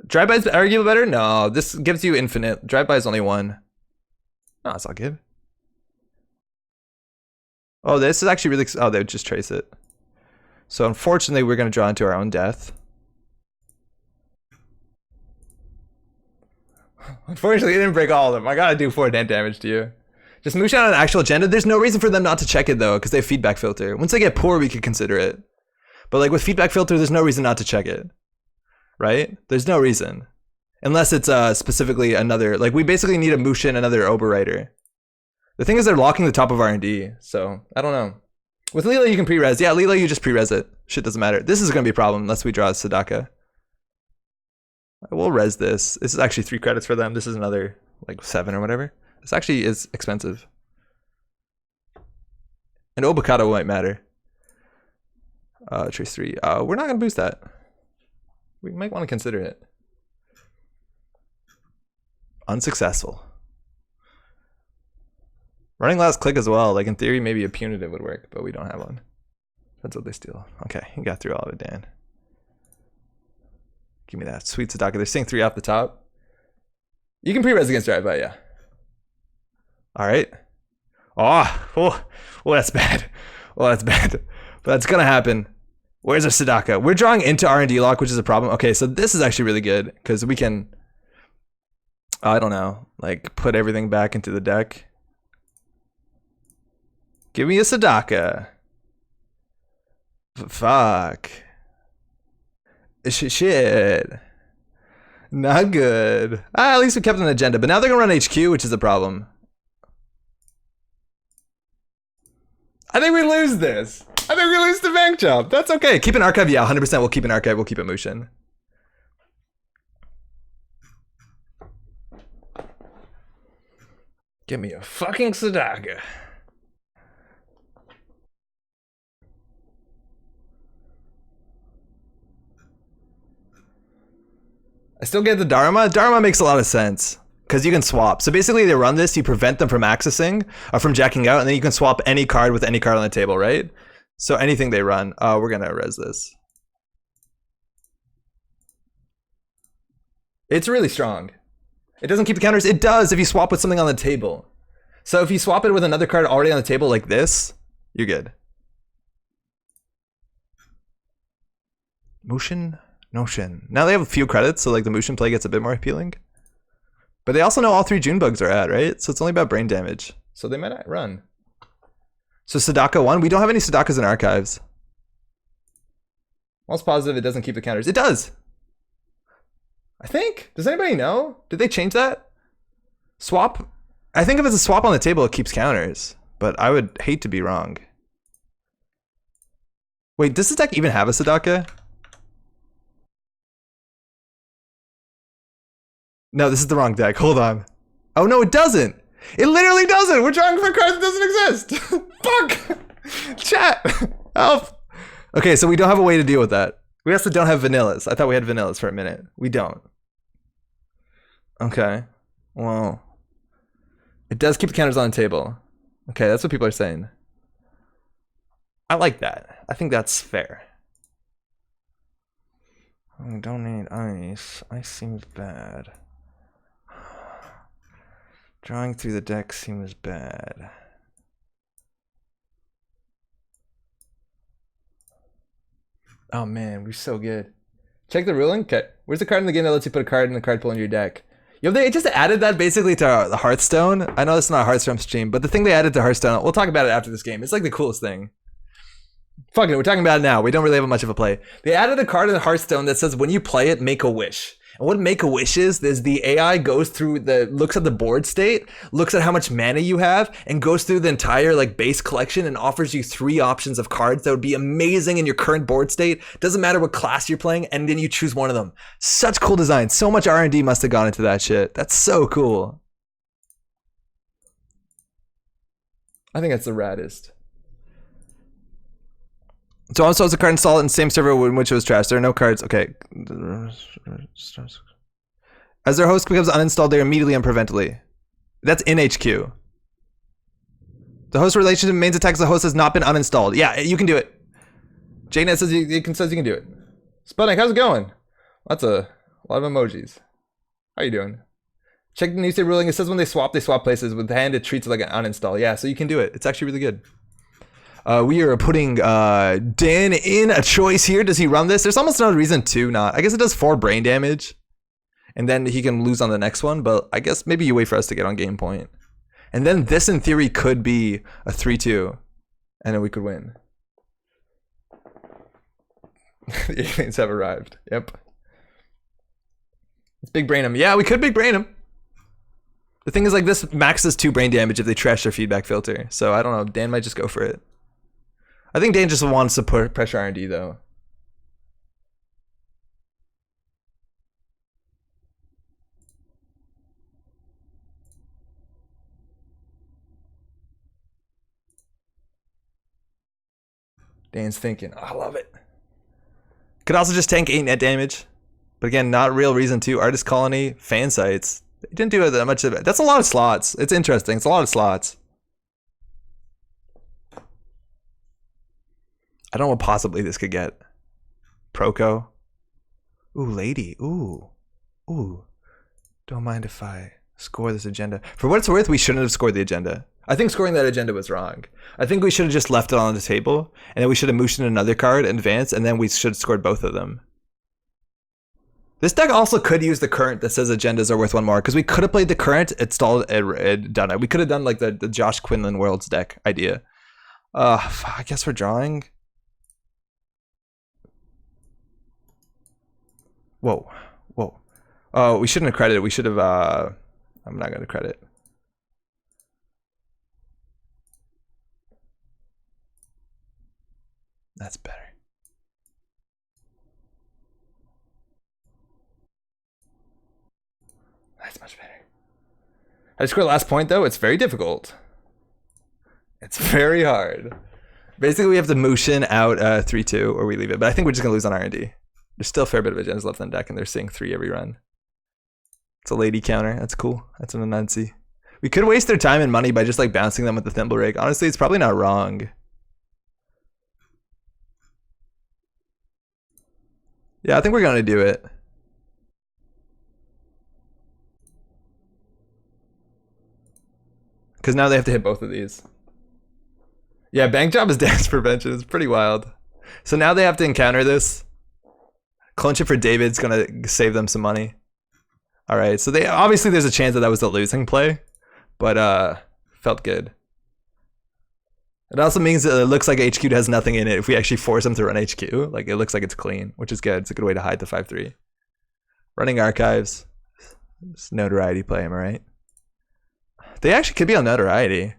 Drive-by is arguably better? No, this gives you infinite. Drive-by is only 1. No, it's all good. Oh, this is actually really... Oh, they would just trace it. So unfortunately, we're going to draw into our own death. Unfortunately, it didn't break all of them. I gotta do 4 net damage to you. Just Mushin on an actual agenda. There's no reason for them not to check it, though, because they have feedback filter. Once they get poor, we could consider it. But like with feedback filter, there's no reason not to check it. Right? There's no reason. Unless it's specifically another... Like, we basically need a Mushin, another Oberwriter. The thing is, they're locking the top of R&D, so I don't know. With Leela, you can pre-res. Yeah, Leela, you just pre-res it. Shit doesn't matter. This is going to be a problem unless we draw Sadaka. We'll res this. This is actually 3 credits for them. This is another, like, 7 or whatever. This actually is expensive. And Obakata might matter. Trace 3. We're not going to boost that. We might want to consider it. Unsuccessful. Running last click as well. Like in theory, maybe a punitive would work, but we don't have one. That's what they steal. Okay, you got through all of it, Dan. Give me that. Sweet Sadaka. They're saying 3 off the top. You can pre-res against drive-by, yeah. Alright. Oh, that's bad. Oh, that's bad. But that's gonna happen. Where's our Sadaka? We're drawing into R&D lock, which is a problem. Okay, so this is actually really good, because we can... I don't know. Like, put everything back into the deck. Give me a Sadaka. Fuck. Shit. Not good. At least we kept an agenda, but now they're gonna run HQ, which is a problem. I think we lose this. I think we lose the bank job. That's okay. Keep an archive. Yeah, 100% we'll keep an archive. We'll keep a Mushin. Give me a fucking Sadaka. I still get the Dharma. Dharma makes a lot of sense because you can swap. So basically they run this, you prevent them from accessing or from jacking out, and then you can swap any card with any card on the table, right? So anything they run, we're gonna res this. It's really strong. It doesn't keep the counters. It does if you swap with something on the table. So if you swap it with another card already on the table like this, you're good. Mushin, Noshin. Now they have a few credits, so like the Mushin play gets a bit more appealing. But they also know all 3 June bugs are at, right? So it's only about brain damage. So they might not run. So Sadaka 1, we don't have any Sadakas in archives. Almost positive it doesn't keep the counters. It does! I think. Does anybody know? Did they change that? Swap? I think if it's a swap on the table, it keeps counters. But I would hate to be wrong. Wait, does this deck even have a Sadaka? No, this is the wrong deck. Hold on. Oh no, it doesn't! It literally doesn't! We're drawing for cards that doesn't exist! Fuck! Chat! Help! Okay, so we don't have a way to deal with that. We also don't have vanillas. I thought we had vanillas for a minute. We don't. Okay. Well. It does keep the counters on the table. Okay, that's what people are saying. I like that. I think that's fair. I don't need ice. Ice seems bad. Drawing through the deck seems bad. Oh man, we're so good. Check the ruling? Okay. Where's the card in the game that lets you put a card in the card pool in your deck? Yo, they just added that basically to the Hearthstone. I know it's not a Hearthstone stream, but the thing they added to Hearthstone, we'll talk about it after this game. It's like the coolest thing. Fuck it, we're talking about it now. We don't really have much of a play. They added a card in Hearthstone that says when you play it, make a wish. And what make a wish is the AI goes through looks at the board state, looks at how much mana you have, and goes through the entire like base collection and offers you 3 options of cards that would be amazing in your current board state. Doesn't matter what class you're playing, and then you choose one of them. Such cool design. So much R&D must have gone into that shit. That's so cool. I think that's the raddest. So also has a card installed in the same server in which it was trashed. There are no cards. Okay. As their host becomes uninstalled, they're immediately and preventively. That's in HQ. The host relationship remains attacks. The host has not been uninstalled. Yeah, you can do it. JNet says you can do it. Sputnik, how's it going? That's a lot of emojis. How you doing? Check the new state ruling. It says when they swap places. With the hand, it treats it like an uninstall. Yeah, so you can do it. It's actually really good. We are putting Dan in a choice here. Does he run this? There's almost no reason to not. I guess it does 4 brain damage. And then he can lose on the next one. But I guess maybe you wait for us to get on game point. And then this in theory could be a 3-2. And then we could win. The aliens have arrived. Yep. Let's big brain him. Yeah, we could big brain him. The thing is like this maxes 2 brain damage if they trash their feedback filter. So I don't know. Dan might just go for it. I think Dan just wants to put pressure R&D though. Dan's thinking, oh, I love it. Could also just tank 8 net damage. But again, not real reason to. Artist Colony, fan sites. They didn't do that much of it. That's a lot of slots. It's interesting. It's a lot of slots. I don't know what possibly this could get. Proco. Ooh, lady. Ooh. Ooh. Don't mind if I score this agenda. For what it's worth, we shouldn't have scored the agenda. I think scoring that agenda was wrong. I think we should have just left it on the table, and then we should have motioned another card in advance, and then we should have scored both of them. This deck also could use the current that says agendas are worth 1 more, because we could have played the current, installed, and done it. We could have done like the Josh Quinlan Worlds deck idea. I guess we're drawing. Whoa. Whoa. Oh, we shouldn't have credited. We should have, I'm not going to credit. That's better. That's much better. I scored last point though. It's very difficult. It's very hard. Basically, we have to motion out 3-2 or we leave it. But I think we're just gonna lose on R&D. There's still a fair bit of agendas left in the deck, and they're seeing 3 every run. It's a lady counter. That's cool. That's an Anansi. We could waste their time and money by just like bouncing them with the thimble rig. Honestly, it's probably not wrong. Yeah, I think we're gonna do it. Because now they have to hit both of these. Yeah, bank job is dance prevention. It's pretty wild. So now they have to encounter this. Clone chip for David's gonna save them some money. All right, so they obviously there's a chance that was a losing play, but felt good. It also means that it looks like HQ has nothing in it if we actually force them to run HQ. Like, it looks like it's clean, which is good. It's a good way to hide the 5-3. Running archives. It's notoriety play, am I right? They actually could be on notoriety.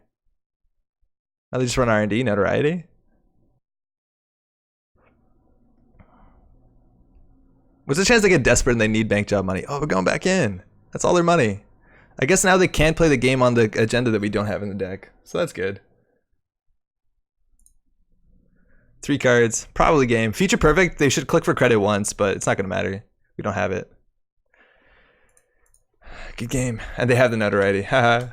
Now they just run R&D, notoriety. What's the chance they get desperate and they need bank job money? Oh, we're going back in. That's all their money. I guess now they can't play the game on the agenda that we don't have in the deck. So that's good. 3 cards, probably game. Feature perfect, they should click for credit once, but it's not gonna matter. We don't have it. Good game. And they have the notoriety. Haha.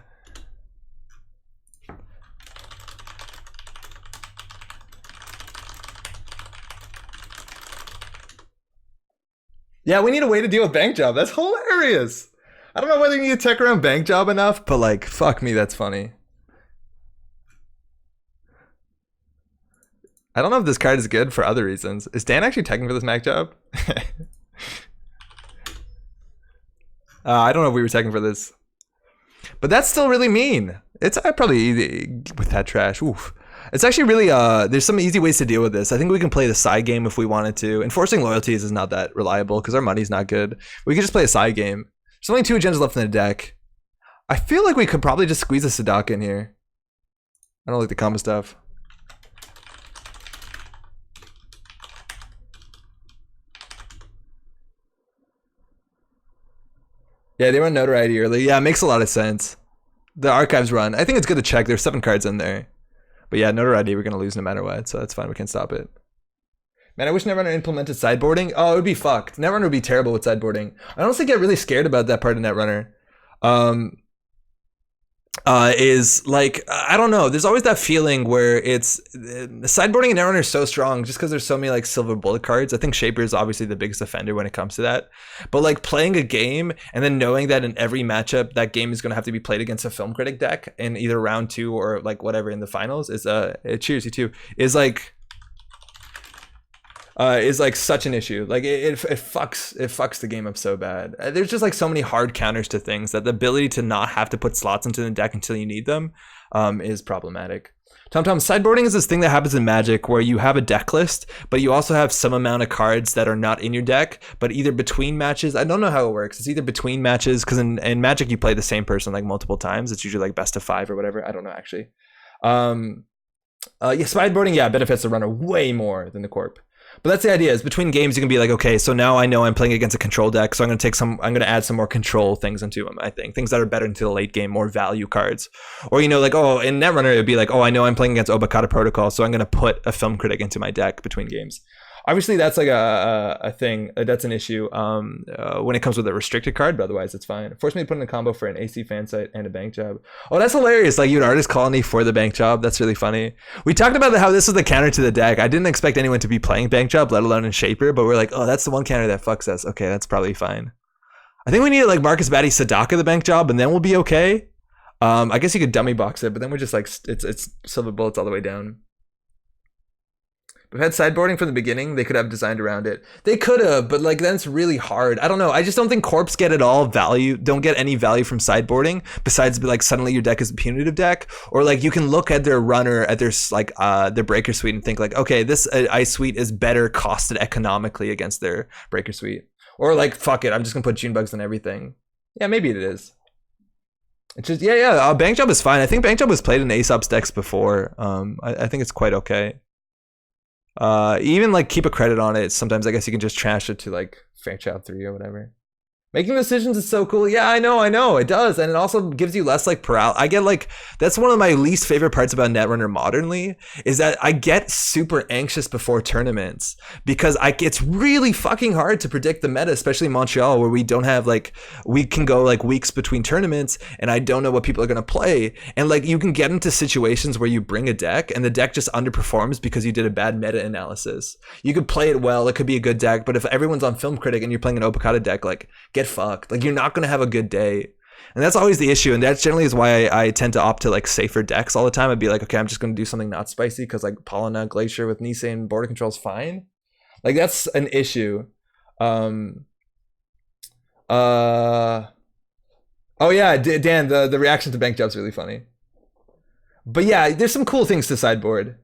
Yeah, we need a way to deal with bank job. That's hilarious. I don't know whether you need to tech around bank job enough, but like, fuck me, that's funny. I don't know if this card is good for other reasons. Is Dan actually teching for this Mac job? I don't know if we were teching for this. But that's still really mean. It's probably easy with that trash. Oof. It's actually really, there's some easy ways to deal with this. I think we can play the side game if we wanted to. Enforcing loyalties is not that reliable because our money's not good. We could just play a side game. There's only 2 agendas left in the deck. I feel like we could probably just squeeze a Sadaka in here. I don't like the combo stuff. Yeah, they run notoriety early. Yeah, it makes a lot of sense. The archives run. I think it's good to check. There's 7 cards in there. But yeah, notoriety we're going to lose no matter what, so that's fine. We can stop it. Man, I wish Netrunner implemented sideboarding. Oh, it would be fucked. Netrunner would be terrible with sideboarding. I honestly get really scared about that part of Netrunner. Is like, I don't know. There's always that feeling where it's the sideboarding in Netrunner is so strong just because there's so many like silver bullet cards. I think Shaper is obviously the biggest offender when it comes to that. But like playing a game and then knowing that in every matchup that game is going to have to be played against a film critic deck in either round 2 or like whatever in the finals is cheers you too is like such an issue. Like it fucks the game up so bad. There's just like so many hard counters to things that the ability to not have to put slots into the deck until you need them is problematic. Tom, sideboarding is this thing that happens in Magic where you have a deck list, but you also have some amount of cards that are not in your deck, but either between matches. I don't know how it works. It's either between matches because in Magic you play the same person like multiple times. It's usually like best of 5 or whatever. I don't know actually. Yeah, sideboarding benefits the runner way more than the corp. But that's the idea, is between games you can be like, okay, so now I know I'm playing against a control deck, so I'm gonna add some more control things into them, I think. Things that are better into the late game, more value cards. Or, you know, like, oh, in Netrunner it'd be like, oh, I know I'm playing against Obokata Protocol, so I'm gonna put a film critic into my deck between games. Obviously that's like a thing, that's an issue when it comes with a restricted card, but otherwise it's fine. Force me to put in a combo for an AC fan site and a bank job. Oh, that's hilarious. Like, you an artist colony for the bank job. That's really funny. We talked about how this was the counter to the deck. I didn't expect anyone to be playing bank job, let alone in Shaper, but we're like, oh, that's the one counter that fucks us. Okay, that's probably fine. I think we need like Marcus Batty Sadaka the bank job, and then we'll be okay. I guess you could dummy box it, but then we're just like, it's silver bullets all the way down. We've had sideboarding from the beginning. They could have designed around it. They could have, but like then it's really hard. I don't know. I just don't think corps get at all value. Don't get any value from sideboarding besides like suddenly your deck is a punitive deck, or like you can look at their runner at their like their breaker suite and think like, okay, this ice suite is better costed economically against their breaker suite, or like fuck it, I'm just gonna put June bugs on everything. Yeah, maybe it is. It's just bank job is fine. I think bank job was played in Aesop's decks before. I think it's quite okay. Even like keep a credit on it. Sometimes I guess you can just trash it to like Fairchild 3 or whatever. Making decisions is so cool. Yeah, I know, it does. And it also gives you less like paralysis. I get like, that's one of my least favorite parts about Netrunner modernly, is that I get super anxious before tournaments because it's really fucking hard to predict the meta, especially in Montreal where we don't have like, we can go like weeks between tournaments and I don't know what people are going to play. And like you can get into situations where you bring a deck and the deck just underperforms because you did a bad meta analysis. You could play it well, it could be a good deck, but if everyone's on Film Critic and you're playing an Obokata deck, like get fucked. Like you're not gonna have a good day, and that's always the issue. And that generally is why I tend to opt to like safer decks all the time. I'd be like, okay, I'm just gonna do something not spicy because like Paulina Glacier with Nisei and border control is fine. Like that's an issue. Oh yeah, Dan, the reaction to bank job's really funny. But yeah, there's some cool things to sideboard.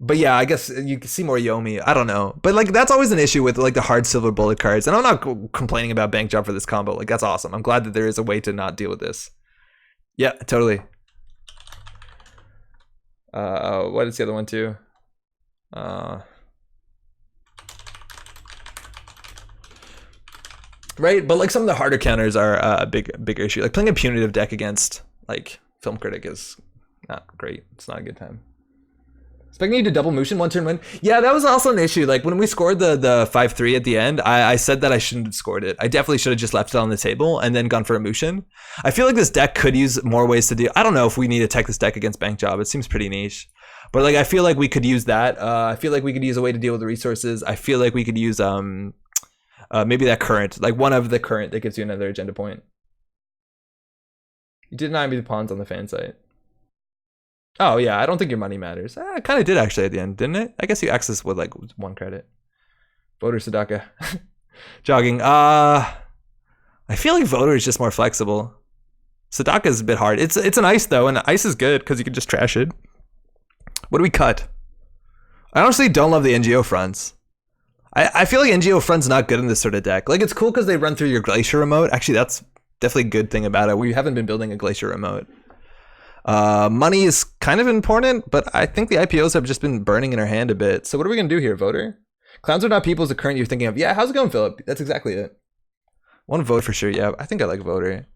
But yeah, I guess you can see more Yomi. I don't know. But like that's always an issue with like the hard silver bullet cards. And I'm not complaining about bank job for this combo. Like that's awesome. I'm glad that there is a way to not deal with this. Yeah, totally. What is the other one too? Right, but like some of the harder counters are a bigger issue. Like playing a punitive deck against like Film Critic is not great. It's not a good time. Expecting you to double Mushin one turn win. Yeah, that was also an issue. Like when we scored the 5-3 at the end, I said that I shouldn't have scored it. I definitely should have just left it on the table and then gone for a Mushin. I feel like this deck could use more ways to do. I don't know if we need to tech this deck against bank job. It seems pretty niche. But like I feel like we could use that. I feel like we could use a way to deal with the resources. I feel like we could use maybe that current, like one of the current that gives you another agenda point. You did not be the pawns on the fan site. Oh yeah, I don't think your money matters. It kind of did actually at the end, didn't it? I guess you access with like 1 credit. Voter Sadaka. Jogging. I feel like Voter is just more flexible. Sadaka is a bit hard. It's an ice though, and ice is good because you can just trash it. What do we cut? I honestly don't love the NGO fronts. I feel like NGO front's not good in this sort of deck. Like it's cool because they run through your Glacier remote. Actually, that's definitely a good thing about it. We haven't been building a Glacier remote. Money is kind of important, but I think the IPOs have just been burning in our hand a bit. So what are we gonna do here, Voter? Clowns are not people is the current you're thinking of. Yeah, how's it going, Philip? That's exactly it. One vote for sure. Yeah, I think I like Voter.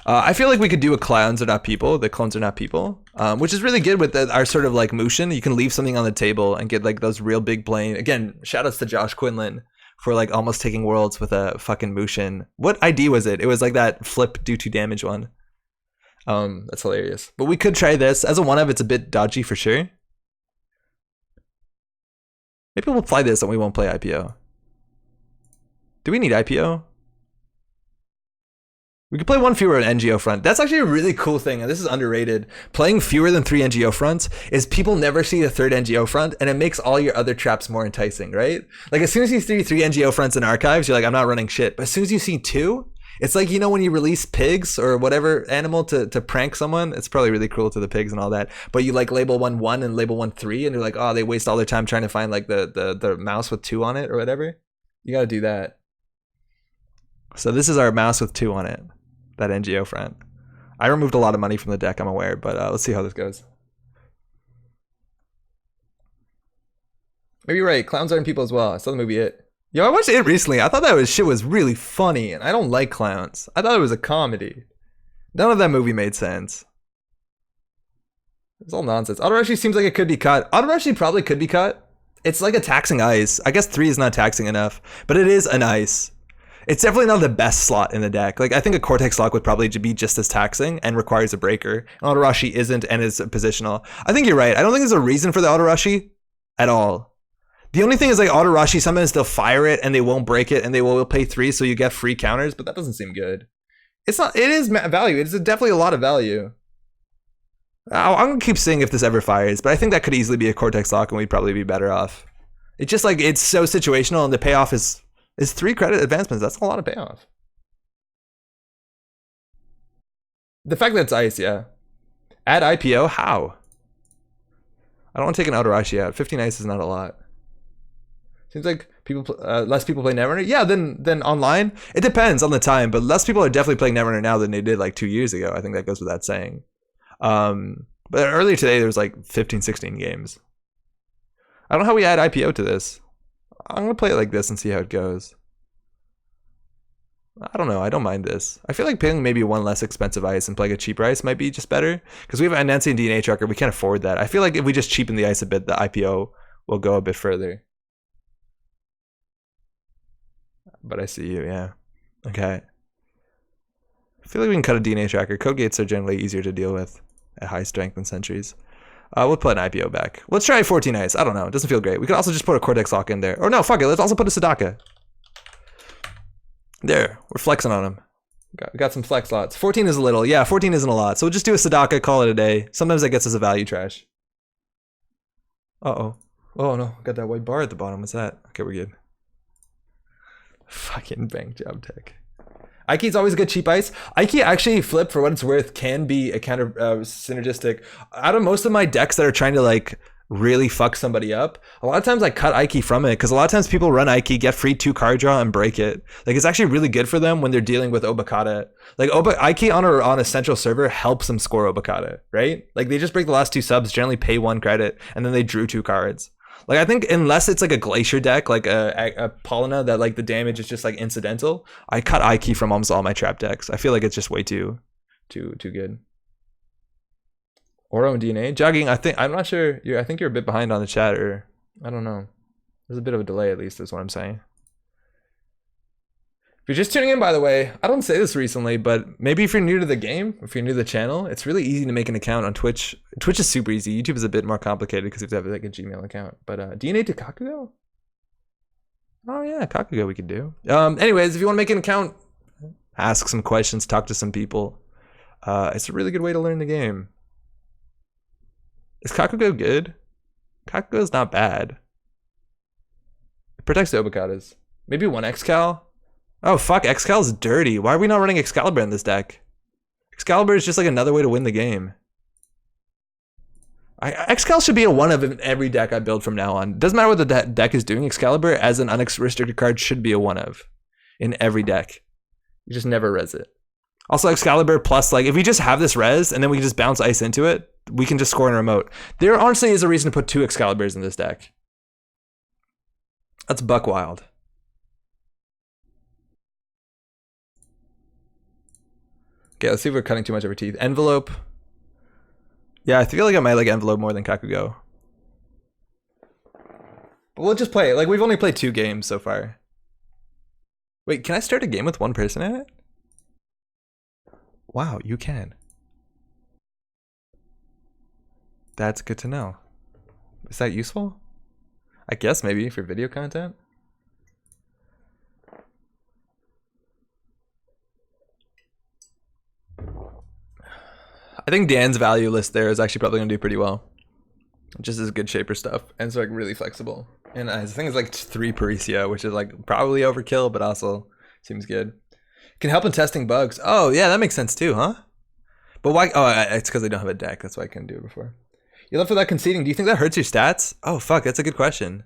I feel like we could do a clowns are not people. The clones are not people, which is really good with our sort of like motion. You can leave something on the table and get like those real big plane. Again, shout outs to Josh Quinlan for like almost taking worlds with a fucking motion. What ID was it? It was like that flip do 2 damage one. That's hilarious. But we could try this. As a one of, it's a bit dodgy for sure. Maybe we'll play this and we won't play IPO. Do we need IPO? We could play 1 fewer NGO front. That's actually a really cool thing, and this is underrated. Playing fewer than 3 NGO fronts is people never see the 3rd NGO front, and it makes all your other traps more enticing, right? Like as soon as you see 3 NGO fronts in archives, you're like, I'm not running shit. But as soon as you see 2, it's like, you know, when you release pigs or whatever animal to prank someone, it's probably really cruel to the pigs and all that. But you like label 1 1 and label 1 3, and you're like, oh, they waste all their time trying to find like the mouse with 2 on it or whatever. You gotta do that. So this is our mouse with 2 on it. That NGO front. I removed a lot of money from the deck, I'm aware, but let's see how this goes. Maybe you're right, clowns aren't people as well. I saw the movie It. Yo, I watched It recently. I thought that shit was really funny, and I don't like clowns. I thought it was a comedy. None of that movie made sense. It's all nonsense. Autorushi seems like it could be cut. Autorushi probably could be cut. It's like a taxing ice. I guess 3 is not taxing enough, but it is an ice. It's definitely not the best slot in the deck. Like I think a Cortex slot would probably be just as taxing and requires a breaker. Autorushi isn't and is positional. I think you're right. I don't think there's a reason for the Autorushi at all. The only thing is like Autorushi, sometimes they'll fire it and they won't break it and they will pay 3 so you get free counters, but that doesn't seem good. It's not, it is value. It's definitely a lot of value. I'm gonna keep seeing if this ever fires, but I think that could easily be a Cortex lock and we'd probably be better off. It's just like, it's so situational and the payoff is 3 credit advancements. That's a lot of payoff. The fact that it's ice, yeah. Add IPO, how? I don't want to take an Autorushi out. 15 ice is not a lot. Seems like people less people play Netrunner. Yeah, then online. It depends on the time, but less people are definitely playing Netrunner now than they did like 2 years ago. I think that goes without saying. But earlier today there was like 15, 16 games. I don't know how we add IPO to this. I'm gonna play it like this and see how it goes. I don't know. I don't mind this. I feel like playing maybe 1 less expensive ice and playing a cheaper ice might be just better because we have an Nancy and DNA tracker. We can't afford that. I feel like if we just cheapen the ice a bit, the IPO will go a bit further. But I see you, yeah. Okay. I feel like we can cut a DNA tracker. Code gates are generally easier to deal with at high strength than sentries. We'll put an IPO back. Let's try 14 ice. I don't know. It doesn't feel great. We could also just put a Cortex lock in there. Or no, fuck it. Let's also put a Sadaka. There. We're flexing on him. Got some flex slots. 14 is a little. Yeah, 14 isn't a lot. So we'll just do a Sadaka, call it a day. Sometimes that gets us a value trash. Uh-oh. Oh, no. Got that white bar at the bottom. What's that? Okay, we're good. Fucking bank job tech. Ike's always a good cheap ice. Ike actually, flip for what it's worth, can be a counter synergistic. Out of most of my decks that are trying to like really fuck somebody up, a lot of times I cut Ike from it because a lot of times people run Ike, get free 2 card draw, and break it. Like it's actually really good for them when they're dealing with Obakata. Like Ike on a central server helps them score Obakata, right? Like they just break the last 2 subs, generally pay 1 credit, and then they drew 2 cards. Like I think unless it's like a Glacier deck, like a Paulina that like the damage is just like incidental, I cut Ike from almost all my trap decks. I feel like it's just way too good. Oro and DNA jogging. I'm not sure. I think you're a bit behind on the chat, or I don't know. There's a bit of a delay, at least, is what I'm saying. If you're just tuning in, by the way, I don't say this recently, but maybe if you're new to the game, if you're new to the channel, it's really easy to make an account on Twitch. Twitch is super easy. YouTube is a bit more complicated because you have to have like a Gmail account. But DNA to Kakugo? Oh yeah, Kakugo we could do. Anyways, if you want to make an account, ask some questions, talk to some people. It's a really good way to learn the game. Is Kakugo good? Kakugo's not bad. It protects the Obakatas. Maybe 1 Excal? Oh fuck, Excal's dirty. Why are we not running Excalibur in this deck? Excalibur is just like another way to win the game. Excal should be a 1 of in every deck I build from now on. Doesn't matter what the deck is doing, Excalibur as an unrestricted card should be a 1 of in every deck. You just never res it. Also Excalibur plus, like, if we just have this res and then we can just bounce ice into it, we can just score in a remote. There honestly is a reason to put 2 Excaliburs in this deck. That's buck wild. Okay, let's see if we're cutting too much of our teeth. Envelope. Yeah, I feel like I might like Envelope more than Kakugo. But we'll just play it. Like, we've only played 2 games so far. Wait, can I start a game with 1 person in it? Wow, you can. That's good to know. Is that useful? I guess maybe for video content. I think Dan's value list there is actually probably gonna do pretty well. Just as good shaper stuff, and it's like really flexible. And I think it's like 3 Parisia, which is like probably overkill, but also seems good. Can help in testing bugs. Oh yeah, that makes sense too, huh? But why? Oh, it's because I don't have a deck. That's why I couldn't do it before. You love for that conceding. Do you think that hurts your stats? Oh fuck, that's a good question.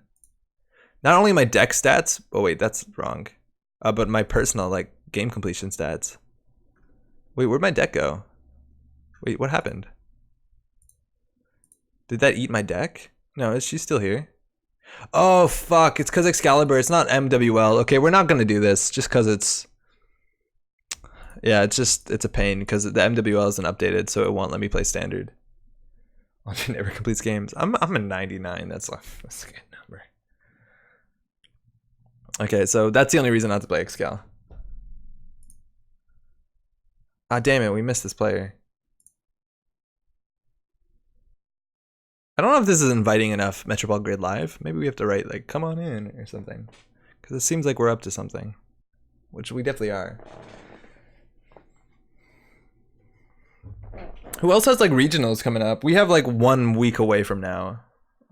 Not only my deck stats. Oh wait, that's wrong. But my personal like game completion stats. Wait, where'd my deck go? Wait, what happened? Did that eat my deck? No, she's still here. Oh fuck, it's because Excalibur. It's not MWL. Okay, we're not gonna do this just because it's. Yeah, it's a pain because the MWL isn't updated, so it won't let me play standard. Launcher never completes games. I'm a 99. That's a good number. Okay, so that's the only reason not to play Excal. Ah, damn it, we missed this player. I don't know if this is inviting enough Metropole Grid Live. Maybe we have to write like, come on in or something. Because it seems like we're up to something. Which we definitely are. Who else has like regionals coming up? We have like 1 week away from now.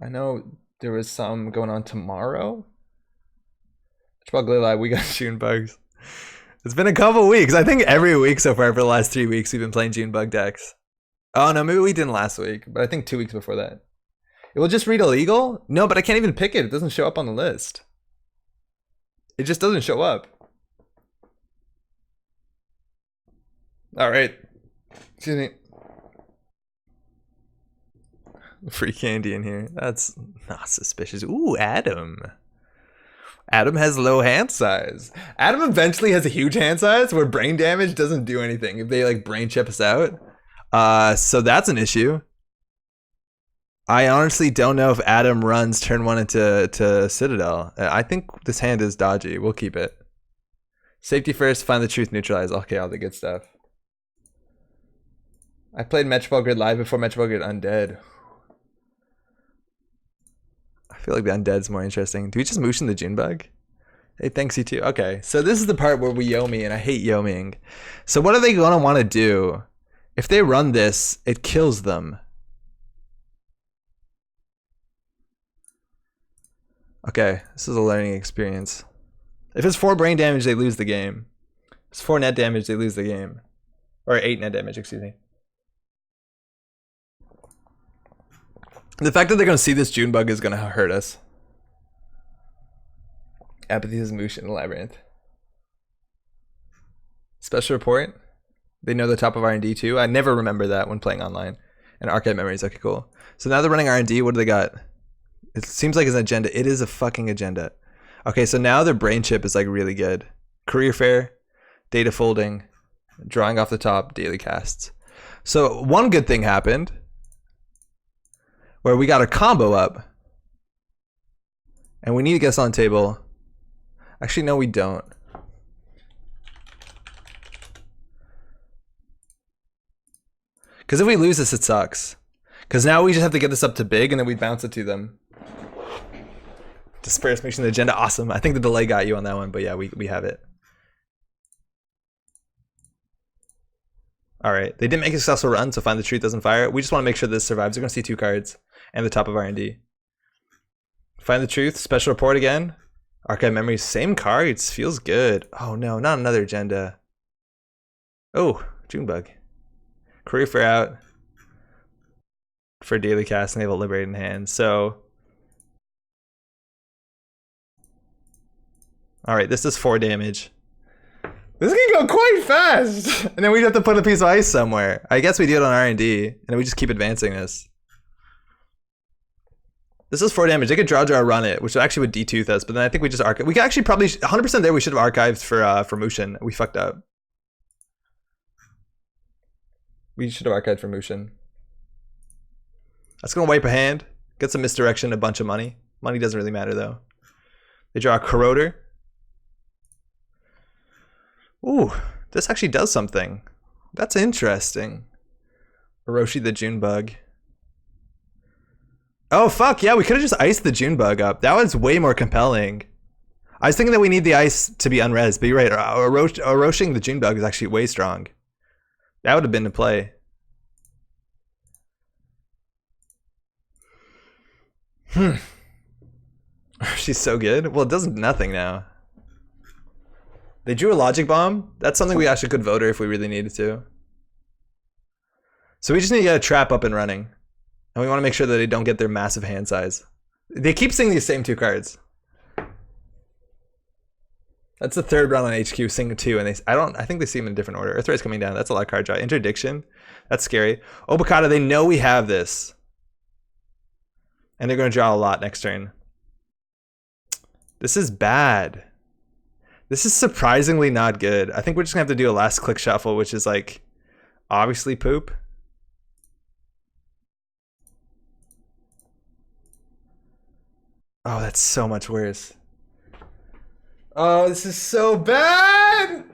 I know there was some going on tomorrow. Metropole Grid Live, we got June bugs. It's been a couple weeks. I think every week so far for the last 3 weeks we've been playing June bug decks. Oh no, maybe we didn't last week, but I think 2 weeks before that. It will just read illegal? No, but I can't even pick it. It doesn't show up on the list. It just doesn't show up. All right. Excuse me. Free candy in here. That's not suspicious. Ooh, Adam. Adam has low hand size. Adam eventually has a huge hand size where brain damage doesn't do anything if they like brain chip us out. So that's an issue. I honestly don't know if Adam runs turn 1 into Citadel. I think this hand is dodgy. We'll keep it. Safety first, find the truth, neutralize. Okay, all the good stuff. I played Metropole Grid Live before Metropole Grid Undead. I feel like the Undead's more interesting. Do we just moosh in the June bug? Hey, thanks you too. Okay, so this is the part where we Yomi, and I hate Yomiing. So what are they gonna want to do? If they run this, it kills them. Okay, this is a learning experience. If it's 4 brain damage, they lose the game. It's 4 net damage, they lose the game. Or 8 net damage, excuse me. The fact that they're gonna see this June bug is gonna hurt us. Apathy is moosh in the labyrinth. Special report. They know the top of R&D too. I never remember that when playing online. And archive memories, okay, cool. So now they're running R&D, what do they got? It seems like it's an agenda. It is a fucking agenda. Okay, so now their brain chip is like really good. Career fair, data folding, drawing off the top, daily casts. So one good thing happened where we got a combo up and we need to get this on the table. Actually, no, we don't. Because if we lose this, it sucks. Because now we just have to get this up to big and then we bounce it to them. Disperse, make sure the agenda, awesome. I think the delay got you on that one, but yeah, we have it. All right, they didn't make a successful run, so Find the Truth doesn't fire. We just want to make sure this survives. They're gonna see 2 cards and the top of R&D. Find the Truth, special report again. Archive memories, same cards, feels good. Oh no, not another agenda. Oh, Junebug. Career fair out for daily cast, enable liberating hand. So, all right, this is 4 damage. This can go quite fast, and then we'd have to put a piece of ice somewhere. I guess we do it on R&D, and then we just keep advancing this. This is 4 damage. They could draw, run it, which actually would detooth us. But then I think we just archive. We could actually probably 100% there. We should have archived for Mushin. We fucked up. We should have archived for Mushin. That's gonna wipe a hand. Get some misdirection, a bunch of money. Money doesn't really matter though. They draw a Corroder. Ooh, this actually does something. That's interesting. Orochi the Junebug. Oh fuck, yeah, we could have just iced the Junebug up. That was way more compelling. I was thinking that we need the ice to be unres, but you're right. Oroching the Junebug is actually way strong. That would have been the play. She's so good. Well, it does nothing now. They drew a logic bomb. That's something we actually could voter if we really needed to. So we just need to get a trap up and running. And we want to make sure that they don't get their massive hand size. They keep seeing these same 2 cards. That's the 3rd round on HQ, seeing 2, and I think they see them in a different order. Earthrate's coming down. That's a lot of card draw. Interdiction. That's scary. Obokata, they know we have this. And they're going to draw a lot next turn. This is bad. This is surprisingly not good. I think we're just going to have to do a last click shuffle, which is like obviously poop. Oh, that's so much worse. Oh, this is so bad.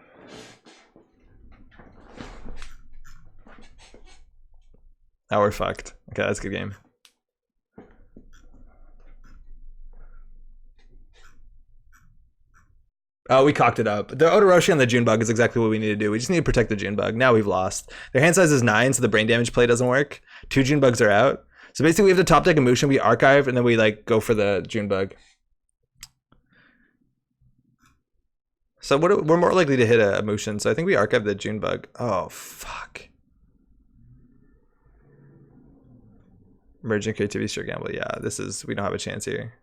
Now we're fucked. Okay, that's a good game. Oh, we cocked it up. The Odoroshi on the Junebug is exactly what we need to do. We just need to protect the Junebug. Now we've lost. Their hand size is 9, so the brain damage play doesn't work. 2 Junebugs are out. So basically we have the top deck of Mushin, we archive, and then we like go for the Junebug. So we're more likely to hit a Mushin, so I think we archive the Junebug. Oh, fuck. Emergent creativity, sure gamble. Yeah, we don't have a chance here.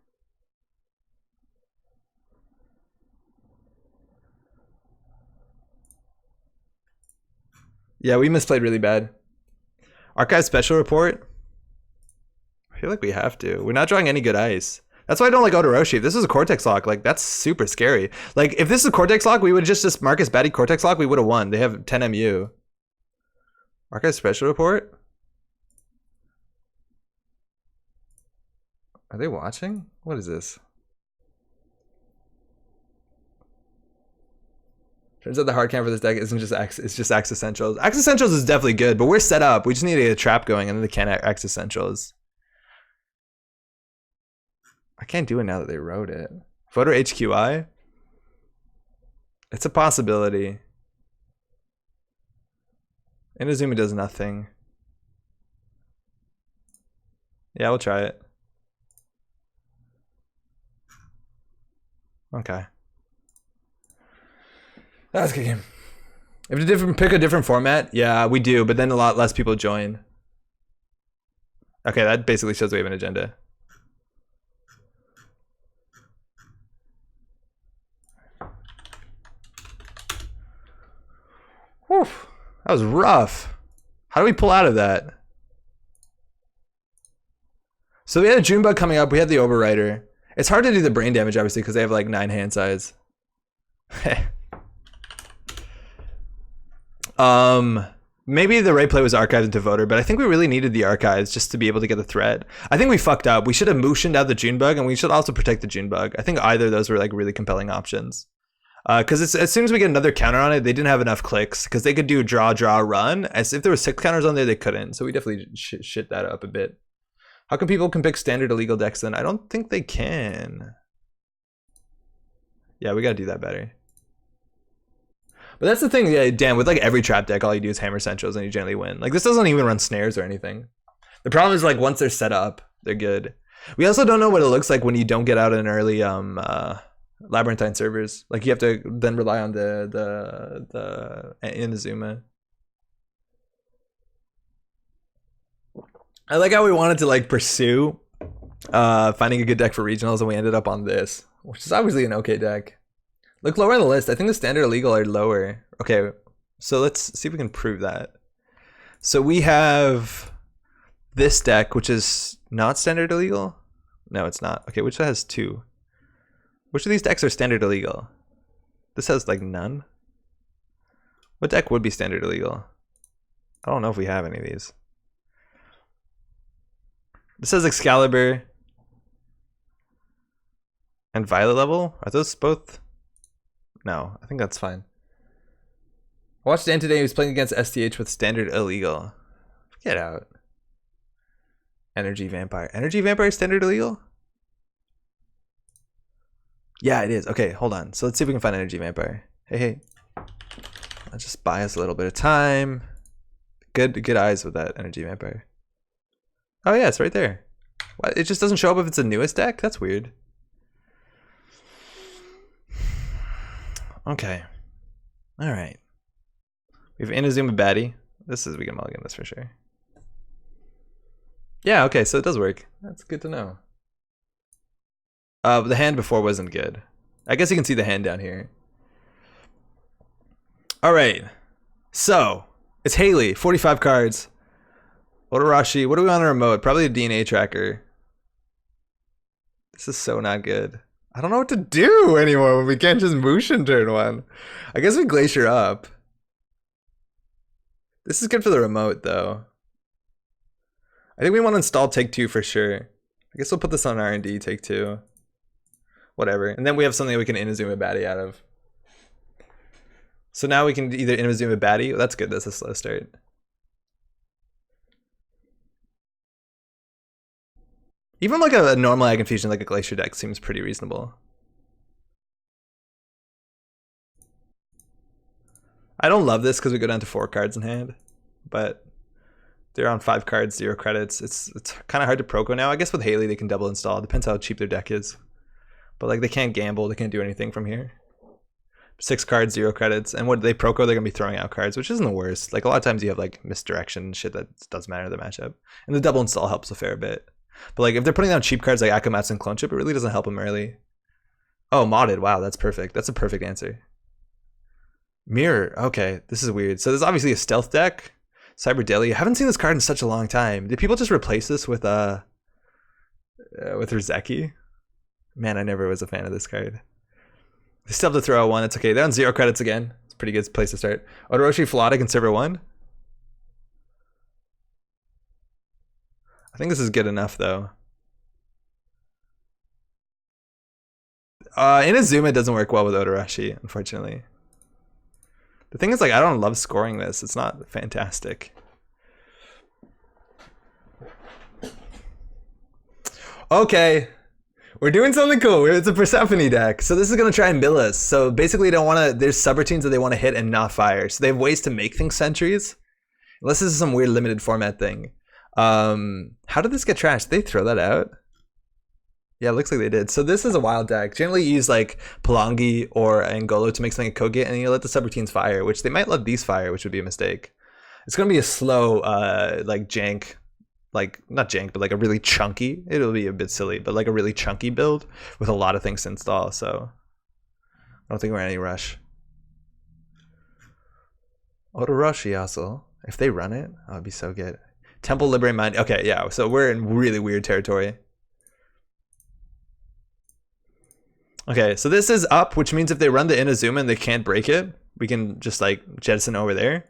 Yeah, we misplayed really bad. Archive special report. I feel like we have to. We're not drawing any good ice. That's why I don't like Odoroshi. If this is a Cortex lock, like that's super scary. Like if this is a Cortex lock, we would just Marcus Batty Cortex lock, we would have won. They have 10 MU. Archive special report? Are they watching? What is this? Turns out the hard cam for this deck isn't just X, it's just Axe Essentials. Axe Essentials is definitely good, but we're set up. We just need to get a trap going and then they can't Axe Essentials. I can't do it now that they wrote it. Voter HQI? It's a possibility. Inazuma does nothing. Yeah, we'll try it. Okay. That was a good game. If to pick a different format, yeah, we do, but then a lot less people join. Okay, that basically shows we have an agenda. Whew, that was rough. How do we pull out of that? So we had a June bug coming up. We had the Overrider. It's hard to do the brain damage, obviously, because they have like 9 hand size. Maybe the right play was archives into voter, but I think we really needed the archives just to be able to get the threat. I think we fucked up. We should have motioned out the June bug, and we should also protect the June bug. I think either of those were like really compelling options. Because as soon as we get another counter on it, they didn't have enough clicks because they could do draw, run. As if there were 6 counters on there, they couldn't. So we definitely shit that up a bit. How come people can pick standard illegal decks then? I don't think they can. Yeah, we gotta do that better. But that's the thing, yeah, damn, with like every trap deck, all you do is hammer centrals and you generally win. Like this doesn't even run snares or anything. The problem is like once they're set up, they're good. We also don't know what it looks like when you don't get out an early Labyrinthine servers. Like you have to then rely on the Inazuma. I like how we wanted to like pursue finding a good deck for regionals and we ended up on this, which is obviously an okay deck. Look lower on the list. I think the standard illegal are lower. Okay, so let's see if we can prove that. So we have this deck, which is not standard illegal. No, it's not. Okay, which has 2? Which of these decks are standard illegal? This has like none. What deck would be standard illegal? I don't know if we have any of these. This has Excalibur and Violet level. Are those both? No, I think that's fine. I watched Dan today. He was playing against STH with standard illegal. Get out. Energy Vampire. Energy Vampire standard illegal? Yeah, it is. Okay, hold on. So let's see if we can find Energy Vampire. Hey. Let's just buy us a little bit of time. Good eyes with that Energy Vampire. Oh yeah, it's right there. What? It just doesn't show up if it's the newest deck? That's weird. Okay. Alright. We have Inazuma Baddie. We can mulligan this for sure. Yeah, okay, so it does work. That's good to know. But the hand before wasn't good. I guess you can see the hand down here. Alright. So, it's Haley, 45 cards. Otarashi, what do we want on our remote? Probably a DNA tracker. This is so not good. I don't know what to do anymore when we can't just Mushin turn 1. I guess we Glacier up. This is good for the remote though. I think we want to install take 2 for sure. I guess we'll put this on R&D, take 2. Whatever. And then we have something we can Inazuma Baddie out of. So now we can either Inazuma Baddie. Oh, that's good, that's a slow start. Even like a normal Ag Infusion, like a Glacier deck, seems pretty reasonable. I don't love this because we go down to 4 cards in hand, but they're on 5 cards, 0 credits. It's kind of hard to Proco now. I guess with Haley they can double install. It depends how cheap their deck is. But like they can't gamble, they can't do anything from here. 6 cards, 0 credits, and what they Proco, they're gonna be throwing out cards, which isn't the worst. Like a lot of times you have like misdirection shit that doesn't matter in the matchup, and the double install helps a fair bit. But like if they're putting down cheap cards like Akamatsu and Clone Chip, it really doesn't help them early. Oh, modded. Wow, that's perfect. That's a perfect answer. Mirror. Okay, this is weird. So there's obviously a stealth deck. Cyber Deli. I haven't seen this card in such a long time. Did people just replace this with Rizeki? Man, I never was a fan of this card. They still have to throw out 1. It's okay. They're on 0 credits again. It's a pretty good place to start. Odoroshi Philotic and Server 1. I think this is good enough though. Inazuma doesn't work well with Odoroshi, unfortunately. The thing is, like, I don't love scoring this. It's not fantastic. Okay. We're doing something cool. It's a Persephone deck. So this is going to try and mill us. So basically, they don't want to. There's subroutines that they want to hit and not fire. So they have ways to make things sentries. Unless this is some weird limited format thing. How did this get trashed? Did they throw that out? Yeah, it looks like they did. So this is a wild deck. Generally you use like Palangi or Angolo to make something a Koget, and you let the subroutines fire, which they might let these fire, which would be a mistake. It's gonna be a slow, like jank, like not jank, but like a really chunky. It'll be a bit silly, but like a really chunky build with a lot of things to install. So I don't think we're in any rush. Auto Rush Yasuo. If they run it, that would be so good. Temple Liberate Mind. Okay, yeah. So we're in really weird territory. Okay, so this is up, which means if they run the Inazuma and they can't break it, we can just like jettison over there.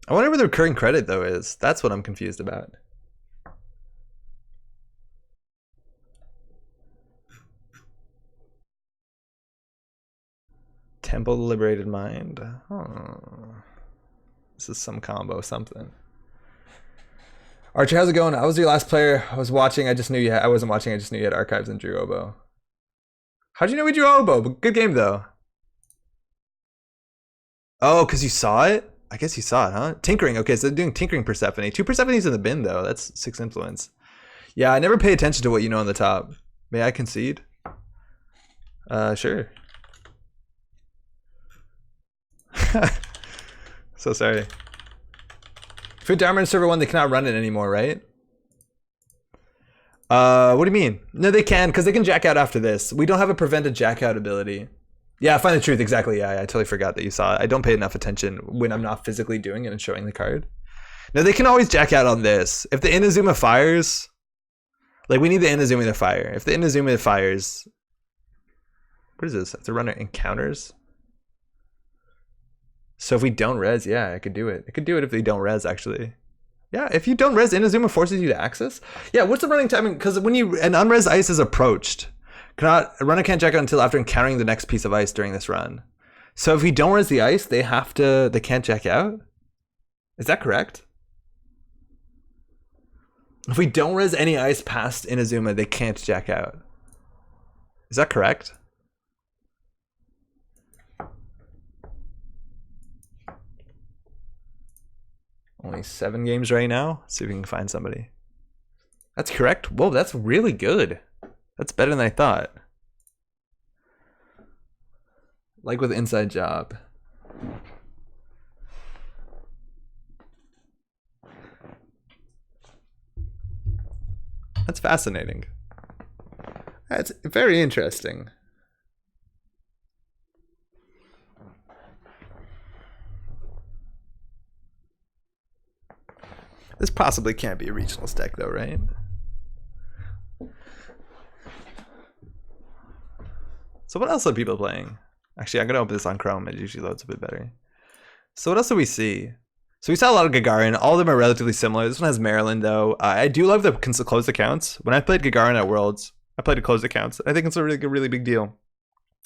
I wonder where the recurring credit though is. That's what I'm confused about. Temple Liberated Mind. Oh. This is some combo something. Archer, how's it going? I was your last player. I was watching. I just knew you had, I wasn't watching. I just knew you had archives and drew Oboe. How'd you know we drew Oboe? Good game though. Oh, because you saw it? I guess you saw it, huh? Tinkering. Okay, so they're doing Tinkering Persephone. 2 Persephones in the bin though. That's 6 influence. Yeah, I never pay attention to what you know on the top. May I concede? Sure. So sorry. For Diamond Server 1, they cannot run it anymore, right? What do you mean? No, they can, because they can jack out after this. We don't have a prevented jack out ability. Yeah, find the truth, exactly. Yeah, I totally forgot that you saw it. I don't pay enough attention when I'm not physically doing it and showing the card. No, they can always jack out on this. If the Inazuma fires, like we need the Inazuma to fire. If the Inazuma fires, what is this? I have to run it encounters. So if we don't res, yeah, I could do it. I could do it if they don't res, actually. Yeah, if you don't res, Inazuma forces you to access. Yeah, what's the running timing? Because when an unres ice is approached, a runner can't jack out until after encountering the next piece of ice during this run. So if we don't res the ice, they can't jack out? Is that correct? If we don't res any ice past Inazuma, they can't jack out. Is that correct? Only 7 games right now. Let's see if we can find somebody. That's correct. Whoa, that's really good. That's better than I thought. Like with Inside Job. That's fascinating. That's very interesting. This possibly can't be a regional deck though, right? So what else are people playing? Actually, I'm gonna open this on Chrome. It usually loads a bit better. So what else do we see? So we saw a lot of Gagarin. All of them are relatively similar. This one has Maryland though. I do love the closed accounts. When I played Gagarin at Worlds, I played a closed accounts. I think it's a really big deal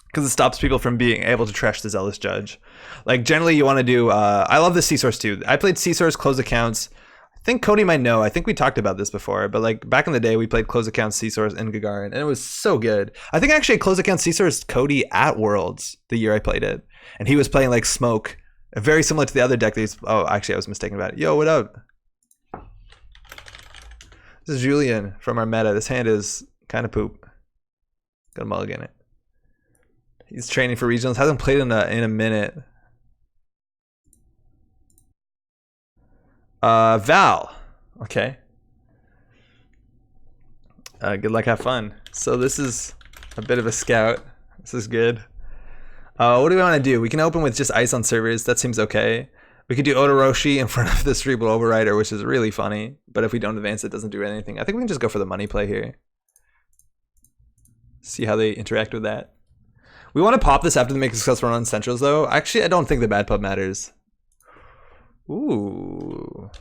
because it stops people from being able to trash the Zealous Judge. Like generally you want to do, I love the C-Source too. I played C-Source closed accounts. I think Cody might know. I think we talked about this before, but like back in the day, we played closed accounts C-Source and Gagarin, and it was so good. I think actually closed account C-Source Cody at Worlds the year I played it, and he was playing like Smoke, very similar to the other deck that he's. Oh, actually, I was mistaken about it. Yo, what up? This is Julian from our meta. This hand is kind of poop. Got a mulligan it. He's training for regionals. Hasn't played in a minute. Val. Okay. Good luck, have fun. So this is a bit of a scout. This is good. What do we want to do? We can open with just ice on servers. That seems okay. We could do Odoroshi in front of the Cerebral Overrider, which is really funny. But if we don't advance, it doesn't do anything. I think we can just go for the money play here. See how they interact with that. We want to pop this after they make a successful run on Centrals, though. Actually, I don't think the bad pub matters. Ooh.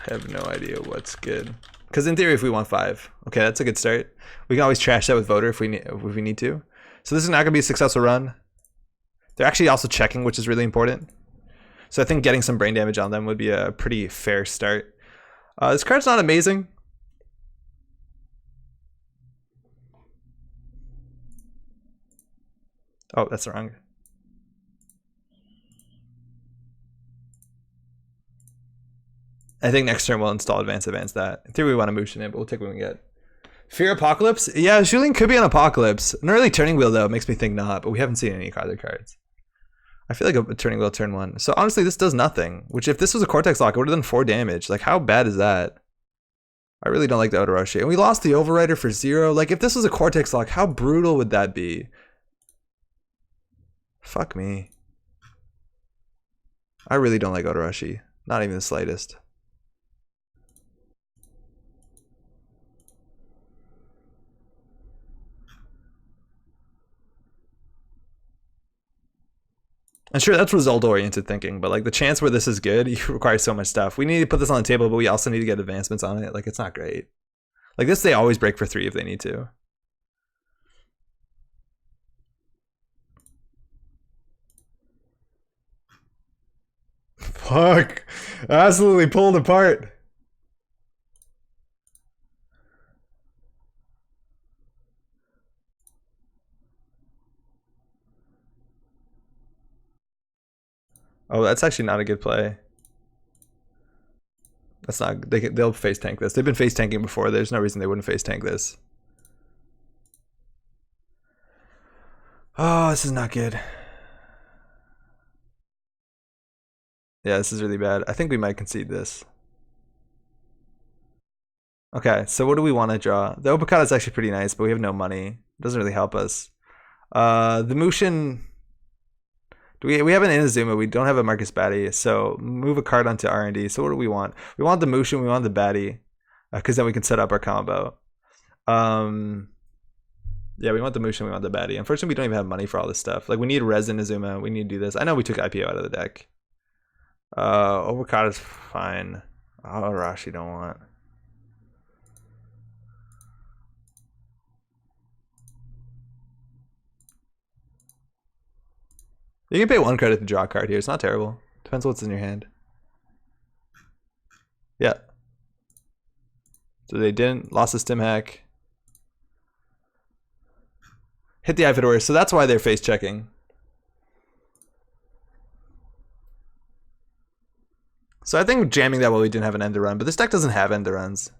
I have no idea what's good. Because in theory, if we want 5, okay, that's a good start. We can always trash that with Voter if we need to. So this is not going to be a successful run. They're actually also checking, which is really important. So I think getting some brain damage on them would be a pretty fair start. This card's not amazing. Oh, that's wrong. I think next turn we'll install advance that. In theory we want to motion it, but we'll take what we can get. Fear Apocalypse? Yeah, Julian could be on Apocalypse. An early turning wheel though makes me think not, but we haven't seen any other cards. I feel like a turning wheel turn 1. So honestly this does nothing, which if this was a Cortex lock it would have done 4 damage. Like how bad is that? I really don't like the Odoroshi. And we lost the Overrider for 0. Like if this was a Cortex lock, how brutal would that be? Fuck me. I really don't like Odoroshi. Not even the slightest. And sure, that's result-oriented thinking, but like the chance where this is good, you require so much stuff. We need to put this on the table, but we also need to get advancements on it. Like it's not great. Like this, they always break for 3 if they need to. Fuck. Absolutely pulled apart. Oh, that's actually not a good play. That's not. They'll face tank this. They've been face tanking before. There's no reason they wouldn't face tank this. Oh, this is not good. Yeah, this is really bad. I think we might concede this. Okay, so what do we want to draw? The Opacata is actually pretty nice, but we have no money. It doesn't really help us. The Mushin. We have an Inazuma. We don't have a Marcus Batty, so move a card onto R&D. So what do we want? We want the Mushin. We want the Batty, because then we can set up our combo. Yeah, we want the Mushin. We want the Batty. Unfortunately, we don't even have money for all this stuff. Like we need Res Inazuma. We need to do this. I know we took IPO out of the deck. Overcard is fine. Oh, Rashi don't want. You can pay 1 credit to draw a card here. It's not terrible. Depends what's in your hand. Yeah. So they didn't. Lost the Stim Hack. Hit the Ifidor. So that's why they're face checking. So I think jamming that while we didn't have an end to run, but this deck doesn't have end to runs.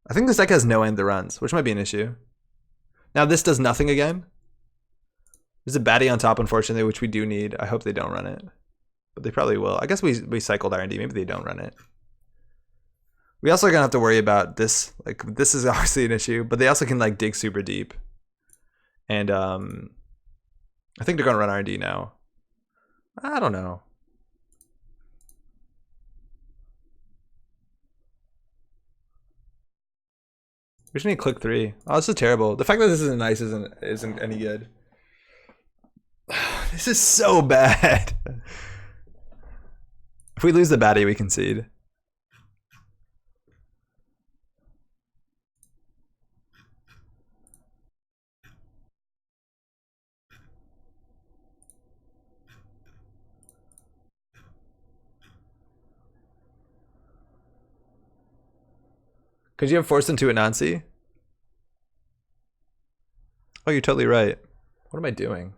I think this deck has no end to runs, which might be an issue. Now this does nothing again. There's a Batty on top, unfortunately, which we do need. I hope they don't run it, but they probably will. I guess we cycled R&D. Maybe they don't run it. We also are gonna have to worry about this. Like this is obviously an issue, but they also can like dig super deep. And I think they're gonna run R&D now. I don't know. We just need click 3. Oh, this is terrible. The fact that this isn't nice isn't any good. This is so bad. If we lose the Batty, we concede. Could you have forced into a Nancy? Oh, you're totally right. What am I doing?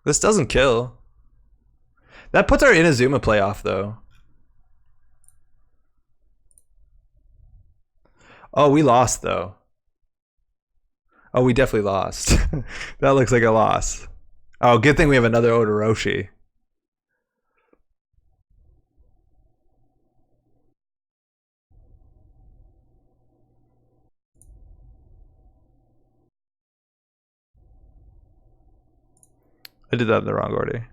This doesn't kill. That puts our Inazuma play off, though. Oh, we lost, though. Oh, we definitely lost. That looks like a loss. Oh, good thing we have another Odoroshi. I did that in the wrong order.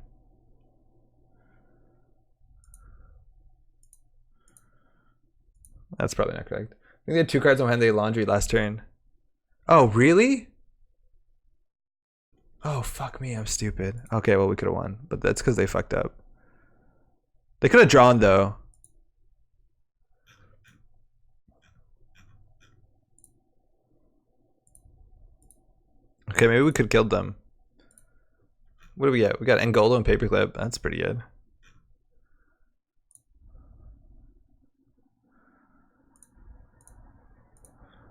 That's probably not correct. I think they had 2 cards on hand. They had Laundry last turn. Oh, really? Oh, fuck me. I'm stupid. Okay, well, we could have won. But that's because they fucked up. They could have drawn, though. Okay, maybe we could have killed them. What do we get? We got Angolo and Paperclip. That's pretty good.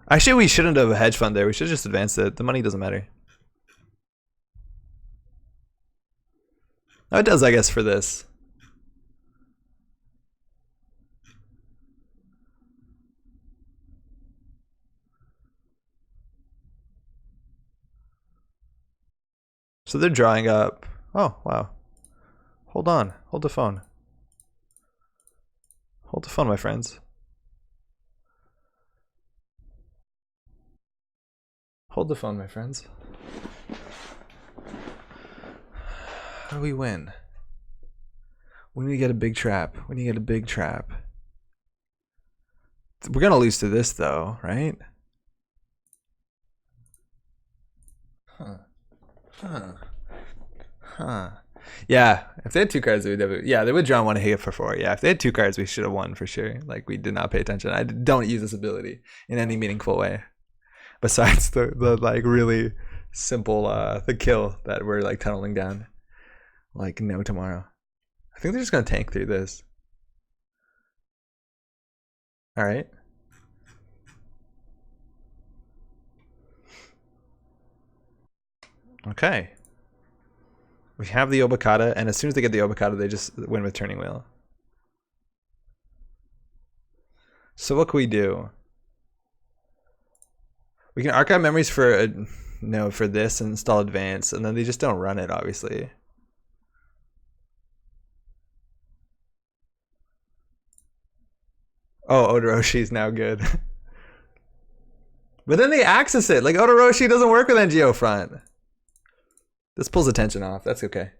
Actually, we shouldn't have a hedge fund there. We should have just advanced it. The money doesn't matter. Oh, it does, I guess, for this. So they're drawing up. Oh, wow. Hold on. Hold the phone. Hold the phone, my friends. Hold the phone, my friends. How do we win? We need to get a big trap. We need to get a big trap. We're gonna lose to this though, right? Yeah, if they had 2 cards, they would have. Yeah, they would draw 1 hit for 4. Yeah, if they had 2 cards, we should have won for sure. Like, we did not pay attention. I don't use this ability in any meaningful way, besides the like really simple the kill that we're like tunneling down like no tomorrow. I think they're just gonna tank through this. All right. Okay. We have the Obokata, and as soon as they get the Obokata, they just win with Turning Wheel. So what can we do? We can archive memories for for this and install advance, and then they just don't run it, obviously. Oh, Odoroshi is now good. But then they access it. Like, Odoroshi doesn't work with NGO front. This pulls attention off. That's okay.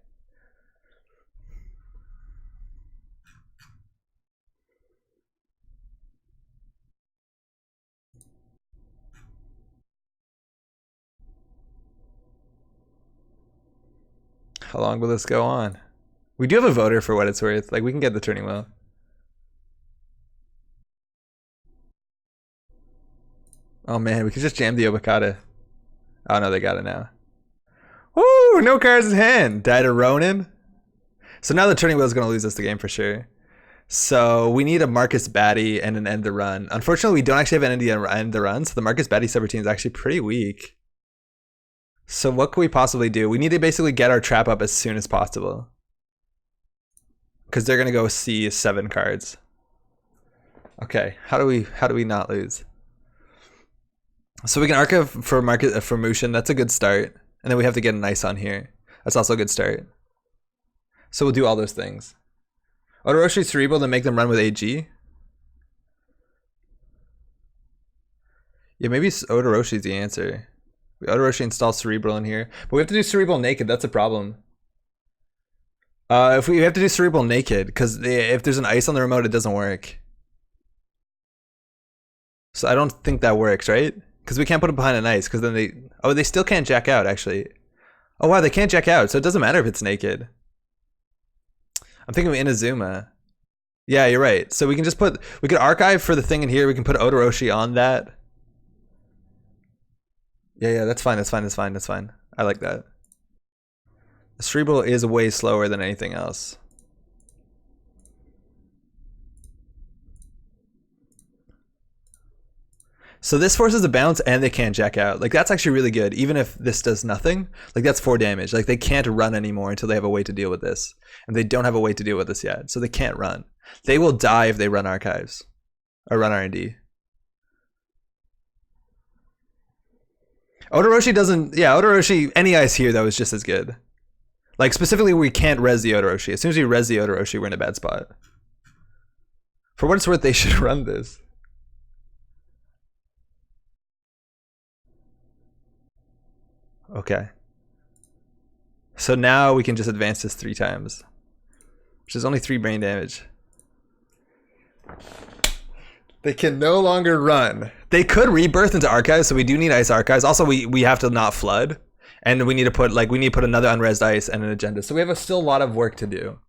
How long will this go on? We do have a voter for what it's worth. Like, we can get the Turning Wheel. Oh man, we could just jam the Obokata. Oh no, they got it now. Woo! No cards in hand. Died a Ronin. So now the Turning Wheel is going to lose us the game for sure. So we need a Marcus Batty and an End the Run. Unfortunately, we don't actually have an End the Run, so the Marcus Batty subroutine is actually pretty weak. So what can we possibly do? We need to basically get our trap up as soon as possible, because they're going to go see 7 cards. Okay, how do we not lose? So we can archive for Mushin. That's a good start. And then we have to get an ice on here. That's also a good start. So we'll do all those things. Odoroshi Cerebral to make them run with AG. Yeah, maybe Odoroshi's the answer. Odoroshi install Cerebral in here. But we have to do Cerebral naked. That's a problem. If we have to do Cerebral naked, because if there's an ice on the remote, it doesn't work. So I don't think that works, right? Because we can't put it behind an ice, because then they still can't jack out, actually. Oh wow, they can't jack out, so it doesn't matter if it's naked. I'm thinking of Inazuma. Yeah, you're right. So we can just we could archive for the thing in here, we can put Odoroshi on that. Yeah, that's fine, that's fine. I like that. The Cerebral is way slower than anything else. So this forces a bounce and they can't jack out. Like, that's actually really good. Even if this does nothing, like, that's 4 damage. Like, they can't run anymore until they have a way to deal with this. And they don't have a way to deal with this yet. So they can't run. They will die if they run archives. Or run R&D. Odoroshi doesn't... Yeah, Odoroshi... Any ice here, though, is just as good. Like, specifically, we can't res the Odoroshi. As soon as we res the Odoroshi, we're in a bad spot. For what it's worth, they should run this. Okay. So now we can just advance this 3 times, which is only 3 brain damage. They can no longer run. They could rebirth into archives, so we do need ice archives. Also, we have to not flood, and we need to put another unresed ice and an agenda. So we have still a lot of work to do.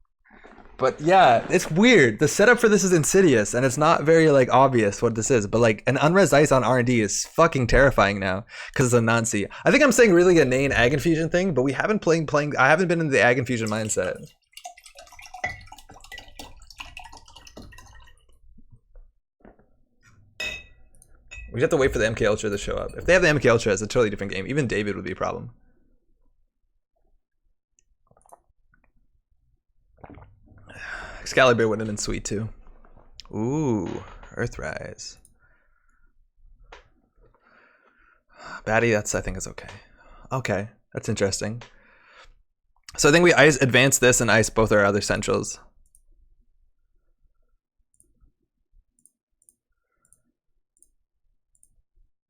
But yeah, it's weird. The setup for this is insidious, and it's not very like obvious what this is. But like an unres ice on R&D is fucking terrifying now because it's a Nancy. I think I'm saying really a Nane Ag Infusion thing, but we haven't playing. I haven't been in the Ag Infusion mindset. We have to wait for the MK Ultra to show up. If they have the MK Ultra, it's a totally different game. Even David would be a problem. Excalibur would have been sweet too. Ooh, Earthrise. Batty, I think is okay. Okay, that's interesting. So I think we ice advance this and ice both our other centrals.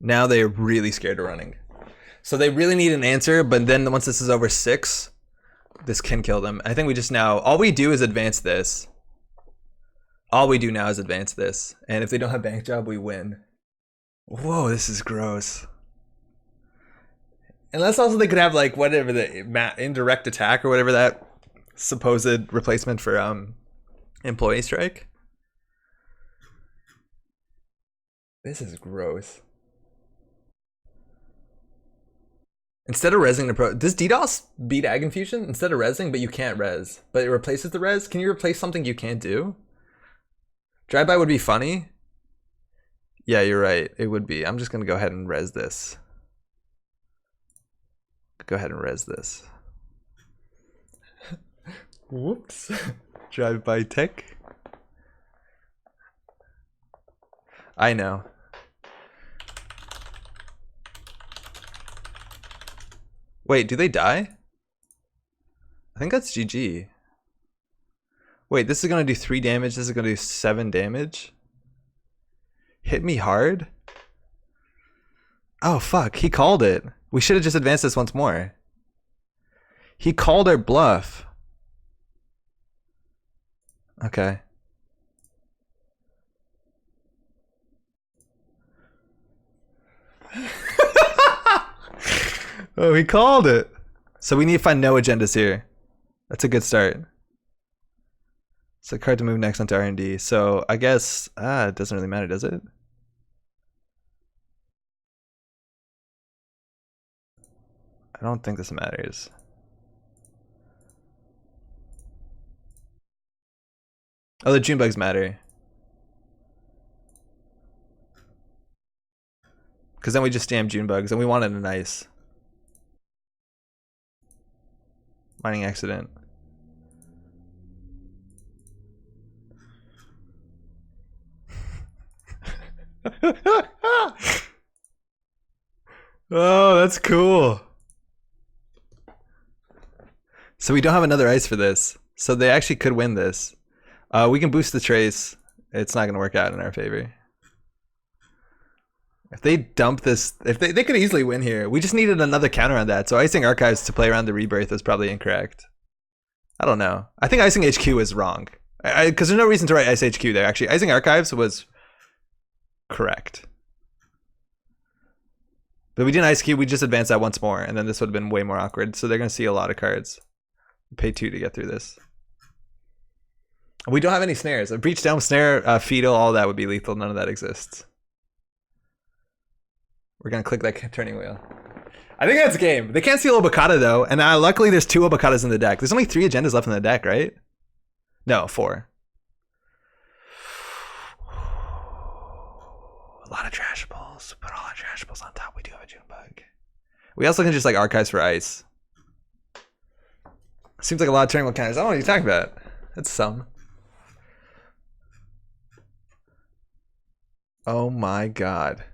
Now they're really scared of running. So they really need an answer, but then once this is over 6, this can kill them. I think we just now, all we do is advance this. All we do now is advance this. And if they don't have bank job, we win. Whoa, this is gross. Unless also they could have like whatever the indirect attack or whatever that supposed replacement for employee strike. This is gross. Instead of rezzing the pro, does DDoS beat Ag Infusion instead of rezzing, but you can't res, but it replaces the res? Can you replace something you can't do? Drive-by would be funny. Yeah, you're right. It would be. I'm just gonna go ahead and res this. Go ahead and res this. Whoops. Drive-by tech. I know. Wait, do they die? I think that's GG. Wait, this is gonna do 3 damage. This is gonna do 7 damage. Hit me hard? Oh fuck, he called it. We should have just advanced this once more. He called our bluff. Okay. Oh, he called it. So we need to find no agendas here. That's a good start. It's a card to move next onto R&D. So I guess, it doesn't really matter, does it? I don't think this matters. Oh, the June bugs matter. Because then we just stamp June bugs and we wanted a nice mining accident. Oh, that's cool. So we don't have another ice for this. So they actually could win this. We can boost the trace. It's not going to work out in our favor. If they dump this, if they could easily win here. We just needed another counter on that. So icing Archives to play around the Rebirth is probably incorrect. I don't know. I think icing HQ is wrong. Because there's no reason to write ice HQ there. Actually, icing Archives was correct. But we didn't ice Q, we just advanced that once more, and then this would have been way more awkward. So they're going to see a lot of cards. Pay 2 to get through this. We don't have any snares. A breach down snare, fetal, all that would be lethal. None of that exists. We're going to click that turning wheel. I think that's game. They can't steal Obokata though, and luckily there's 2 Obokatas in the deck. There's only 3 agendas left in the deck, right? No, 4. A lot of trashables. Put all our trashables on top. We do have a June bug. We also can just like archives for ice. Seems like a lot of turning wheel counters. I don't know what you're talking about. That's some. Oh my god.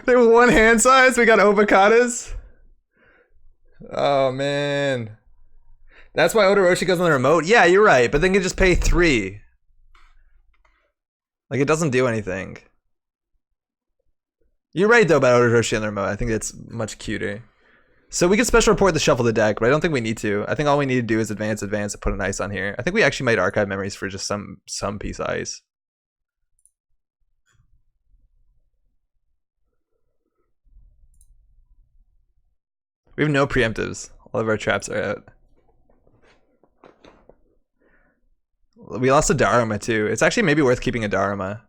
They were 1 hand size. We got Obokatas. Oh man. That's why Odoroshi goes on the remote? Yeah, you're right. But then you just pay 3. Like it doesn't do anything. You're right though about Odoroshi on the remote. I think it's much cuter. So we can special report the shuffle the deck, but I don't think we need to. I think all we need to do is advance, and put an ice on here. I think we actually might archive memories for just some piece of ice. We have no preemptives. All of our traps are out. We lost a Dharma too. It's actually maybe worth keeping a Dharma.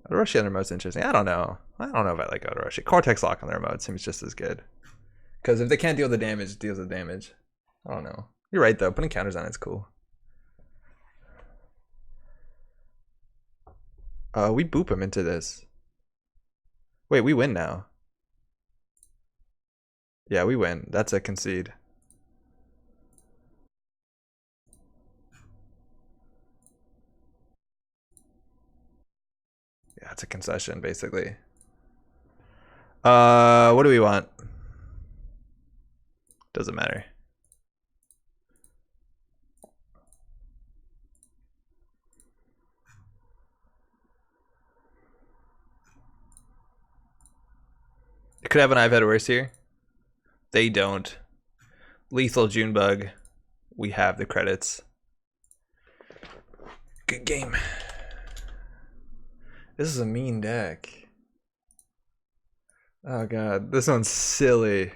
Odoroshi on the remote's interesting. I don't know. I don't know if I like Odoroshi. Cortex Lock on the remote seems just as good. Because if they can't deal the damage, it deals the damage. I don't know. You're right though. Putting counters on it's cool. We boop him into this. Wait, we win now. Yeah, we win. That's a concede. Yeah, it's a concession, basically. What do we want? Doesn't matter. It could have an I've had worse here. They don't. Lethal Junebug. We have the credits. Good game. This is a mean deck. Oh god, this one's silly.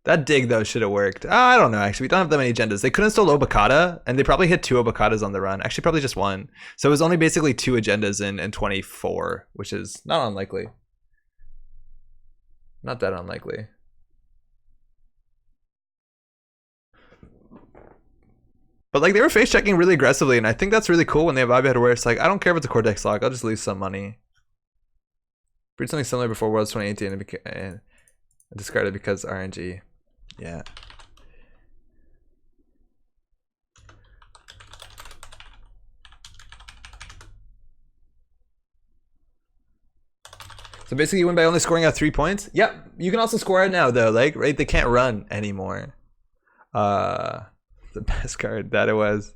That dig though should have worked. I don't know actually, we don't have that many agendas. They couldn't install Obokata, and they probably hit 2 Obokatas on the run. Actually probably just 1. So it was only basically 2 agendas in 24, which is not unlikely. Not that unlikely. But like they were face checking really aggressively, and I think that's really cool when they have Vibe where it's like, I don't care if it's a Cortex lock, I'll just lose some money. Breed something similar before Worlds 2018 and discarded because RNG. Yeah. So basically you win by only scoring out 3 points? Yep. You can also score it now though, like, right? They can't run anymore. The best card that it was.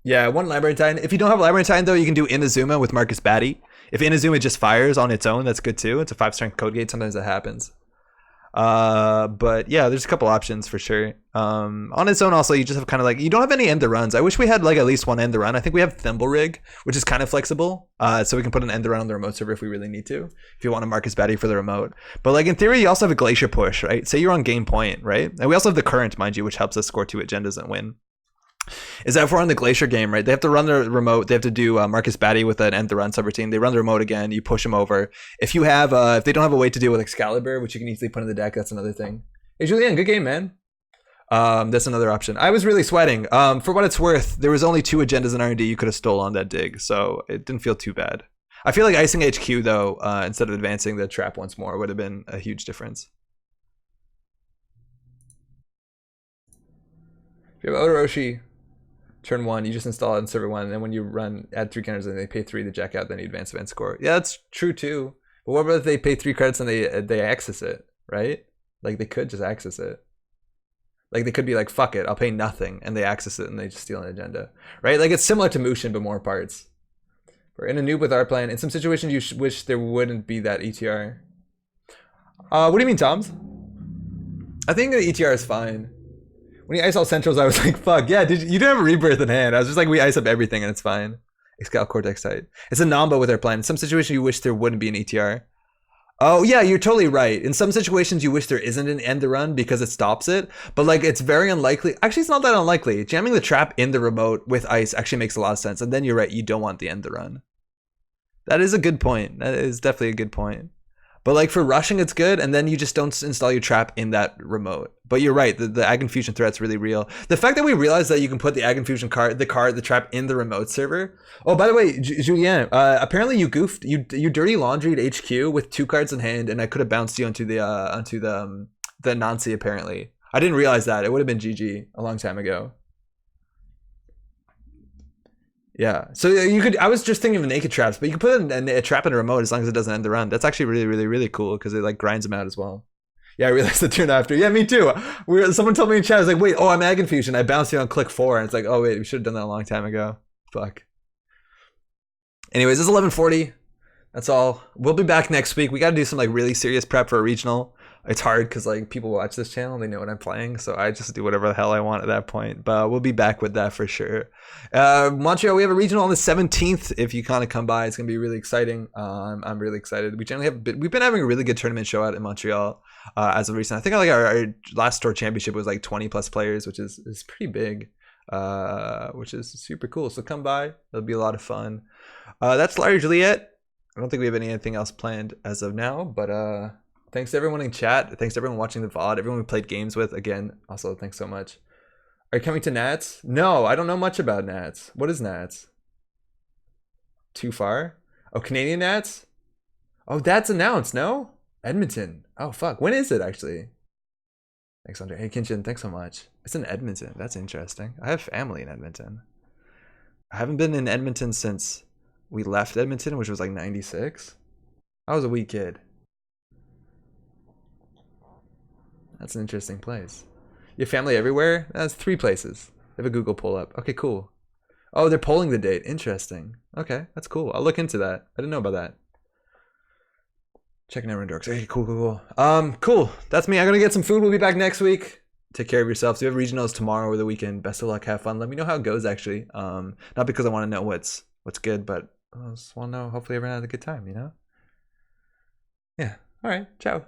Yeah, 1 Labyrinthine. If you don't have Labyrinthine though, you can do Inazuma with Marcus Batty. If Inazuma just fires on its own, that's good too. It's a 5-strength code gate. Sometimes that happens. But yeah, there's a couple options for sure. On its own also, you just have kind of like, you don't have any end the runs. I wish we had like at least 1 end the run. I think we have Thimble Rig, which is kind of flexible. So we can put an end the run on the remote server if we really need to, if you want to Marcus Batty for the remote. But like in theory, you also have a Glacier Push, right? Say you're on game point, right? And we also have the Current, mind you, which helps us score 2 agendas and win. Is that if we're on the Glacier game, right? They have to run the remote. They have to do Marcus Batty with an end the run subroutine. They run the remote again. You push them over. If you have, if they don't have a way to deal with Excalibur, which you can easily put in the deck, that's another thing. Hey Julian, good game, man. That's another option. I was really sweating. For what it's worth, there was only 2 agendas in R&D you could have stole on that dig, so it didn't feel too bad. I feel like icing HQ though, instead of advancing the trap once more, would have been a huge difference. If you have Odoroshi, turn 1, you just install it in server 1, and then when you run, add 3 counters and they pay 3 to jack out, then you advance event score. Yeah, that's true too. But what about if they pay 3 credits and they access it, right? Like they could just access it. Like they could be like, fuck it, I'll pay nothing, and they access it and they just steal an agenda, right? Like it's similar to Mushin, but more parts. We're in a noob with our plan. In some situations, you wish there wouldn't be that ETR. What do you mean, Toms? I think the ETR is fine. When you ice all centrals, I was like, fuck, yeah, you didn't have a rebirth in hand. I was just like, we ice up everything and it's fine. Excal Cortex tight. It's a Namba with our plan. In some situations, you wish there wouldn't be an ETR. Oh, yeah, you're totally right. In some situations, you wish there isn't an end to run because it stops it. But, like, it's very unlikely. Actually, it's not that unlikely. Jamming the trap in the remote with ice actually makes a lot of sense. And then you're right, you don't want the end to run. That is a good point. That is definitely a good point. But like for rushing, it's good, and then you just don't install your trap in that remote. But you're right, the Ag Infusion threat's really real. The fact that we realized that you can put the Ag Infusion the trap in the remote server. Oh, by the way, Julien, apparently you goofed. You dirty laundried HQ with 2 cards in hand, and I could have bounced you onto the Nancy. Apparently, I didn't realize that. It would have been GG a long time ago. Yeah, so you could. I was just thinking of naked traps, but you can put a trap in a remote as long as it doesn't end the run. That's actually really cool because it like grinds them out as well. Yeah, I realized the turn after. Yeah, me too. Someone told me in chat, I was like, wait, oh, I'm Ag Infusion. I bounced you on click 4, and it's like, oh wait, we should have done that a long time ago. Fuck. Anyways, it's 11:40. That's all. We'll be back next week. We got to do some like really serious prep for a regional. It's hard because like people watch this channel, they know what I'm playing, so I just do whatever the hell I want at that point. But we'll be back with that for sure. Montreal, we have a regional on the 17th. If you kind of come by, it's gonna be really exciting. I'm really excited. We've been having a really good tournament show out in Montreal as of recent. I think like our last tour championship was like 20 plus players, which is pretty big, which is super cool. So come by, it'll be a lot of fun. That's Larry Juliet. I don't think we have anything else planned as of now, but thanks to everyone in chat. Thanks to everyone watching the VOD. Everyone we played games with. Again, also thanks so much. Are you coming to Nats? No, I don't know much about Nats. What is Nats? Too far? Oh, Canadian Nats? Oh, that's announced, no? Edmonton. Oh, fuck. When is it, actually? Thanks, Andre. Hey, Kinchin, thanks so much. It's in Edmonton. That's interesting. I have family in Edmonton. I haven't been in Edmonton since we left Edmonton, which was like 96. I was a wee kid. That's an interesting place. You have family everywhere? That's 3 places. They have a Google poll up. Okay, cool. Oh, they're polling the date. Interesting. Okay, that's cool. I'll look into that. I didn't know about that. Checking out Dorks. Okay, cool. Cool. That's me. I'm gonna get some food. We'll be back next week. Take care of yourselves. We have regionals tomorrow or the weekend. Best of luck. Have fun. Let me know how it goes. Actually, not because I want to know what's good, but I just want to know. Hopefully, everyone had a good time. You know. Yeah. All right. Ciao.